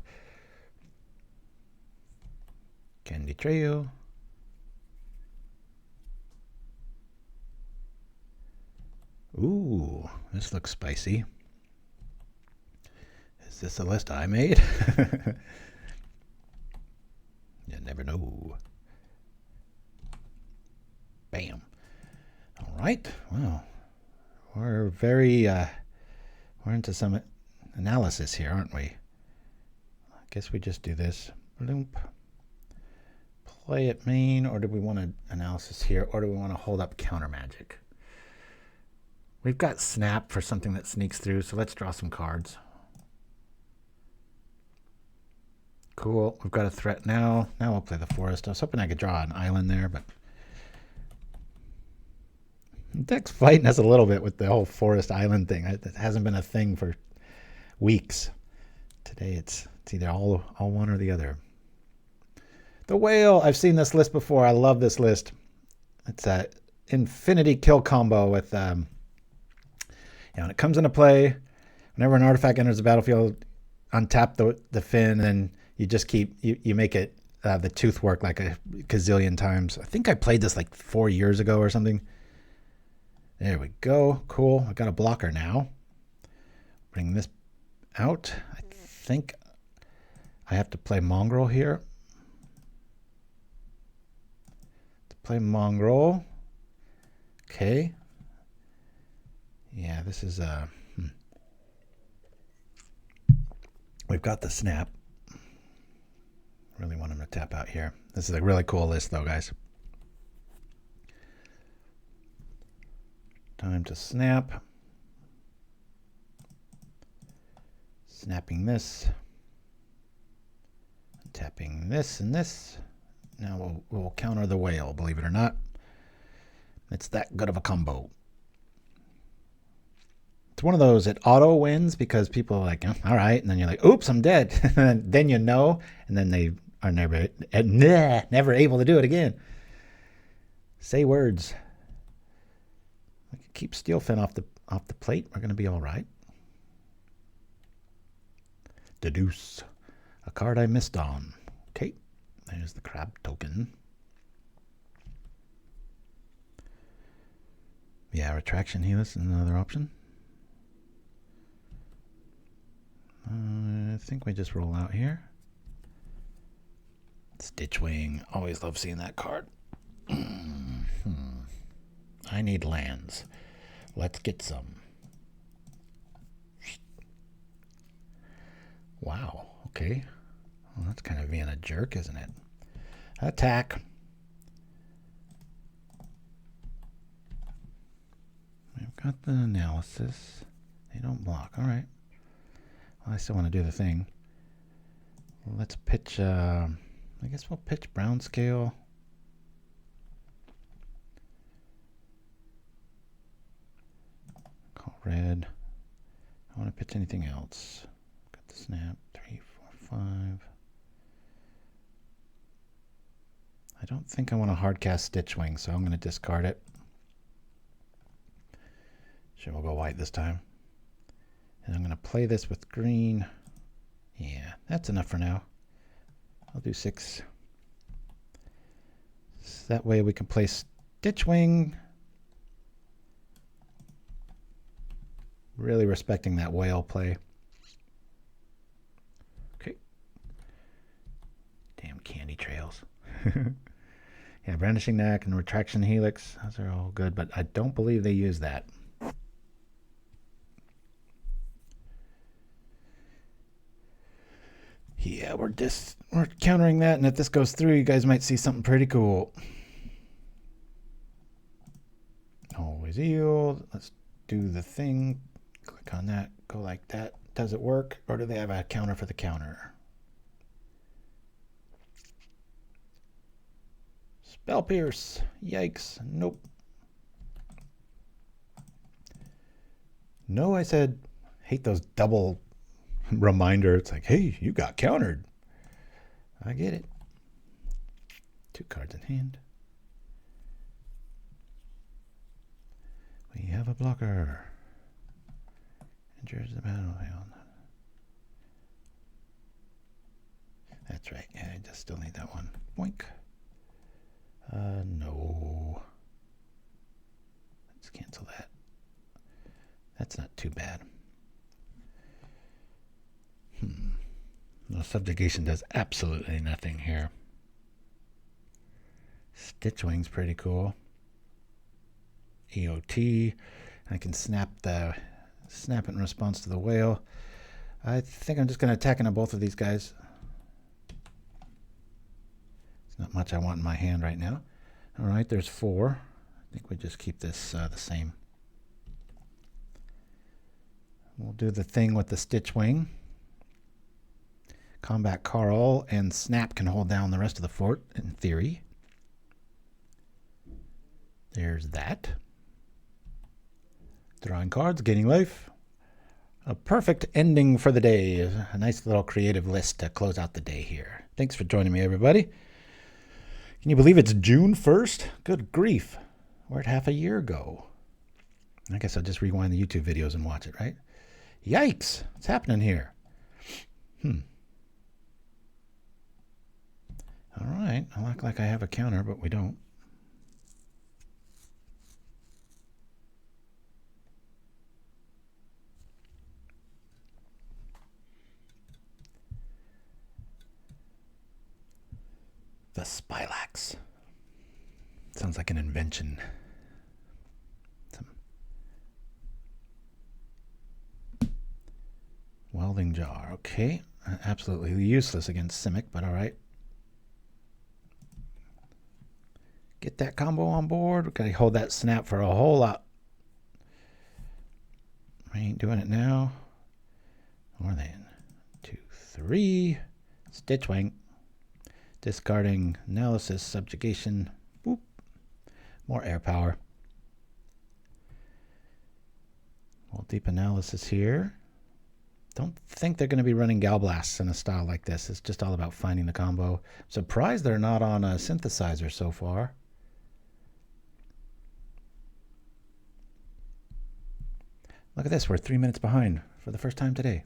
Candy Trail. Ooh, this looks spicy. Is this a list I made? You never know. Bam. All right. Well, we're very... we're into some analysis here, aren't we? I guess we just do this. Bloomp. Play it main, or do we want an analysis here, or do we want to hold up counter magic? We've got snap for something that sneaks through, so let's draw some cards. Cool. We've got a threat now. Now we'll play the forest. I was hoping I could draw an island there, but... Deck's fighting us a little bit with the whole forest island thing. It hasn't been a thing for weeks. Today it's either all one or the other. The whale. I've seen this list before. I love this list. It's a infinity kill combo with when it comes into play, whenever an artifact enters the battlefield, untap the fin, and you just keep you make it the tooth work like a gazillion times. I think I played this like 4 years ago or something. There we go. Cool. I got a blocker now. Bring this out. I think I have to play Mongrel here. To play Mongrel. Okay. Yeah, this is We've got the snap. Really want him to tap out here. This is a really cool list though, guys. Time to snap. Snapping this. Tapping this and this. Now we'll counter the whale, believe it or not. It's that good of a combo. It's one of those that auto wins because people are like, oh, all right. And then you're like, oops, I'm dead. And then you know, and then they are never able to do it again. Say words. Keep Steelfin off the plate. We're going to be all right. Deduce. A card I missed on. Okay. There's the crab token. Yeah, Retraction Helix is another option. I think we just roll out here. Stitchwing. Always love seeing that card. I need lands. Let's get some. Wow. Okay. Well, that's kind of being a jerk, isn't it? Attack. We've got the analysis. They don't block. All right. Well, I still want to do the thing. Let's pitch. I guess we'll pitch Brownscale. Call red. I want to pitch anything else. Got the snap. 3, 4, 5. I don't think I want to hardcast Stitchwing, so I'm going to discard it. Sure, we'll go white this time. And I'm going to play this with green. Yeah, that's enough for now. I'll do 6. So that way we can play Stitchwing. Really respecting that whale play. Okay. Damn candy trails. Yeah, Brandishing Neck and Retraction Helix. Those are all good, but I don't believe they use that. Yeah, we're countering that, and if this goes through, you guys might see something pretty cool. Always yield. Let's do the thing. Click on that. Go like that. Does it work, or do they have a counter for the counter? Spell Pierce. Yikes. Nope. No, I said, hate those double reminder. It's like, hey, you got countered. I get it. 2 cards in hand. We have a blocker. Enters the battlefield. That's right. Yeah, I just still need that one. Boink. No. Let's cancel that. That's not too bad. No, Subjugation does absolutely nothing here. Stitchwing's pretty cool. EOT. I can snap it in response to the whale. I think I'm just going to attack into both of these guys. It's not much I want in my hand right now. All right, there's 4. I think we just keep this the same. We'll do the thing with the Stitchwing. Combat Courier and Snap can hold down the rest of the fort, in theory. There's that. Drawing cards, gaining life. A perfect ending for the day. A nice little creative list to close out the day here. Thanks for joining me, everybody. Can you believe it's June 1st? Good grief. We're at half a year ago. I guess I'll just rewind the YouTube videos and watch it, right? Yikes! What's happening here? All right. I look like I have a counter, but we don't. The Spylax. Sounds like an invention. Welding jar. Okay. Absolutely useless against Simic, but all right. Get that combo on board. We've got to hold that snap for a whole lot. We ain't doing it now. More than 2, 3. Stitchwing. Discarding analysis, subjugation. Boop. More air power. Well, deep analysis here. Don't think they're going to be running Galblasts in a style like this. It's just all about finding the combo. Surprised they're not on a synthesizer so far. Look at this. We're 3 minutes behind for the first time today.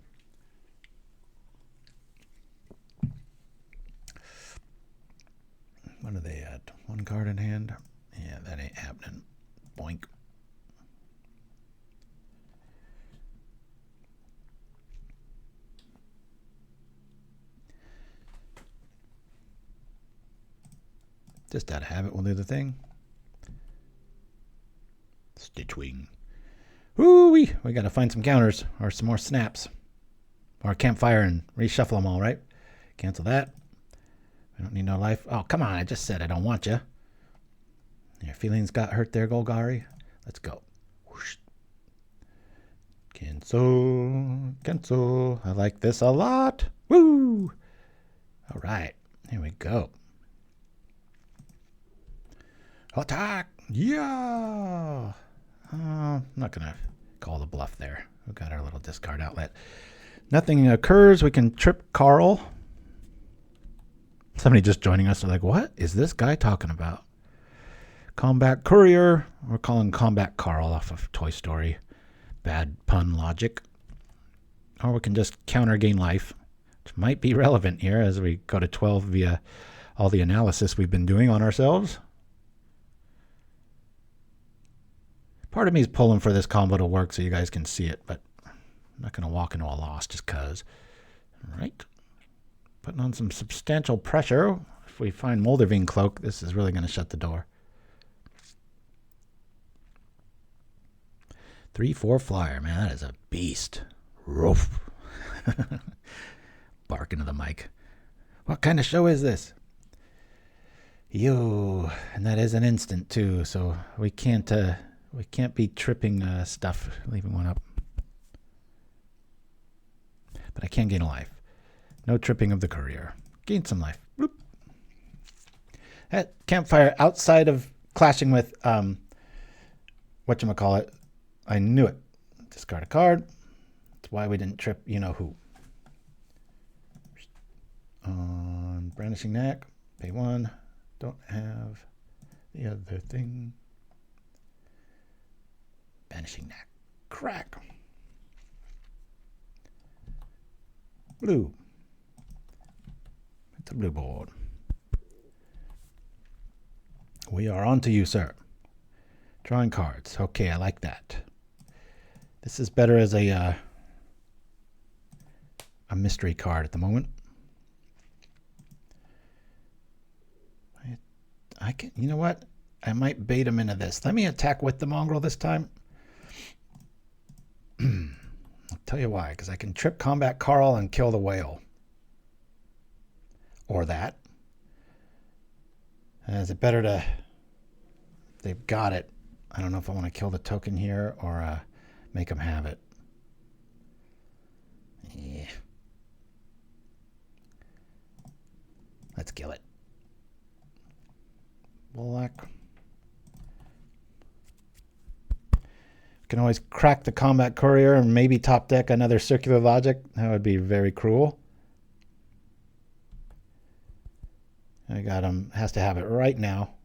What are they at? 1 card in hand? Yeah, that ain't happening. Boink. Just out of habit, we'll do the thing. Stitchwing. Woo-wee! We gotta find some counters or some more snaps. Or Campfire and reshuffle them all, right? Cancel that. We don't need no life. Oh, come on. I just said I don't want you. Your feelings got hurt there, Golgari. Let's go. Whoosh. Cancel. Cancel. I like this a lot. Woo! All right. Here we go. Attack! Yeah! I'm not going to call the bluff there. We've got our little discard outlet. Nothing occurs. We can trip Carl. Somebody just joining us are like, what is this guy talking about? Combat Courier. We're calling Combat Carl off of Toy Story. Bad pun logic. Or we can just counter gain life. which might be relevant here as we go to 12 via all the analysis we've been doing on ourselves. Part of me is pulling for this combo to work so you guys can see it, but I'm not going to walk into a loss just because. All right. Putting on some substantial pressure. If we find Moldervine Cloak, this is really going to shut the door. 3/4 flyer. Man, that is a beast. Roof. Bark into the mic. What kind of show is this? Yo, and that is an instant too, so we can't be tripping stuff, leaving one up. But I can gain a life. No tripping of the courier. Gain some life. Bloop. That Campfire, outside of clashing with whatchamacallit, I knew it. Discard a card. That's why we didn't trip you know who. On Brandishing Knack, pay 1. Don't have the other thing. Banishing Knack. Crack. Blue. It's a blue board. We are on to you, sir. Drawing cards. Okay, I like that. This is better as a mystery card at the moment. I can, you know what? I might bait him into this. Let me attack with the mongrel this time. I'll tell you why, because I can trip Combat Carl and kill the whale. Or that. Is it better to... They've got it. I don't know if I want to kill the token here or make them have it. Yeah. Let's kill it. Black. Can always crack the Combat Courier and maybe top deck another Circular Logic. That would be very cruel. I got him. Has to have it right now.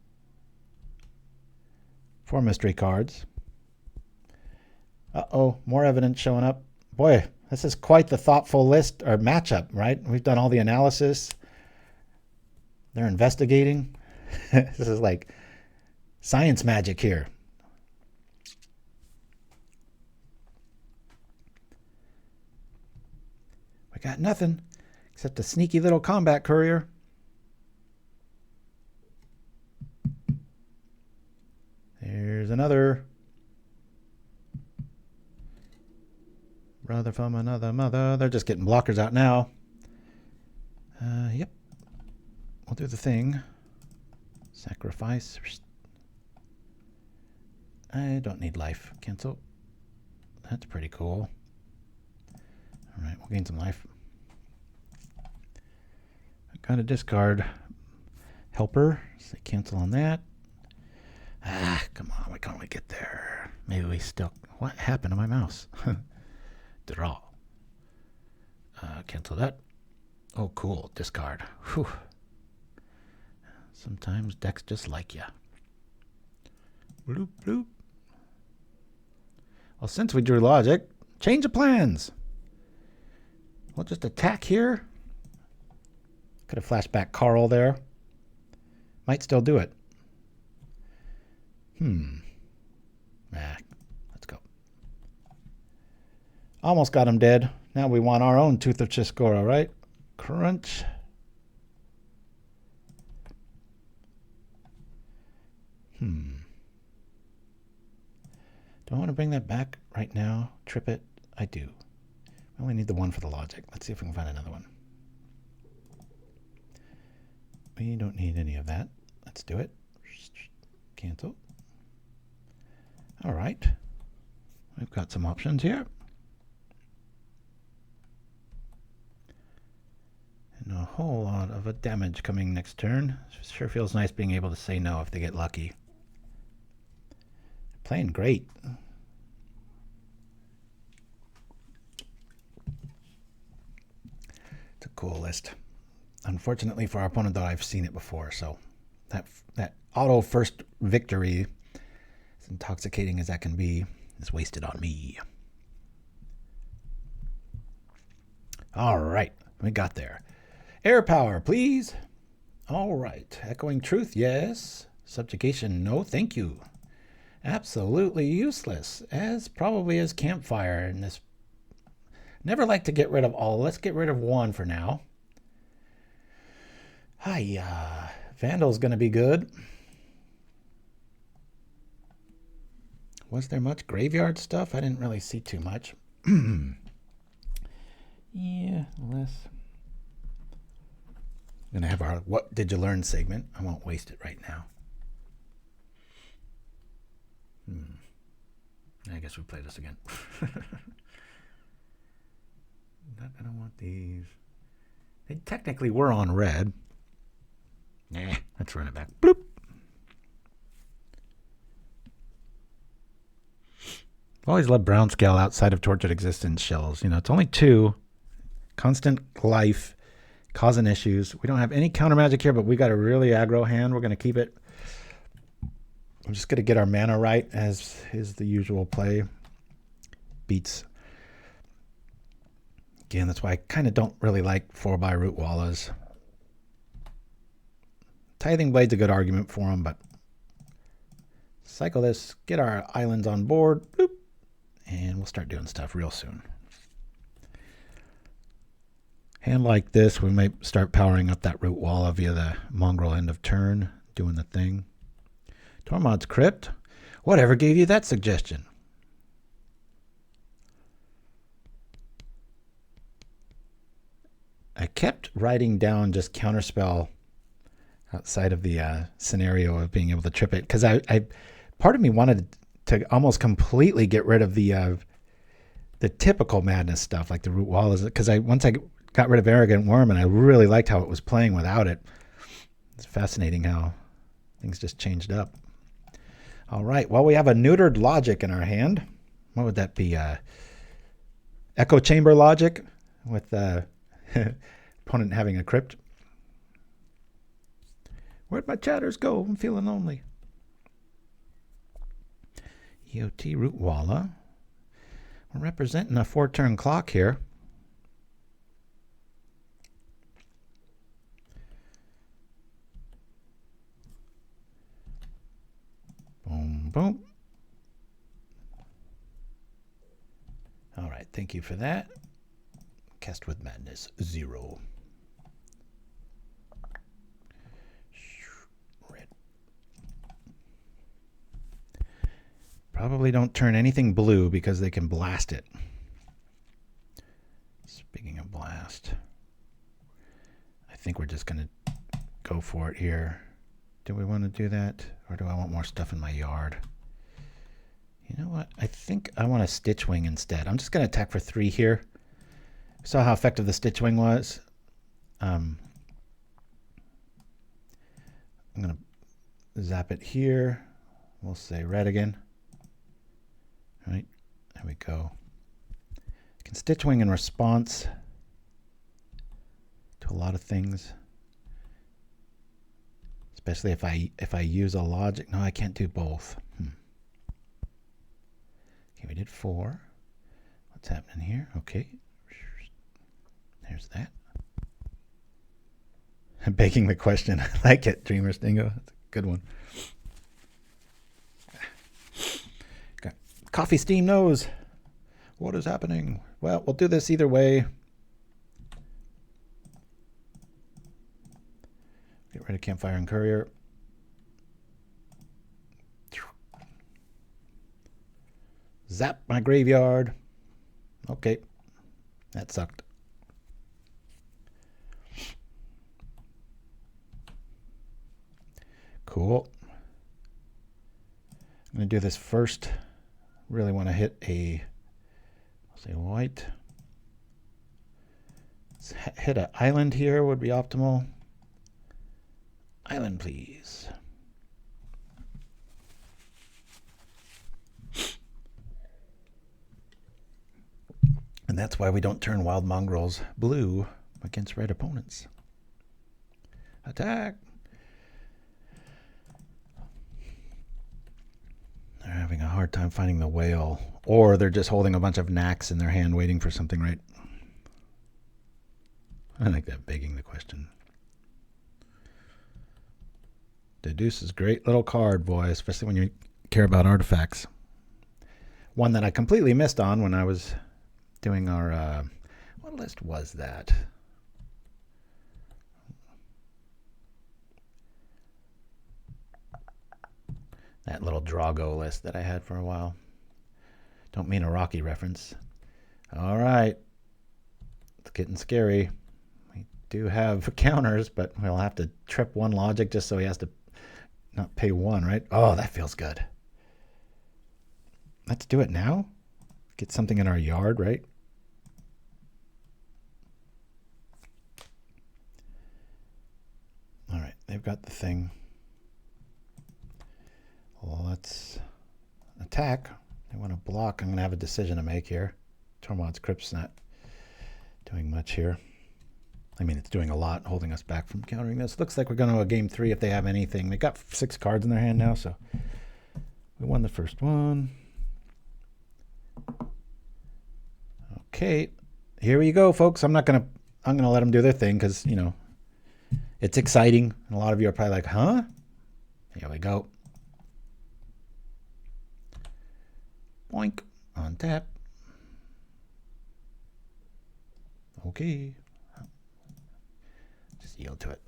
4 mystery cards. Uh-oh, more evidence showing up. Boy, this is quite the thoughtful list or matchup, right? We've done all the analysis. They're investigating. This is like science magic here. We got nothing except a sneaky little Combat Courier. There's another brother from another mother. They're just getting blockers out now. Yep. We'll do the thing. Sacrifice. I don't need life. Cancel. That's pretty cool. All right, we'll gain some life. I got to discard Helper. So cancel on that. Ah, come on. Why can't we get there? Maybe we still... What happened to my mouse? Draw. Cancel that. Oh, cool. Discard. Whew. Sometimes decks just like ya. Bloop, bloop. Well, since we drew logic, change of plans. We'll just attack here. Could have flashed back Carl there. Might still do it. Let's go. Almost got him dead. Now we want our own Tooth of Chiskora, right? Crunch. Do I want to bring that back right now? Trip it? I do. I only need the one for the logic. Let's see if we can find another one. We don't need any of that. Let's do it. Cancel. All right. We've got some options here. And a whole lot of a damage coming next turn. Sure feels nice being able to say no if they get lucky. Playing great. It's a cool list. Unfortunately for our opponent, though, I've seen it before, so that auto first victory, as intoxicating as that can be, is wasted on me. All right. We got there. Air power, please. All right. Echoing truth, yes. Subjugation, no, thank you. Absolutely useless, as probably as Campfire in this. Never like to get rid of all. Let's get rid of one for now. Hiya. Vandal's going to be good. Was there much graveyard stuff? I didn't really see too much. Yeah, less. Going to have our What Did You Learn segment. I won't waste it right now. I guess we play this again. I don't want these. They technically were on red. Nah, let's run it back. Bloop. I've always loved Brownscale outside of Tortured Existence shells. You know, it's only 2. Constant life, causing issues. We don't have any counter magic here, but we got a really aggro hand. We're going to keep it. I'm just going to get our mana right, as is the usual play. Beats. Again, that's why I kind of don't really like 4x Rootwallas. Tithing Blade's a good argument for them, but cycle this, get our islands on board, bloop, and we'll start doing stuff real soon. Hand like this, we might start powering up that Rootwalla via the Mongrel end of turn, doing the thing. Tormod's Crypt. Whatever gave you that suggestion? I kept writing down just counterspell outside of the scenario of being able to trip it, because I part of me wanted to almost completely get rid of the typical madness stuff like the Rootwallas, because once I got rid of Arrogant Worm and I really liked how it was playing without it. It's fascinating how things just changed up. All right, well, we have a neutered logic in our hand. What would that be? Echo Chamber logic with opponent having a Crypt. Where'd my chatters go? I'm feeling lonely. EOT Rootwalla. We're representing a 4-turn clock here. Boom, boom. All right, thank you for that. Cast with Madness, 0. Red. Probably don't turn anything blue because they can blast it. Speaking of blast, I think we're just going to go for it here. Do we want to do that? Or do I want more stuff in my yard? You know what? I think I want a Stitchwing instead. I'm just going to attack for 3 here. Saw how effective the Stitchwing was. I'm going to zap it here. We'll say red again. All right, there we go. I can Stitchwing in response to a lot of things. Especially if I use a logic. No, I can't do both. Okay, we did 4. What's happening here? Okay. There's that. I'm begging the question. I like it, Dreamer Stingo. That's a good one. Got Coffee Steam knows what is happening. Well, we'll do this either way. Get rid of Campfire and Courier. Zap my graveyard. Okay. That sucked. Cool. I'm going to do this first. Really want to hit a, I'll say white. Let's hit an island here would be optimal. Island, please. And that's why we don't turn Wild Mongrels blue against red opponents. Attack! They're having a hard time finding the whale. Or they're just holding a bunch of knacks in their hand waiting for something, right? I like that begging the question. Deduce is a great little card, boy, especially when you care about artifacts. One that I completely missed on when I was doing our... what list was that? That little Drago list that I had for a while. Don't mean a Rocky reference. All right. It's getting scary. We do have counters, but we'll have to trip one logic just so he has to not pay one, right? Oh, that feels good. Let's do it now. Get something in our yard, right? All right, they've got the thing. Well, let's attack. They want to block. I'm going to have a decision to make here. Tormod's Crypt's not doing much here. I mean, it's doing a lot, holding us back from countering this. Looks like we're going to a game 3 if they have anything. They got 6 cards in their hand now, so we won the first one. Okay, here we go, folks. I'm gonna let them do their thing because, you know, it's exciting. And a lot of you are probably like, huh? Here we go. Boink. On tap. Okay. Just yield to it.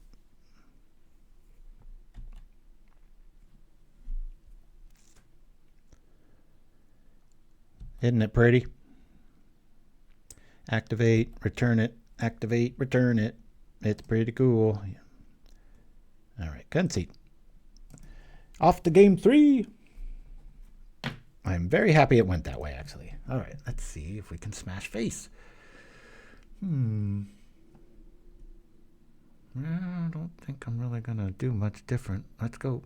Isn't it pretty? Activate, return it. Activate, return it. It's pretty cool. All right, concede. Off to game 3. I'm very happy it went that way, actually. All right, let's see if we can smash face. I don't think I'm really going to do much different. Let's go.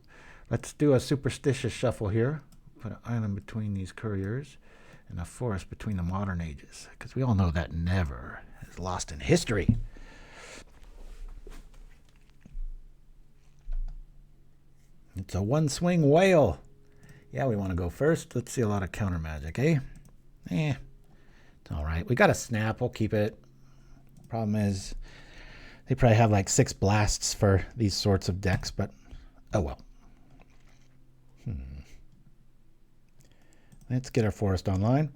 Let's do a superstitious shuffle here. Put an island between these couriers and a forest between the modern ages. Because we all know that never is lost in history. It's a one-swing whale. Yeah, we want to go first. Let's see a lot of counter magic, eh? It's all right. We got a snap. We'll keep it. Problem is, they probably have like 6 blasts for these sorts of decks, but oh well. Let's get our forest online.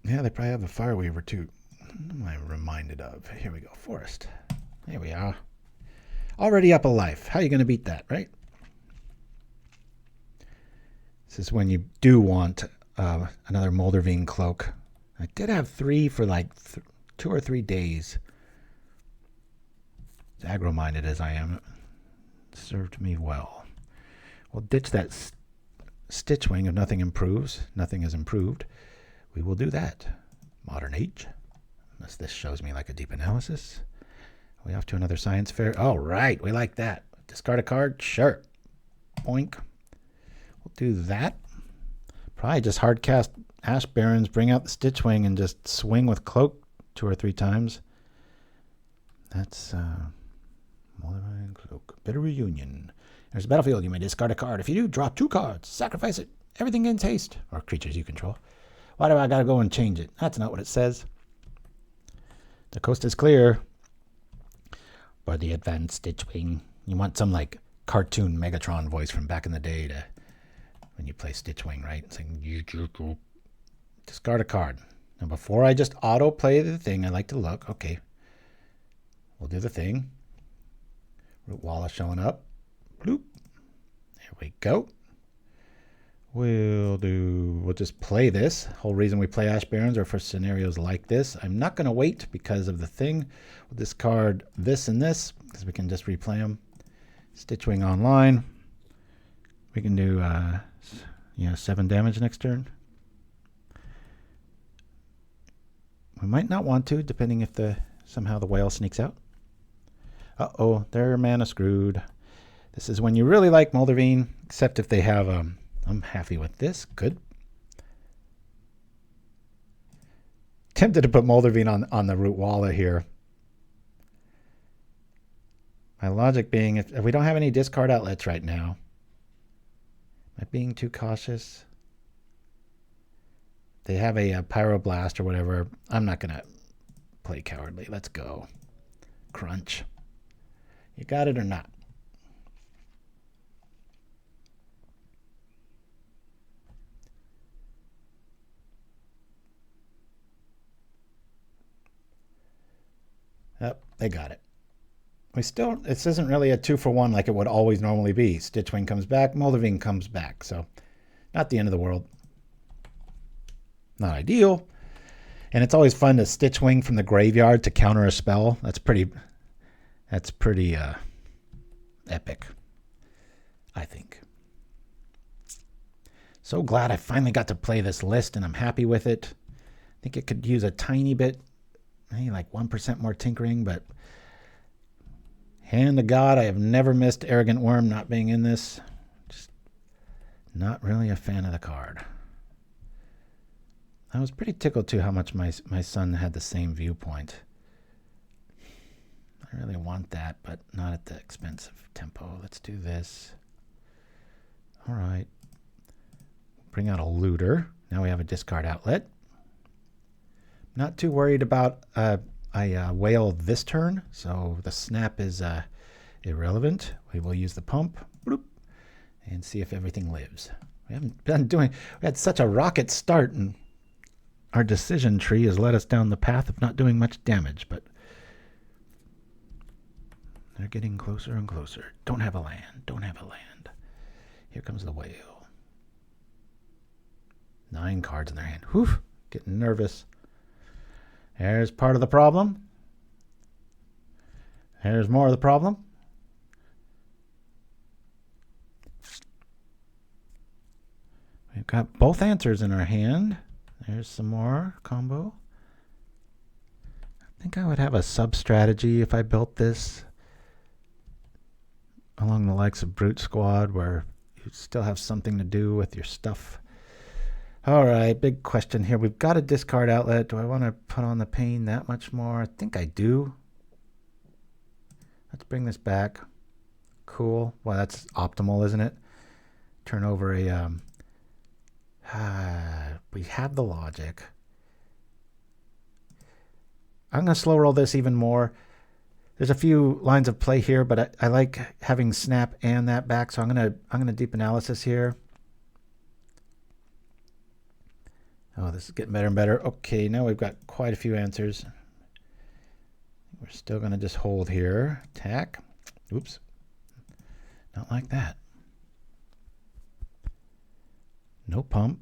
Yeah, they probably have the Fireweaver too. What am I reminded of? Here we go, forest. There we are. Already up a life. How are you going to beat that, right? This is when you do want another Moldervine Cloak. I did have 3 for like 2 or 3 days. As aggro-minded as I am, it served me well. We'll ditch that Stitchwing if nothing improves. Nothing is improved. We will do that. Modern Age. Unless this shows me like a deep analysis. Are we off to another science fair? All right, we like that. Discard a card? Sure. Boink. We'll do that. Probably just hard cast Ash Barrens, bring out the Stitchwing, and just swing with Cloak 2 or 3 times. That's Moldervine Cloak. Bitter Reunion. There's a battlefield. You may discard a card. If you do, draw 2 cards. Sacrifice it. Everything gains haste. Or creatures you control. Why do I gotta go and change it? That's not what it says. The coast is clear. Or the Advanced Stitchwing. You want some like cartoon Megatron voice from back in the day to when you play Stitchwing, right? Saying, discard a card. Now before I just auto play the thing, I like to look. Okay. We'll do the thing. Rootwalla showing up. Bloop. There we go. We'll just play this. Whole reason we play Ash Barrens are for scenarios like this. I'm not going to wait because of the thing. We'll discard this and this because we can just replay them. Stitchwing online. We can do 7 damage next turn. We might not want to, depending if somehow the whale sneaks out. Uh-oh, they're mana screwed. This is when you really like Moldervine, except if they have I'm happy with this. Good. Tempted to put Moldervine on the Rootwalla here. My logic being, if we don't have any discard outlets right now, am I being too cautious? They have a Pyroblast or whatever. I'm not going to play cowardly. Let's go. Crunch. You got it or not? Yep, they got it. This isn't really a 2-for-1 like it would always normally be. Stitchwing comes back, Moldervine comes back. So, not the end of the world. Not ideal. And it's always fun to Stitchwing from the graveyard to counter a spell. That's pretty epic, I think. So glad I finally got to play this list and I'm happy with it. I think it could use a tiny bit, maybe like 1% more tinkering, but hand to God, I have never missed Arrogant Worm not being in this. Just not really a fan of the card. I was pretty tickled too how much my son had the same viewpoint. I really want that, but not at the expense of tempo. Let's do this. All right. Bring out a looter. Now we have a discard outlet. Not too worried about a whale this turn, so the snap is irrelevant. We will use the pump bloop, and see if everything lives. We had such a rocket start, and our decision tree has led us down the path of not doing much damage, but they're getting closer and closer. Don't have a land. Don't have a land. Here comes the whale. 9 cards in their hand. Whew, getting nervous. There's part of the problem. There's more of the problem. We've got both answers in our hand. There's some more combo. I think I would have a sub-strategy if I built this along the likes of Brute Squad, where you still have something to do with your stuff. All right, big question here. We've got a discard outlet. Do I want to put on the pain that much more? I think I do. Let's bring this back. Cool. Well, that's optimal, isn't it? Turn over a... we have the logic. I'm going to slow roll this even more. There's a few lines of play here, but I like having snap and that back, so I'm gonna deep analysis here. Oh, this is getting better and better. Okay, now we've got quite a few answers. We're still going to just hold here. Attack. Oops. Not like that. No pump.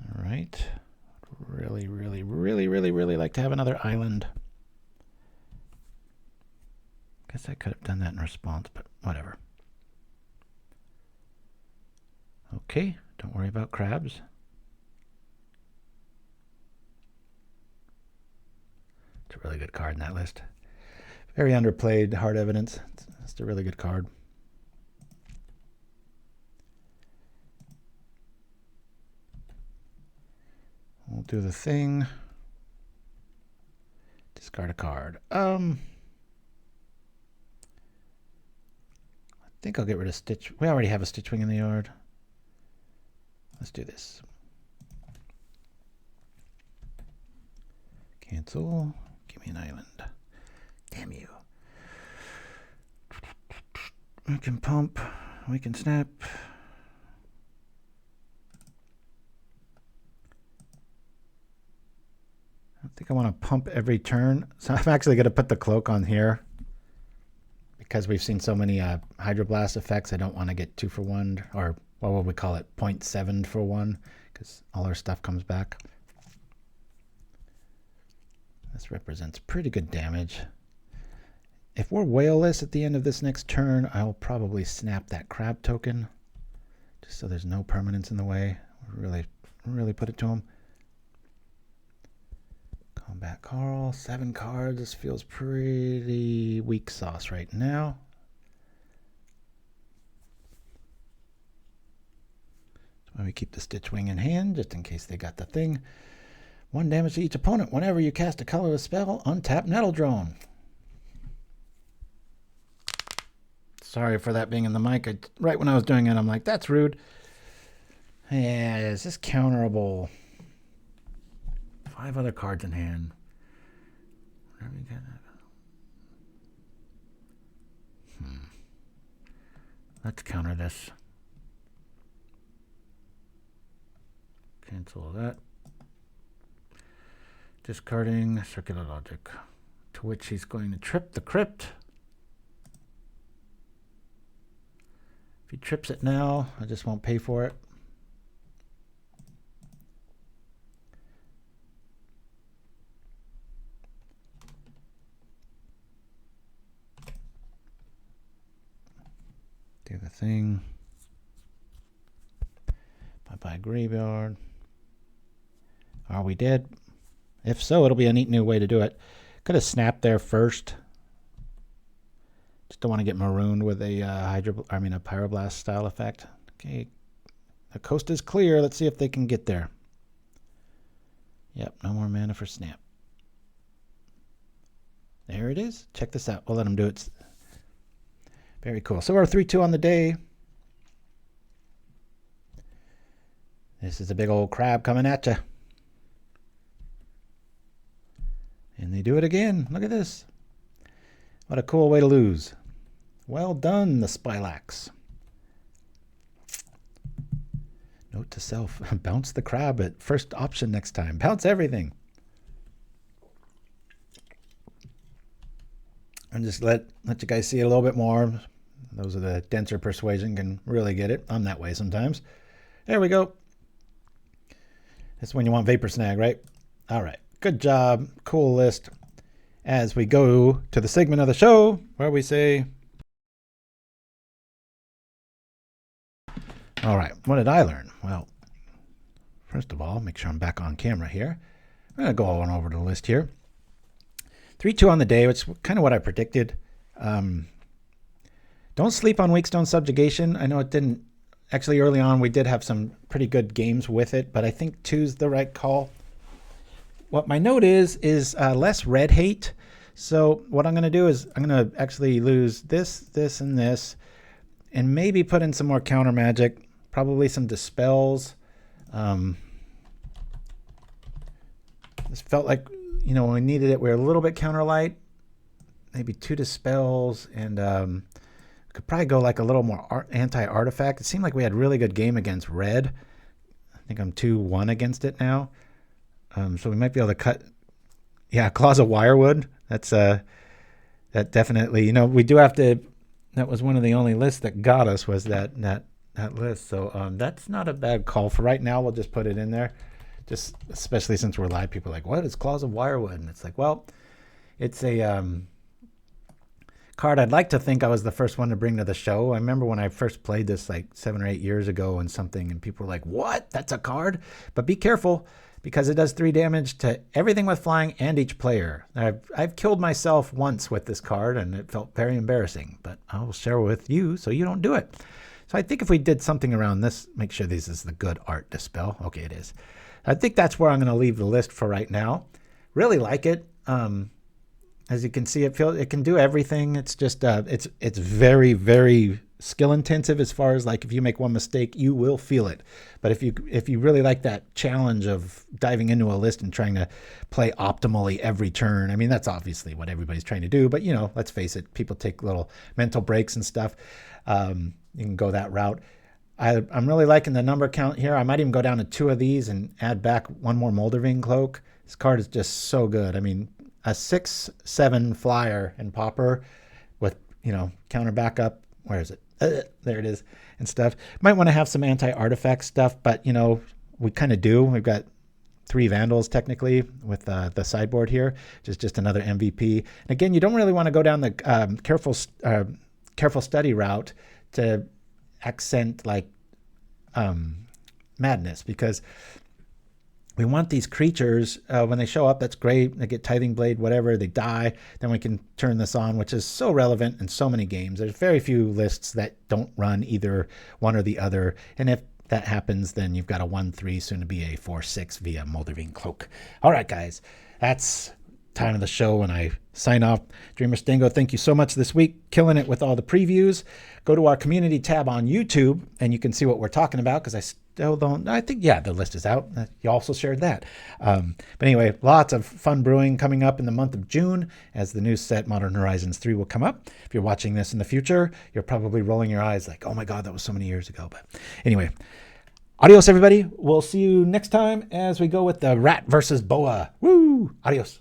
All right. Really, really, really, really, really like to have another island. Guess I could have done that in response, but whatever. Okay, don't worry about crabs. It's a really good card in that list. Very underplayed, hard evidence. It's a really good card. We'll do the thing. Discard a card. I think I'll get rid of Stitch. We already have a Stitchwing in the yard. Let's do this. Cancel. Give me an island. Damn you. We can pump. We can snap. I think I want to pump every turn. So I'm actually going to put the cloak on here. Because we've seen so many Hydroblast effects, I don't want to get 2-for-1, or what would we call it, 0.7 for 1, because all our stuff comes back. This represents pretty good damage. If we're whaleless at the end of this next turn, I'll probably snap that crab token, just so there's no permanence in the way. Really put it to him. Combat Carl, 7 cards. This feels pretty weak sauce right now. That's why we keep the Stitchwing in hand, just in case they got the thing. 1 damage to each opponent. Whenever you cast a colorless spell, untap Nettle Drone. Sorry for that being in the mic. Right when I was doing it, I'm like, that's rude. Yeah, is this counterable? 5 other cards in hand. Let's counter this. Cancel that. Discarding Circular Logic. To which he's going to trip the Crypt. If he trips it now, I just won't pay for it. Do the thing. Bye-bye graveyard. Are we dead? If so, it'll be a neat new way to do it. Could have snapped there first. Just don't want to get marooned with a a pyroblast style effect. Okay, the coast is clear. Let's see if they can get there. Yep, no more mana for snap. There it is. Check this out. We'll let them do it. Very cool. So we're 3-2 on the day. This is a big old crab coming at you. And they do it again. Look at this. What a cool way to lose. Well done, the Spylax. Note to self. Bounce the crab at first option next time. Bounce everything. And just let you guys see it a little bit more. Those of the denser persuasion can really get it. I'm that way sometimes. There we go. That's when you want Vapor Snag, right? All right. Good job. Cool list. As we go to the segment of the show where we say, all right, what did I learn? Well, first of all, make sure I'm back on camera here. I'm going to go on over to the list here. 3-2 on the day, which is kind of what I predicted. Don't sleep on Weakstone Subjugation. I know it didn't, actually early on we did have some pretty good games with it, but I think 2's the right call. What my note is less red hate. So what I'm going to do is I'm going to actually lose this, this, and this, and maybe put in some more counter magic, probably some dispels. This felt like, you know, when we needed it, we were a little bit counter light, maybe 2 dispels, and could probably go like a little more anti-artifact. It seemed like we had really good game against red. I think I'm 2-1 against it now. So we might be able to cut, yeah, Claws of Wirewood. That's that definitely, you know, we do have to. That was one of the only lists that got us, was that list. So that's not a bad call for right now. We'll just put it in there, just especially since we're live. People are like, what is Claws of Wirewood? And it's like, well, it's a card I'd like to think I was the first one to bring to the show. I remember when I first played this like 7 or 8 years ago and something, and people were like, what? That's a card? But be careful, because it does 3 damage to everything with flying and each player. I've killed myself once with this card, and it felt very embarrassing, but I'll share with you so you don't do it. So I think if we did something around this, make sure this is the good art dispel. Okay, it is. I think that's where I'm going to leave the list for right now. Really like it. As you can see, it can do everything. It's just it's very, very skill intensive as far as like if you make one mistake, you will feel it. But if you really like that challenge of diving into a list and trying to play optimally every turn, I mean, that's obviously what everybody's trying to do. But, you know, let's face it, people take little mental breaks and stuff. You can go that route. I'm really liking the number count here. I might even go down to 2 of these and add back 1 more Moldervine Cloak. This card is just so good. I mean, a 6/7 flyer and Pauper with, you know, counter backup. Where is it? There it is, and stuff. Might want to have some anti-artifact stuff, but, you know, we kind of do. We've got 3 Vandals technically with the sideboard here, which is just another MVP. And again, you don't really want to go down the careful study route to accent like madness, because we want these creatures, when they show up, that's great. They get Tithing Blade, whatever, they die. Then we can turn this on, which is so relevant in so many games. There's very few lists that don't run either one or the other. And if that happens, then you've got a 1/3, soon to be a 4/6 via Moldervine Cloak. All right, guys, that's time of the show when I sign off. Dreamer Stingo, thank you so much this week. Killing it with all the previews. Go to our community tab on YouTube and you can see what we're talking about, because I still don't, I think, yeah, the list is out. You also shared that. But anyway, lots of fun brewing coming up in the month of June as the new set Modern Horizons 3 will come up. If you're watching this in the future, you're probably rolling your eyes like, oh my God, that was so many years ago. But anyway, adios, everybody. We'll see you next time as we go with the rat versus boa. Woo! Adios.